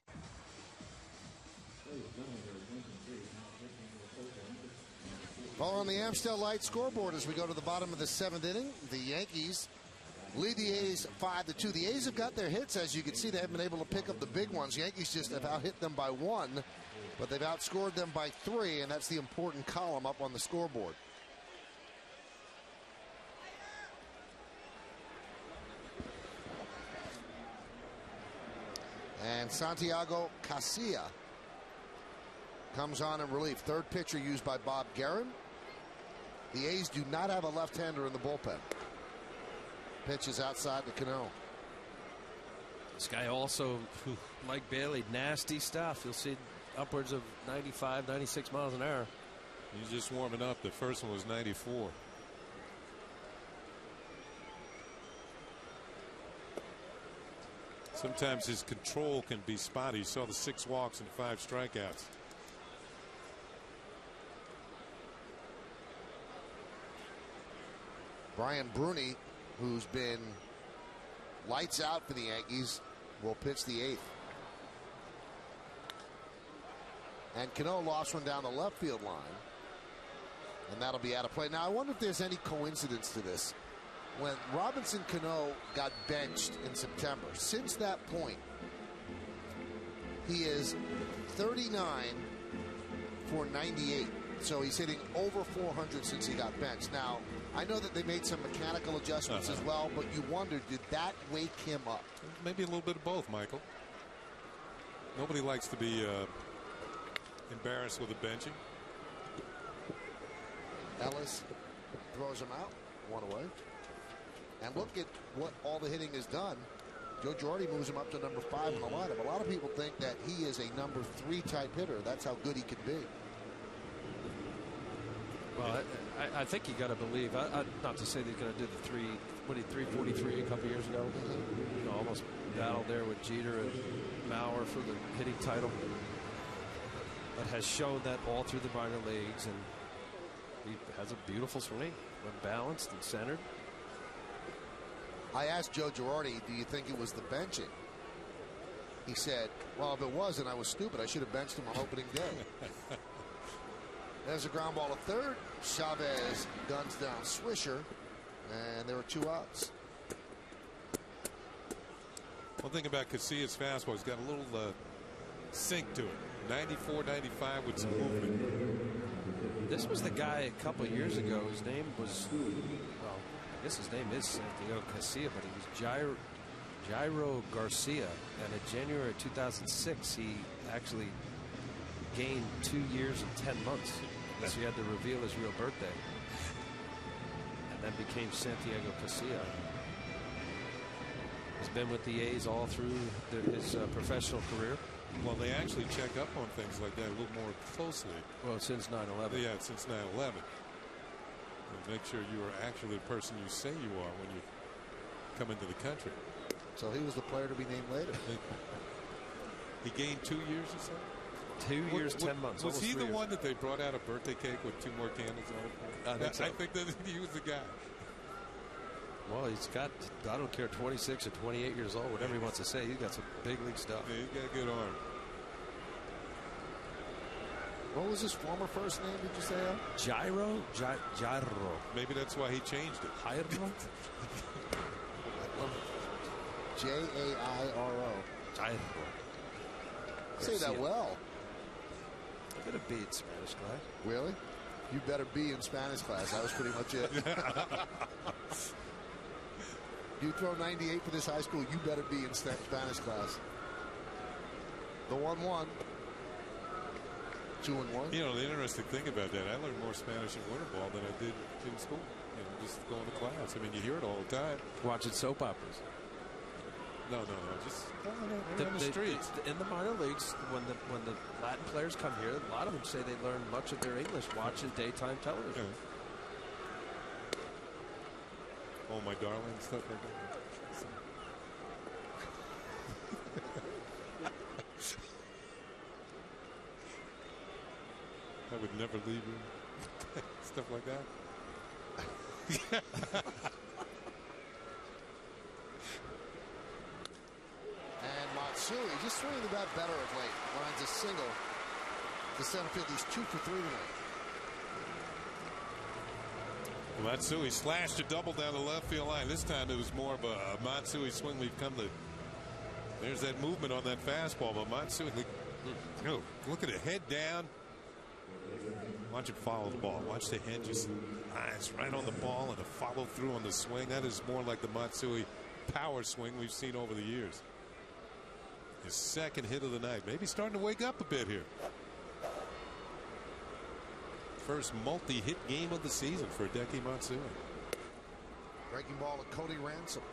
Well, on the Amstel Light scoreboard as we go to the bottom of the 7th inning, the Yankees lead the A's 5-2. The A's have got their hits. As you can see, they haven't been able to pick up the big ones. Yankees just have out-hit them by 1, but they've outscored them by 3, and that's the important column up on the scoreboard. And Santiago Casilla comes on in relief. Third pitcher used by Bob Guerin. The A's do not have a left-hander in the bullpen. Pitch is outside the Cano. This guy also, Mike Bailey, nasty stuff. You'll see upwards of 95, 96 miles an hour. He's just warming up. The first one was 94. Sometimes his control can be spotty. You saw the 6 walks and 5 strikeouts. Brian Bruni, who's been lights out for the Yankees, will pitch the 8th. And Cano lost one down the left field line. And that'll be out of play. Now, I wonder if there's any coincidence to this. When Robinson Cano got benched in September, since that point, he is 39 for 98. So he's hitting over 400 since he got benched. Now, I know that they made some mechanical adjustments as well, but you wonder, did that wake him up? Maybe a little bit of both, Michael. Nobody likes to be embarrassed with a benching. Ellis throws him out, 1 away. And look at what all the hitting has done. Joe Girardi moves him up to number 5 in the lineup. A lot of people think that he is a number 3 type hitter. That's how good he can be. Well, I think you got to believe. Not to say that he's going to do the 343 a couple years ago. You know, almost battled there with Jeter and Bauer for the hitting title. But has shown that all through the minor leagues, and he has a beautiful swing when balanced and centered. I asked Joe Girardi, do you think it was the benching? He said, well, if it wasn't, I was stupid. I should have benched him on opening day. There's a ground ball to third. Chavez guns down Swisher, and there are 2 outs. One thing about Casilla's fastball, he's got a little sink to it. 94, 95 with some movement. This was the guy a couple years ago. His name was, well, I guess his name is Santiago Casilla, but he was Jairo Garcia. And in January of 2006, he actually gained 2 years and 10 months. I guess he had to reveal his real birthday. And then became Santiago Casilla. He's been with the A's all through his professional career. Well, they actually check up on things like that a little more closely. Well, since 9/11. Yeah, since 9/11. Make sure you are actually the person you say you are when you come into the country. So he was the player to be named later. He gained 2 years or so? 2 years, 10 months. Was he the 3 years. one that they brought out a birthday cake with 2 more candles on it? I think so. I think that he was the guy. Well, he's got, I don't care, 26 or 28 years old, whatever he wants to say. He's got some big league stuff. Yeah, he's got a good arm. What was his former first name, did you say, Al? Gyro? Gyro. Maybe that's why he changed it. Gyro? Jairo. Gyro. Say that well. I better be in Spanish class. Really? You better be in Spanish class. That was pretty much it. You throw 98 for this high school, you better be in Spanish class. The 1-1. 2-1. You know, the interesting thing about that, I learned more Spanish in winter ball than I did in school. You know, just going to class. I mean, you hear it all the time. Watching soap operas. No. Just on the streets. In the minor leagues, when the Latin players come here, a lot of them say they learn much of their English watching daytime television. Yeah. Oh, my darling, stuff like that. I would never leave you. Stuff like that. And Matsui just swinging the bat better of late. Lines a single to center field. He's 2 for 3 tonight. Well, Matsui slashed a double down the left field line. This time it was more of a Matsui swing. We've come to. There's that movement on that fastball, but Matsui, look at it, head down. Watch him follow the ball. Watch the head just eyes right on the ball and a follow through on the swing. That is more like the Matsui power swing we've seen over the years. His second hit of the night. Maybe starting to wake up a bit here. First multi-hit game of the season for Hideki Matsui. Breaking ball to Cody Ransom.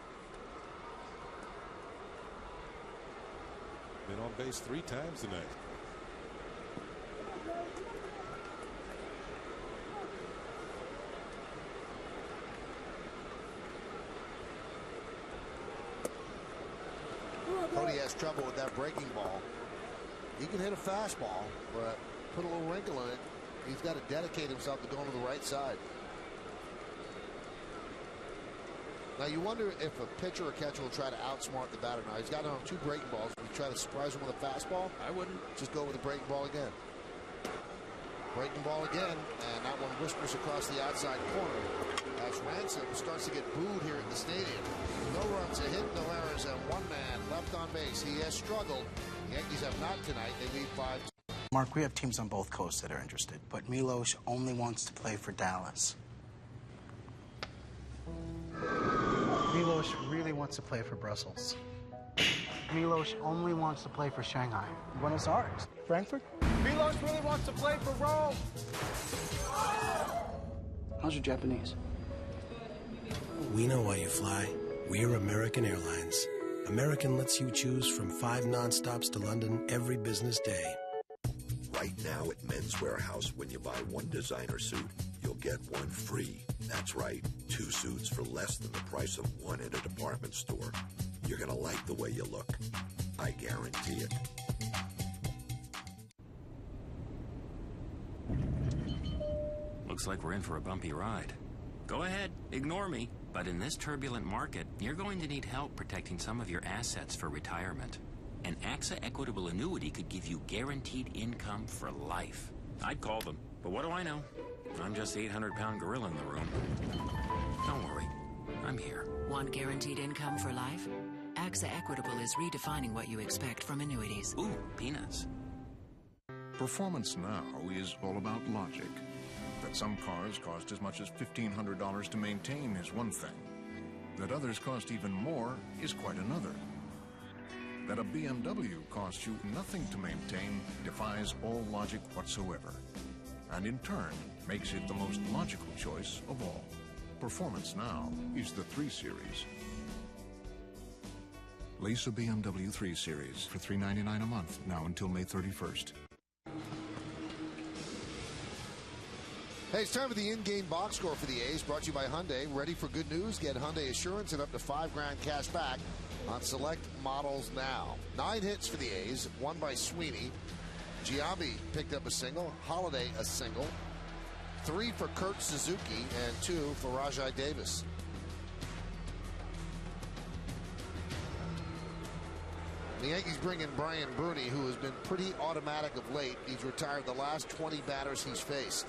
Been on base 3 times tonight. Cody has trouble with that breaking ball. He can hit a fastball, but put a little wrinkle in it. He's got to dedicate himself to going to the right side. Now you wonder if a pitcher or catcher will try to outsmart the batter. Now he's got him on 2 breaking balls. Will he try to surprise him with a fastball? I wouldn't. Just go with the breaking ball again. Breaking ball again, and that one whispers across the outside corner as Ransom starts to get booed here at the stadium. No runs, a hit, no errors, and 1 man left on base. He has struggled. The Yankees have not tonight. They lead 5. Mark, we have teams on both coasts that are interested, but Milos only wants to play for Dallas. Milos really wants to play for Brussels. Milos only wants to play for Shanghai. Buenos Aires. Frankfurt. Milos really wants to play for Rome. How's your Japanese? We know why you fly. We're American Airlines. American lets you choose from 5 nonstops to London every business day. Right now at Men's Warehouse, when you buy 1 designer suit, you'll get 1 free. That's right, 2 suits for less than the price of 1 at a department store. You're going to like the way you look. I guarantee it. Looks like we're in for a bumpy ride. Go ahead, ignore me. But in this turbulent market, you're going to need help protecting some of your assets for retirement. An AXA Equitable Annuity could give you guaranteed income for life. I'd call them, but what do I know? I'm just the 800-pound gorilla in the room. Don't worry, I'm here. Want guaranteed income for life? AXA Equitable is redefining what you expect from annuities. Ooh, peanuts. Performance now is all about logic. That some cars cost as much as $1,500 to maintain is one thing. That others cost even more is quite another. That a BMW costs you nothing to maintain defies all logic whatsoever, and in turn makes it the most logical choice of all. Performance now is the 3 Series. Lease a BMW 3 Series for $399 a month, now until May 31st. Hey, it's time for the in-game box score for the A's, brought to you by Hyundai. Ready for good news? Get Hyundai Assurance and up to $5,000 cash back on select models now. 9 hits for the A's, 1 by Sweeney. Giambi picked up a single, Holiday a single, 3 for Kurt Suzuki, and 2 for Rajai Davis. The Yankees bring in Brian Bruni, who has been pretty automatic of late. He's retired the last 20 batters he's faced.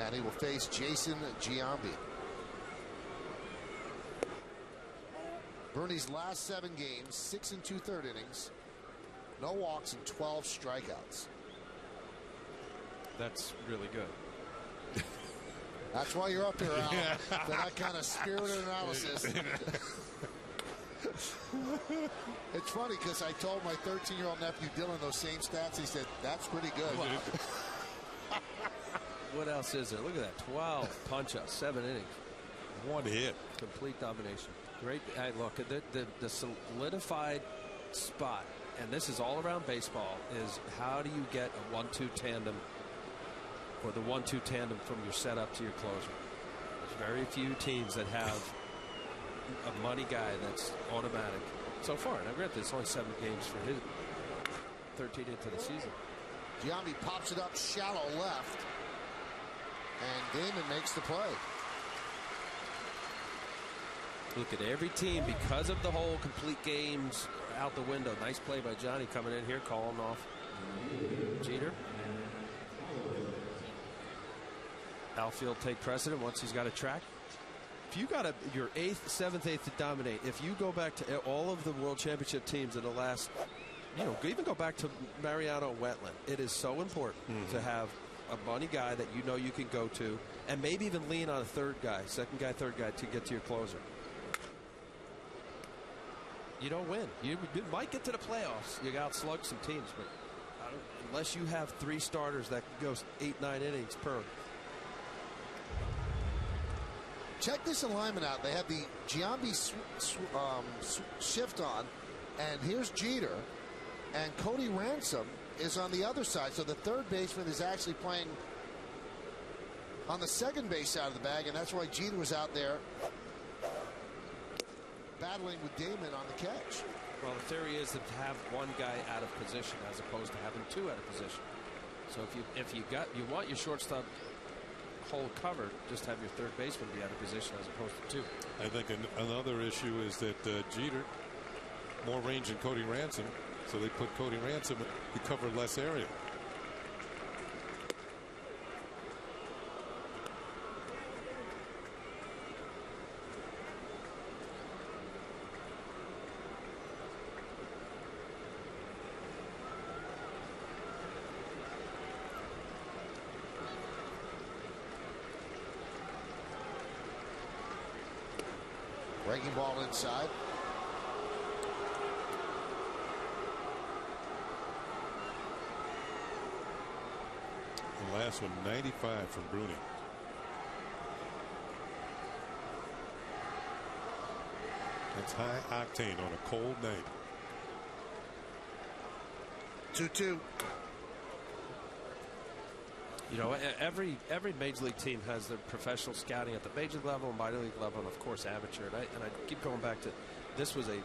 And he will face Jason Giambi. Bruni's last 7 games, 6 2/3 innings, no walks and 12 strikeouts. That's really good. That's why you're up here, Al, for that kind of spirited analysis. It's funny because I told my 13-year-old nephew Dylan those same stats. He said, that's pretty good. What else is there? Look at that. 12 punch-outs, 7 innings. 1 hit. Complete domination. Great. Hey, look, the solidified spot, and this is all around baseball, is how do you get a 1-2 tandem or the 1-2 tandem from your setup to your closer? There's very few teams that have a money guy that's automatic so far. Now, granted, it's only 7 games for his 13 into the season. Giambi pops it up shallow left, and Damon makes the play. Look at every team, because of the whole complete games out the window. Nice play by Johnny coming in here, calling off Jeter. Outfield take precedent once he's got a track. If you got your 8th, 7th, 8th to dominate, if you go back to all of the World Championship teams in the last, even go back to Mariano Wetland, it is so important to have a money guy that you can go to, and maybe even lean on a third guy, second guy, third guy to get to your closer. You don't win. You might get to the playoffs. You outslug some teams, but unless you have 3 starters that goes 8, 9 innings per. Check this alignment out. They have the Giambi shift on, and here's Jeter, and Cody Ransom is on the other side. So the third baseman is actually playing on the second base side of the bag, and that's why Jeter was out there battling with Damon on the catch. Well, the theory is to have one guy out of position as opposed to having 2 out of position. So if you want your shortstop hole covered, just have your third baseman be out of position as opposed to 2. I think another issue is that Jeter more range than Cody Ransom, so they put Cody Ransom to cover less area. Breaking ball inside. The last one, 95 from Bruni. That's high octane on a cold night. 2-2. Every major league team has their professional scouting at the major league level, minor league level, and of course amateur. And I keep going back to this was a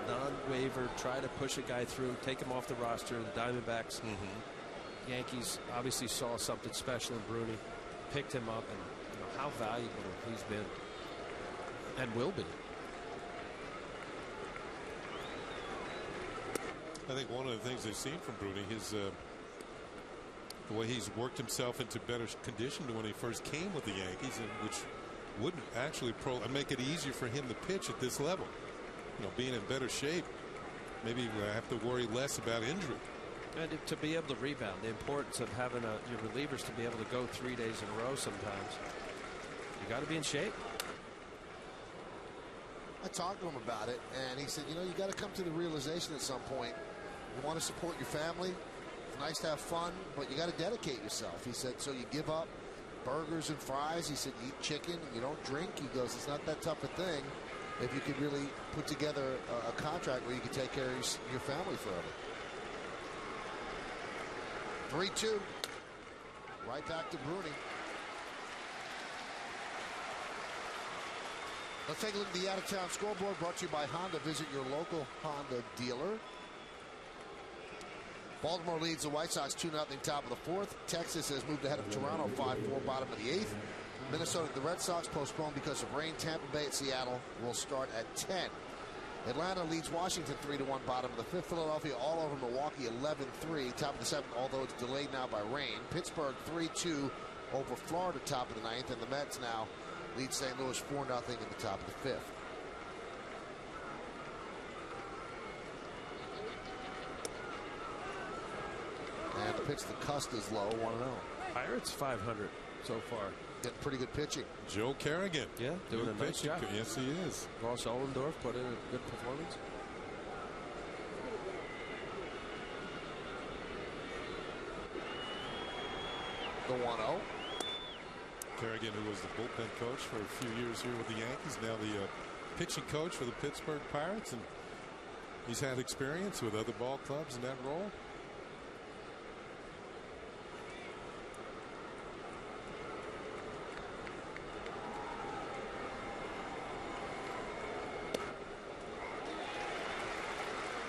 non-waiver, try to push a guy through, take him off the roster. The Diamondbacks, Yankees obviously saw something special in Bruni, picked him up, and how valuable he's been and will be. I think one of the things they've seen from Bruni is the way he's worked himself into better condition than when he first came with the Yankees, and which would actually make it easier for him to pitch at this level. Being in better shape, maybe I have to worry less about injury. And to be able to rebound, the importance of having your relievers to be able to go 3 days in a row sometimes. You got to be in shape. I talked to him about it, and he said, you got to come to the realization at some point. You want to support your family. It's nice to have fun, but you got to dedicate yourself. He said, so you give up burgers and fries. He said, you eat chicken, you don't drink. He goes, it's not that tough a thing if you could really put together a contract where you can take care of your family forever. 3-2. Right back to Bruni. Let's take a look at the out-of-town scoreboard brought to you by Honda. Visit your local Honda dealer. Baltimore leads the White Sox 2-0 top of the fourth. Texas has moved ahead of Toronto 5-4 bottom of the eighth. Minnesota, the Red Sox postponed because of rain. Tampa Bay at Seattle will start at 10. Atlanta leads Washington 3-1 bottom of the fifth. Philadelphia all over Milwaukee 11-3 top of the seventh, although it's delayed now by rain. Pittsburgh 3-2 over Florida top of the ninth, and the Mets now lead St. Louis 4-0 in the top of the fifth. And the pitch to Cust is low, 1-0. Pirates 500 so far. Getting pretty good pitching. Joe Kerrigan. Yeah, doing a nice job. Yes, he is. Ross Ollendorf put in a good performance. The 1-0. Kerrigan, who was the bullpen coach for a few years here with the Yankees, now the pitching coach for the Pittsburgh Pirates, and he's had experience with other ball clubs in that role.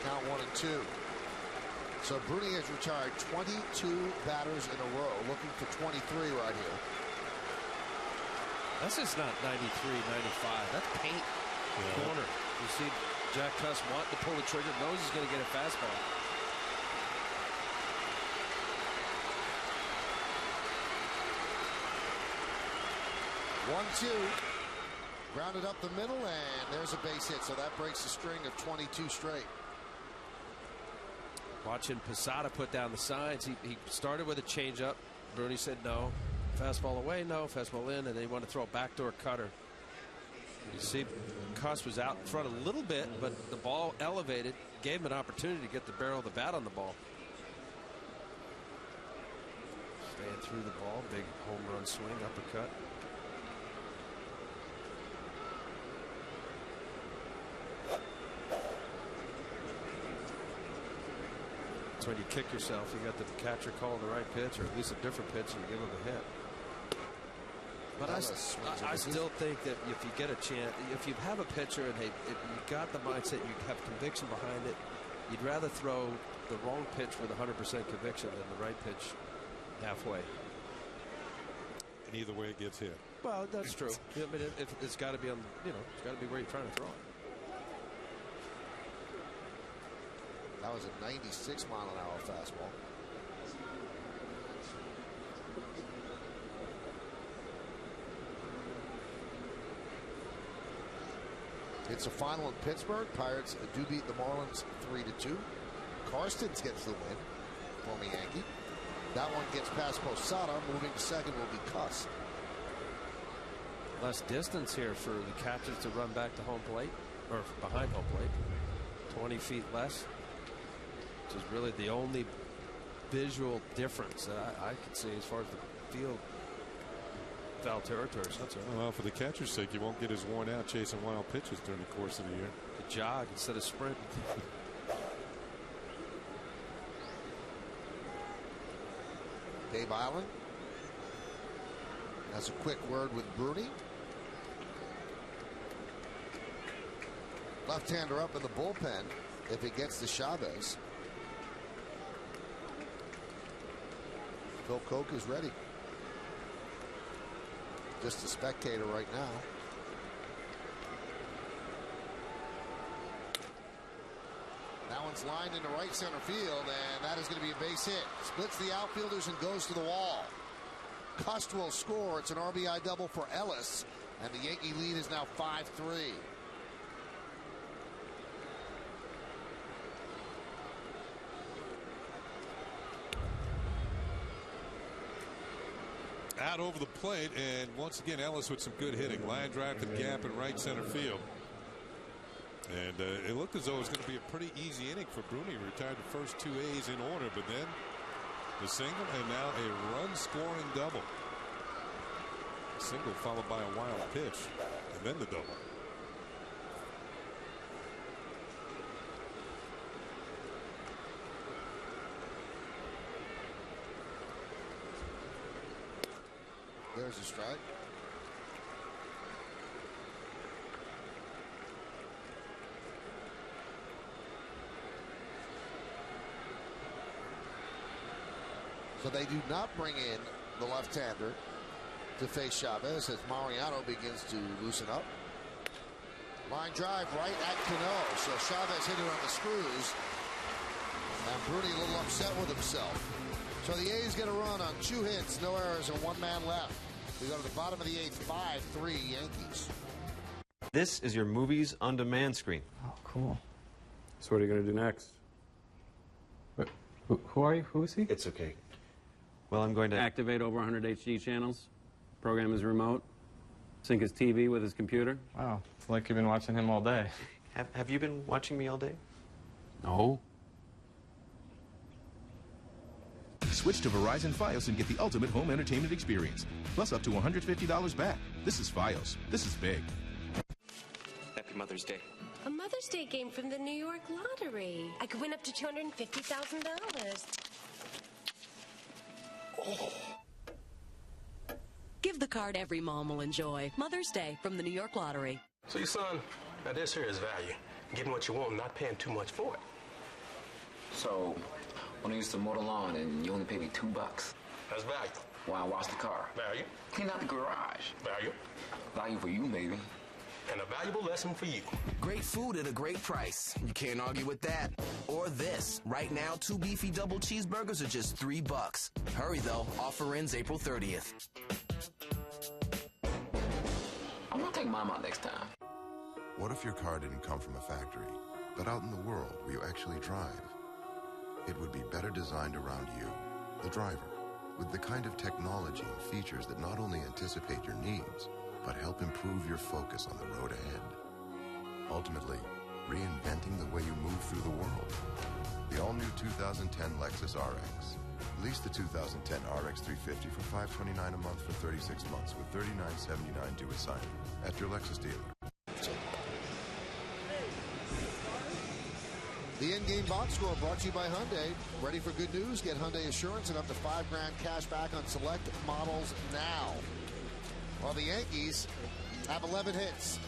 Count 1-2. So Bruni has retired 22 batters in a row, looking for 23 right here. That's just not 93, 95. That's paint corner. You see Jack Cust want to pull the trigger, knows he's going to get a fastball. One-two. Grounded up the middle, and there's a base hit. So that breaks the string of 22 straight. Watching Posada put down the signs. He started with a changeup. Bruni said no. Fastball away, no. Fastball in, and they want to throw a backdoor cutter. You see, Cust was out in front a little bit, but the ball elevated, gave him an opportunity to get the barrel of the bat on the ball. Staying through the ball, big home run swing, uppercut. When you kick yourself, you got the catcher calling the right pitch, or at least a different pitch, and you give him a hit. But I still think that if you get a chance, if you have a pitcher and you got the mindset, you have conviction behind it, you'd rather throw the wrong pitch with 100% conviction than the right pitch halfway. And either way, it gets hit. Well, that's true. I mean, if it's got to be on, it's got to be where you're trying to throw it. That was a 96-mile-an-hour fastball. It's a final in Pittsburgh. Pirates do beat the Marlins 3-2. Karstens gets the win, former Yankee. That one gets past Posada. Moving to second will be Cust. Less distance here for the catchers to run back to home plate, or behind home plate. 20 feet less. Which is really the only visual difference that I could see as far as the field foul territory. So that's well, for the catcher's sake, you won't get as worn out chasing wild pitches during the course of the year. The jog instead of sprint. Dave Island has a quick word with Bruni. Left-hander up in the bullpen if it gets to Chavez. Phil Koch is ready. Just a spectator right now. That one's lined into right center field, and that is going to be a base hit. Splits the outfielders and goes to the wall. Cust will score. It's an RBI double for Ellis, and the Yankee lead is now 5-3. Out over the plate, and once again Ellis with some good hitting. Line drive to the gap in right center field. And it looked as though it was going to be a pretty easy inning for Bruni. He retired the first two A's in order, but then the single and now a run-scoring double. A single followed by a wild pitch, and then the double. There's a strike. So they do not bring in the left-hander to face Chavez as Mariano begins to loosen up. Line drive right at Cano. So Chavez hit it on the screws. And Bruni a little upset with himself. So the A's get a run on 2 hits, no errors, and 1 man left. We go to the bottom of the 8th, 5-3 Yankees. This is your Movies on Demand screen. Oh, cool. So what are you going to do next? Who are you? Who is he? It's okay. Well, I'm going to activate over 100 HD channels, program his remote, sync his TV with his computer. Wow, it's like you've been watching him all day. Have you been watching me all day? No. Switch to Verizon Fios and get the ultimate home entertainment experience. Plus up to $150 back. This is Fios. This is big. Happy Mother's Day. A Mother's Day game from the New York Lottery. I could win up to $250,000. Give the card every mom will enjoy. Mother's Day from the New York Lottery. So your son, now this here is value. Getting what you want, not paying too much for it. So, when I used to mow the lawn and you only paid me $2. That's value. While I wash the car. Value. Clean out the garage. Value. Value for you, baby. And a valuable lesson for you. Great food at a great price. You can't argue with that. Or this. Right now, 2 beefy double cheeseburgers are just $3. Hurry, though. Offer ends April 30th. I'm gonna take mom out next time. What if your car didn't come from a factory, but out in the world where you actually drive? It would be better designed around you, the driver, with the kind of technology and features that not only anticipate your needs, but help improve your focus on the road ahead. Ultimately, reinventing the way you move through the world. The all-new 2010 Lexus RX. Lease the 2010 RX 350 for $529 a month for 36 months with $39.79 due at signing at your Lexus dealer. The in-game box score brought to you by Hyundai. Ready for good news? Get Hyundai Assurance and up to $5,000 cash back on select models now. While the Yankees have 11 hits.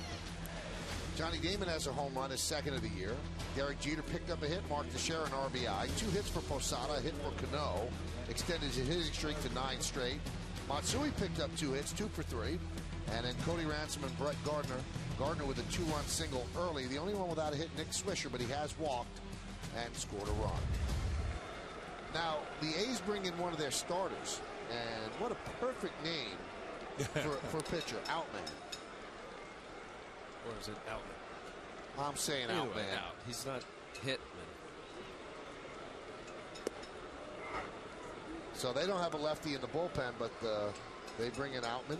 Johnny Damon has a home run, his second of the year. Derek Jeter picked up a hit, Mark Teixeira an RBI. 2 hits for Posada, a hit for Cano. Extended his hitting streak to 9 straight. Matsui picked up 2 hits, 2 for 3. And then Cody Ransom and Brett Gardner. Gardner with a 2-run single early. The only one without a hit, Nick Swisher, but he has walked and scored a run. Now, the A's bring in one of their starters. And what a perfect name for pitcher, Outman. Or is it Outman? I'm saying Anyway, Outman. Out. He's not Hitman. So they don't have a lefty in the bullpen, but they bring in Outman.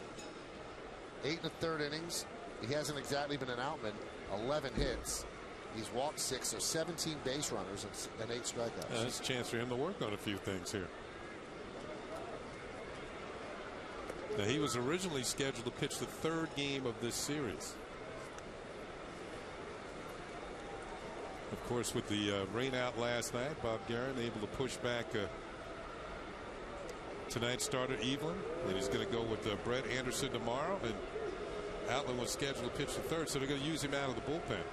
8 1/3 innings. He hasn't exactly been an Outman. 11 hits. He's walked 6, so 17 base runners and 8 strikeouts. That's a chance for him to work on a few things here. Now, he was originally scheduled to pitch the 3rd game of this series. Of course, with the rain out last night, Bob Guerin able to push back tonight's starter, Evelyn. And he's going to go with Brett Anderson tomorrow. And Outland was scheduled to pitch the 3rd, so they're going to use him out of the bullpen.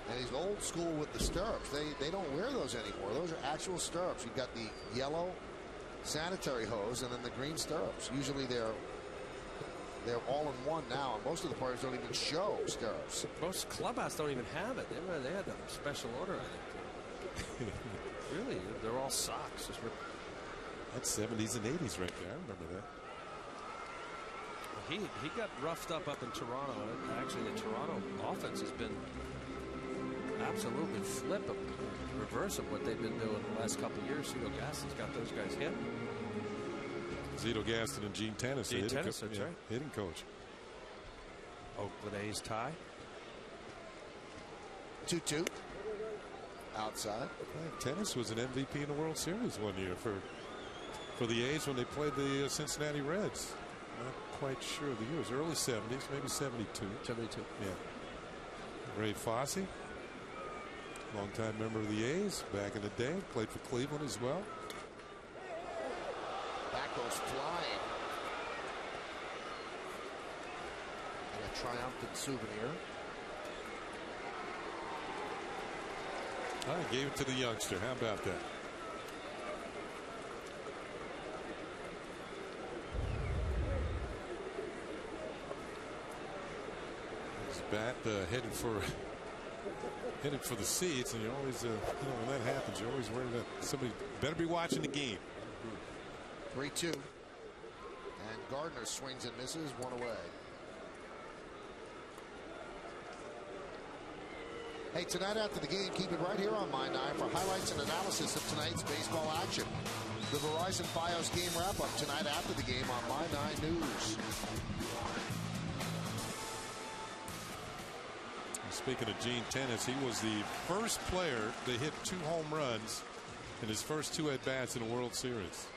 And he's old school with the stirrups. They don't wear those anymore. Those are actual stirrups. You've got the yellow sanitary hose and then the green stirrups. Usually they're all in one now, and most of the players don't even show stirrups. Most clubhouse don't even have it. They had a special order, I think. Really, they're all socks. That's 70s and 80s right there. I remember that. He got roughed up in Toronto. Actually, the Toronto offense has been absolutely reverse of what they've been doing the last couple of years. Zito Gaston's got those guys hit. Zito Gaston and Gene Tennis. Gene Tennis, that's right. Hitting coach. Oakland A's tie. 2-2. Outside. Tennis was an MVP in the World Series one year for the A's when they played the Cincinnati Reds. Not quite sure of the year. It was early 70s, maybe 72. 72. Yeah. Ray Fosse, longtime member of the A's back in the day, played for Cleveland as well. Back goes flying. And a triumphant souvenir. I gave it to the youngster. How about that? His bat headed for the seats, and you always, when that happens, you always worry that somebody better be watching the game. 3-2. And Gardner swings and misses, one away. Hey, tonight after the game, keep it right here on My 9 for highlights and analysis of tonight's baseball action. The Verizon Fios game wrap-up tonight after the game on My 9 News. Speaking of Gene Tennis, he was the first player to hit 2 home runs in his first 2 at-bats in a World Series.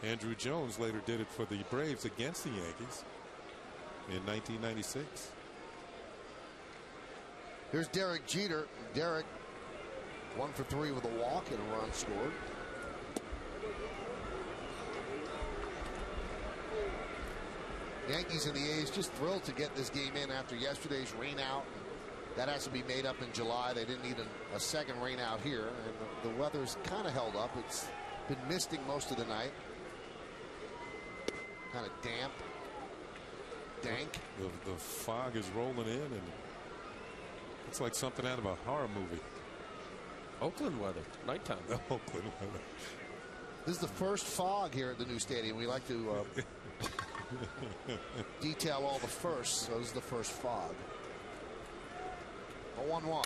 Andrew Jones later did it for the Braves against the Yankees in 1996. Here's Derek Jeter. Derek 1 for 3 with a walk and a run scored. Yankees and the A's just thrilled to get this game in after yesterday's rain out. That has to be made up in July. They didn't need a second rain out here, and the weather's kind of held up. It's been misting most of the night. Kind of damp, dank. The fog is rolling in, and it's like something out of a horror movie. Oakland weather, nighttime. Oakland weather. This is the first fog here at the new stadium. We like to detail all the firsts, so this is the first fog. A 1-1.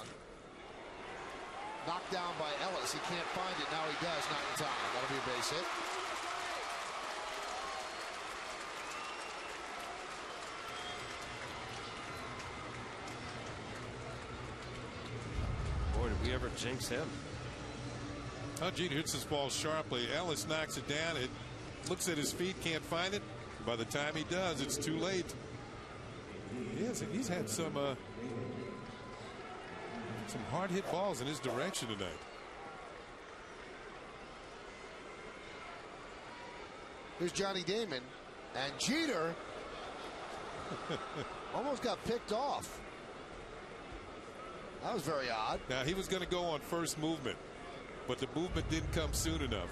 Knocked down by Ellis. He can't find it. Now he does. Not in time. That'll be a base hit. Boy, did we ever jinx him. Oh, Jeter hits this ball sharply. Ellis knocks it down. It looks at his feet, can't find it. By the time he does, it's too late. He's had some hard hit balls in his direction tonight. Here's Johnny Damon, and Jeter almost got picked off. That was very odd. Now, he was going to go on first movement, but the movement didn't come soon enough.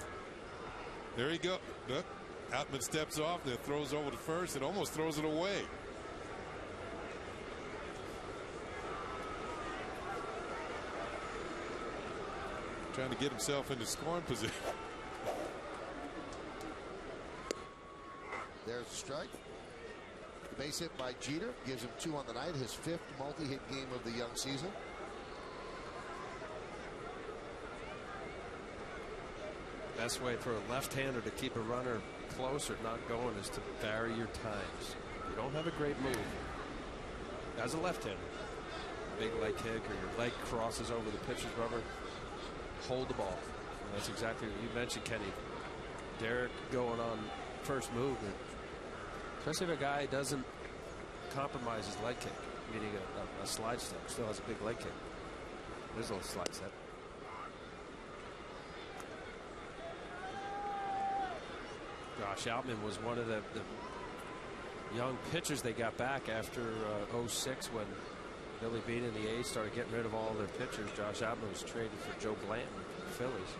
There you go. Look, Outman steps off, then throws over to first, and almost throws it away. Trying to get himself into scoring position. There's the strike. The base hit by Jeter gives him 2 on the night, his 5th multi-hit game of the young season. Best way for a left-hander to keep a runner close or not going is to vary your times. You don't have a great move as a left-hander. Big leg kick or your leg crosses over the pitcher's rubber. Hold the ball. And that's exactly what you mentioned, Kenny. Derek going on first movement, especially if a guy doesn't compromise his leg kick, meaning a slide step, still has a big leg kick. There's a little slide step. Josh Outman was one of the young pitchers they got back after 06 when Billy Beane and the A's started getting rid of all their pitchers. Josh Outman was traded for Joe Blanton from the Phillies.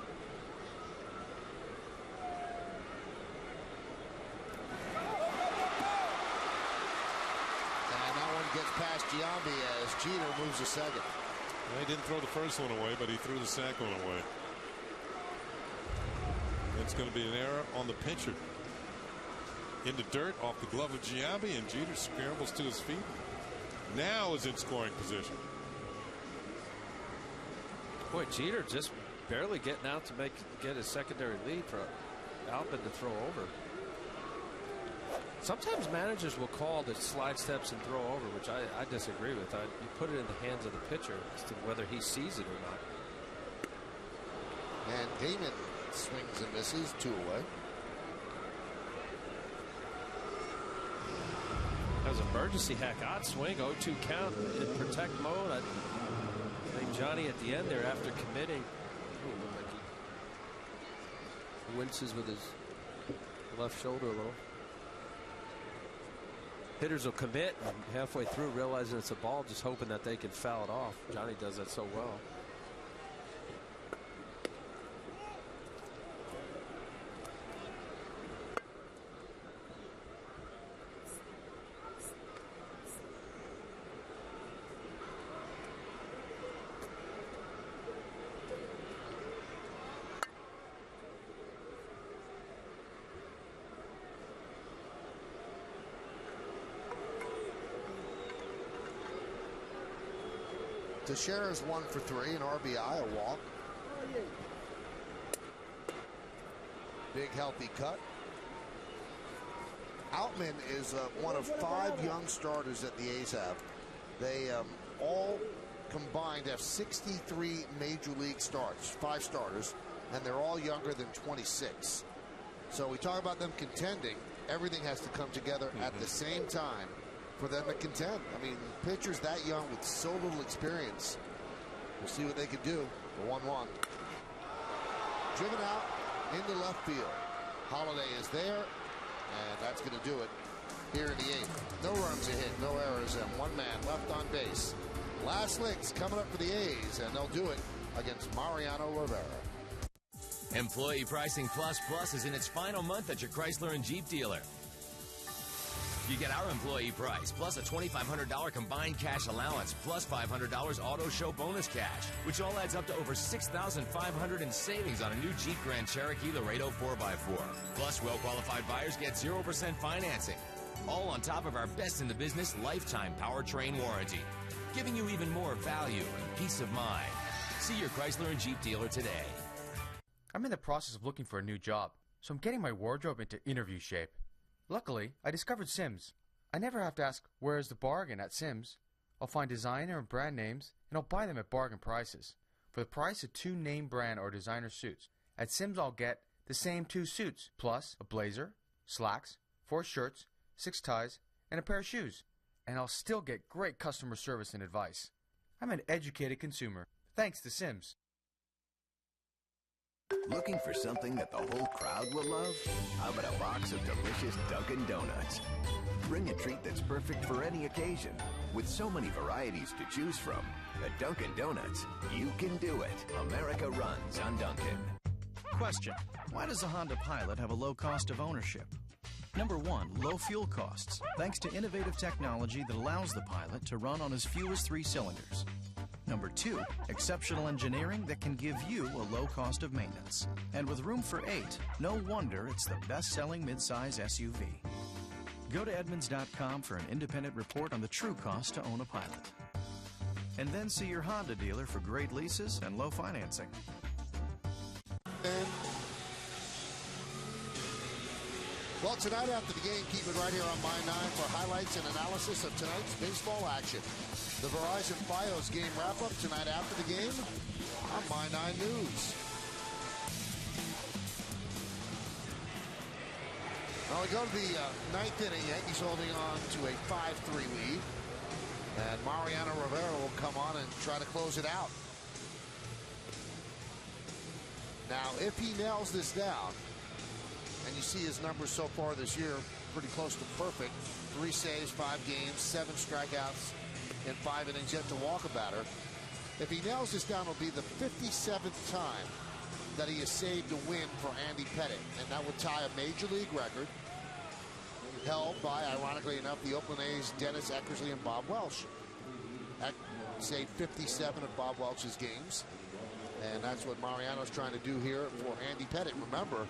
And that one gets past Giambi as Jeter moves to second. Well, he didn't throw the first one away, but he threw the second one away. It's going to be an error on the pitcher. In the dirt off the glove of Giambi, and Jeter scrambles to his feet. Now is in scoring position. Boy, Jeter just barely getting out to get his secondary lead for Outman to throw over. Sometimes managers will call the slide steps and throw over, which I disagree with. You put it in the hands of the pitcher as to whether he sees it or not. And Damon swings and misses, 2 away. That was emergency hack. Odd swing, 0-2 count in protect mode. I think Johnny at the end there after committing. He winces with his left shoulder a little. Hitters will commit and halfway through realizing it's a ball, just hoping that they can foul it off. Johnny does that so well. Teixeira's 1 for 3, an RBI, a walk. Big healthy cut. Outman is one of 5 young starters that the A's have. They all combined have 63 major league starts, 5 starters, and they're all younger than 26. So we talk about them contending. Everything has to come together at the same time for them to contend. I mean, pitchers that young with so little experience. We'll see what they can do. The 1-1. Driven out into left field. Holiday is there, and that's going to do it here in the 8th. No runs a hit, no errors, and 1 man left on base. Last licks coming up for the A's, and they'll do it against Mariano Rivera. Employee Pricing Plus Plus is in its final month at your Chrysler and Jeep dealer. You get our employee price, plus a $2,500 combined cash allowance, plus $500 auto show bonus cash, which all adds up to over $6,500 in savings on a new Jeep Grand Cherokee Laredo 4x4. Plus, well-qualified buyers get 0% financing. All on top of our best-in-the-business lifetime powertrain warranty, giving you even more value and peace of mind. See your Chrysler and Jeep dealer today. I'm in the process of looking for a new job, so I'm getting my wardrobe into interview shape. Luckily, I discovered Sims. I never have to ask, where is the bargain at Sims? I'll find designer and brand names, and I'll buy them at bargain prices. For the price of 2 name brand or designer suits, at Sims I'll get the same 2 suits, plus a blazer, slacks, 4 shirts, 6 ties, and a pair of shoes. And I'll still get great customer service and advice. I'm an educated consumer, thanks to Sims. Looking for something that the whole crowd will love? How about a box of delicious Dunkin' Donuts? Bring a treat that's perfect for any occasion. With so many varieties to choose from, at Dunkin' Donuts, you can do it. America runs on Dunkin'. Question: why does a Honda Pilot have a low cost of ownership? Number 1, low fuel costs, thanks to innovative technology that allows the Pilot to run on as few as 3 cylinders. Number 2, exceptional engineering that can give you a low cost of maintenance. And with room for 8, no wonder it's the best-selling midsize SUV. Go to Edmunds.com for an independent report on the true cost to own a Pilot. And then see your Honda dealer for great leases and low financing. Well, tonight after the game, keep it right here on My 9 for highlights and analysis of tonight's baseball action. The Verizon Fios game wrap-up tonight after the game on My 9 News. Well, we go to the 9th inning. Yankees holding on to a 5-3 lead. And Mariano Rivera will come on and try to close it out. Now, if he nails this down, and you see his numbers so far this year, pretty close to perfect. 3 saves, 5 games, 7 strikeouts in 5 innings, yet to walk a batter. If he nails this down, it'll be the 57th time that he has saved a win for Andy Pettitte. And that would tie a major league record held by, ironically enough, the Oakland A's Dennis Eckersley and Bob Welch. Saved 57 of Bob Welch's games. And that's what Mariano's trying to do here for Andy Pettitte. Remember,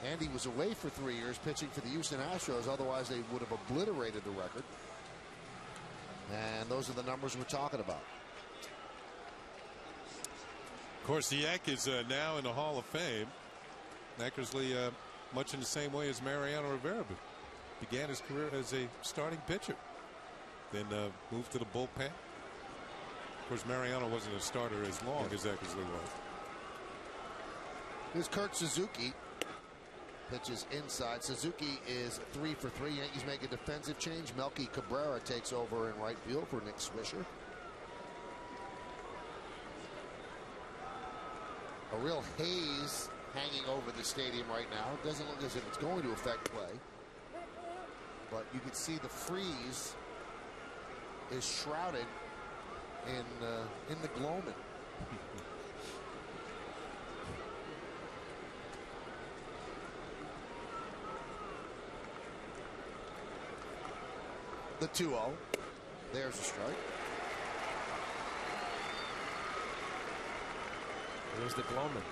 Andy was away for 3 years pitching for the Houston Astros. Otherwise, they would have obliterated the record. And those are the numbers we're talking about. Of course, the Yankees now in the Hall of Fame. Eckersley, much in the same way as Mariano Rivera, began his career as a starting pitcher. Then moved to the bullpen. Of course, Mariano wasn't a starter as long as Eckersley was. Here's Kurt Suzuki. Pitches inside. Suzuki is 3 for 3. Yankees make a defensive change. Melky Cabrera takes over in right field for Nick Swisher. A real haze hanging over the stadium right now. It doesn't look as if it's going to affect play. But you can see the freeze is shrouded in the gloaming. The 2-0. There's a strike. There's the gloaming.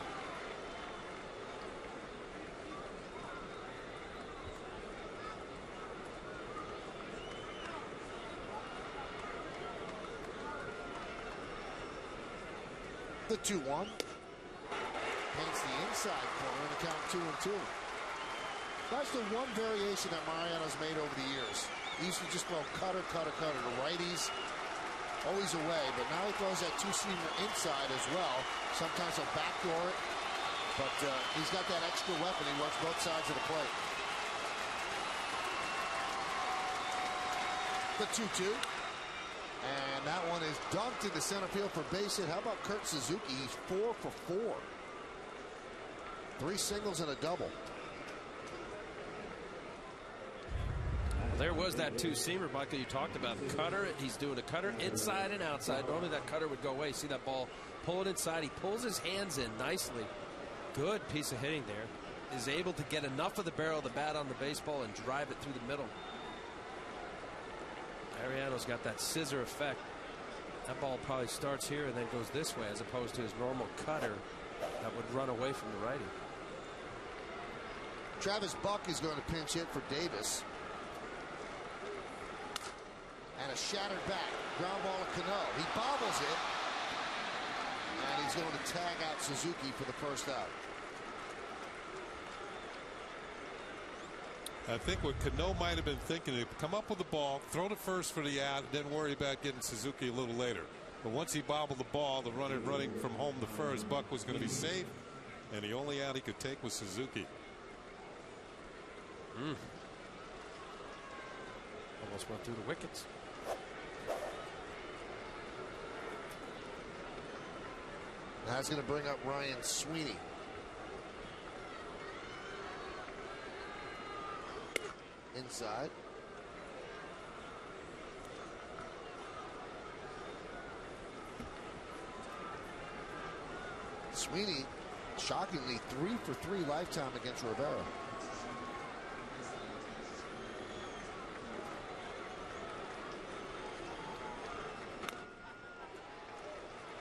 The 2-1. Paints the inside corner and a count 2-2. That's the one variation that Mariano's made over the years. He used to just throw cutter to righties, always away, but now he throws that two-seamer inside as well. Sometimes he'll backdoor it, but he's got that extra weapon. He works both sides of the plate. The 2-2. And that one is dumped into center field for base hit. How about Kurt Suzuki? He's 4 for 4. 3 singles and a double. There was that two-seamer, Michael, you talked about. Cutter, he's doing a cutter inside and outside. Normally that cutter would go away. See that ball, pull it inside. He pulls his hands in nicely. Good piece of hitting there. Is able to get enough of the barrel of the bat on the baseball and drive it through the middle. Mariano's got that scissor effect. That ball probably starts here and then goes this way as opposed to his normal cutter that would run away from the righty. Travis Buck is going to pinch hit for Davis. And a shattered bat. Ground ball to Cano. He bobbles it. And he's going to tag out Suzuki for the first out. I think what Cano might have been thinking is come up with the ball, throw to first for the out, then worry about getting Suzuki a little later. But once he bobbled the ball, the runner running from home to first, Buck was going to be safe, and the only out he could take was Suzuki. Almost went through the wickets. That's going to bring up Ryan Sweeney. Inside. Sweeney, shockingly, 3 for 3 lifetime against Rivera.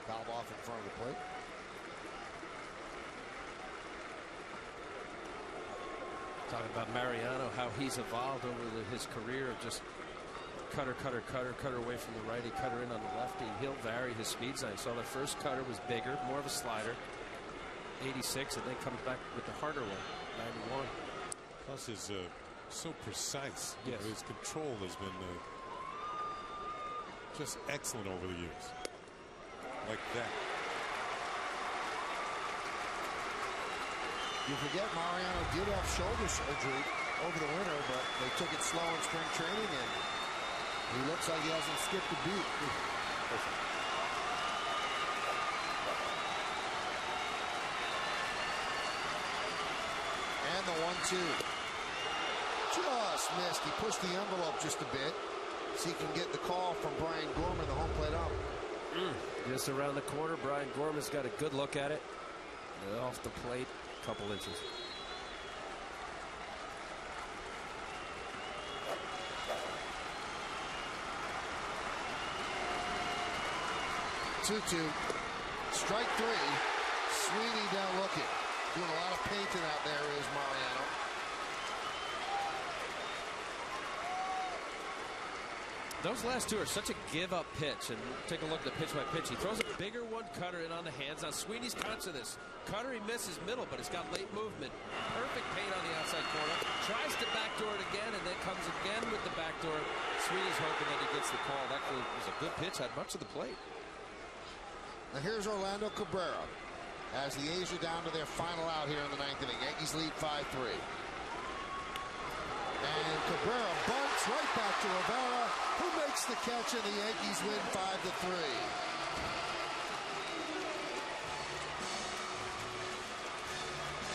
Fouled off in front of the plate. Talking about Mariano, how he's evolved over his career of just cutter away from the righty, cutter in on the lefty. He'll vary his speeds. I saw the first cutter was bigger, more of a slider, 86, and then comes back with the harder one, 91. Plus is so precise. Yes. His control has been just excellent over the years. Like that. You forget Mariano did have shoulder surgery over the winter, but they took it slow in spring training, and he looks like he hasn't skipped a beat. And the 1-2. Just missed. He pushed the envelope just a bit, so he can get the call from Brian Gorman, the home plate ump. Just around the corner, Brian Gorman's got a good look at it. Off the plate. Couple inches. Two-two. Strike 3. Sweeney down looking. Doing a lot of painting out there is Mariano. Those last two are such a give-up pitch, and take a look at the pitch by pitch. He throws a bigger one cutter in on the hands. Now Sweeney's conscious of this. Cutter, he misses middle, but it's got late movement. Perfect paint on the outside corner. Tries to backdoor it again, and then comes again with the backdoor. Sweeney's hoping that he gets the call. That was a good pitch, had much of the plate. Now here's Orlando Cabrera as the A's are down to their final out here in the 9th inning. Yankees lead 5-3. And Cabrera bunts right back to Rivera, who makes the catch, and the Yankees win 5-3.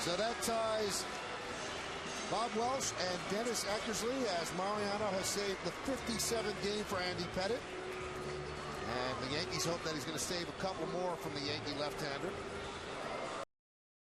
So that ties Bob Welsh and Dennis Eckersley as Mariano has saved the 57th game for Andy Pettitte. And the Yankees hope that he's going to save a couple more from the Yankee left-hander.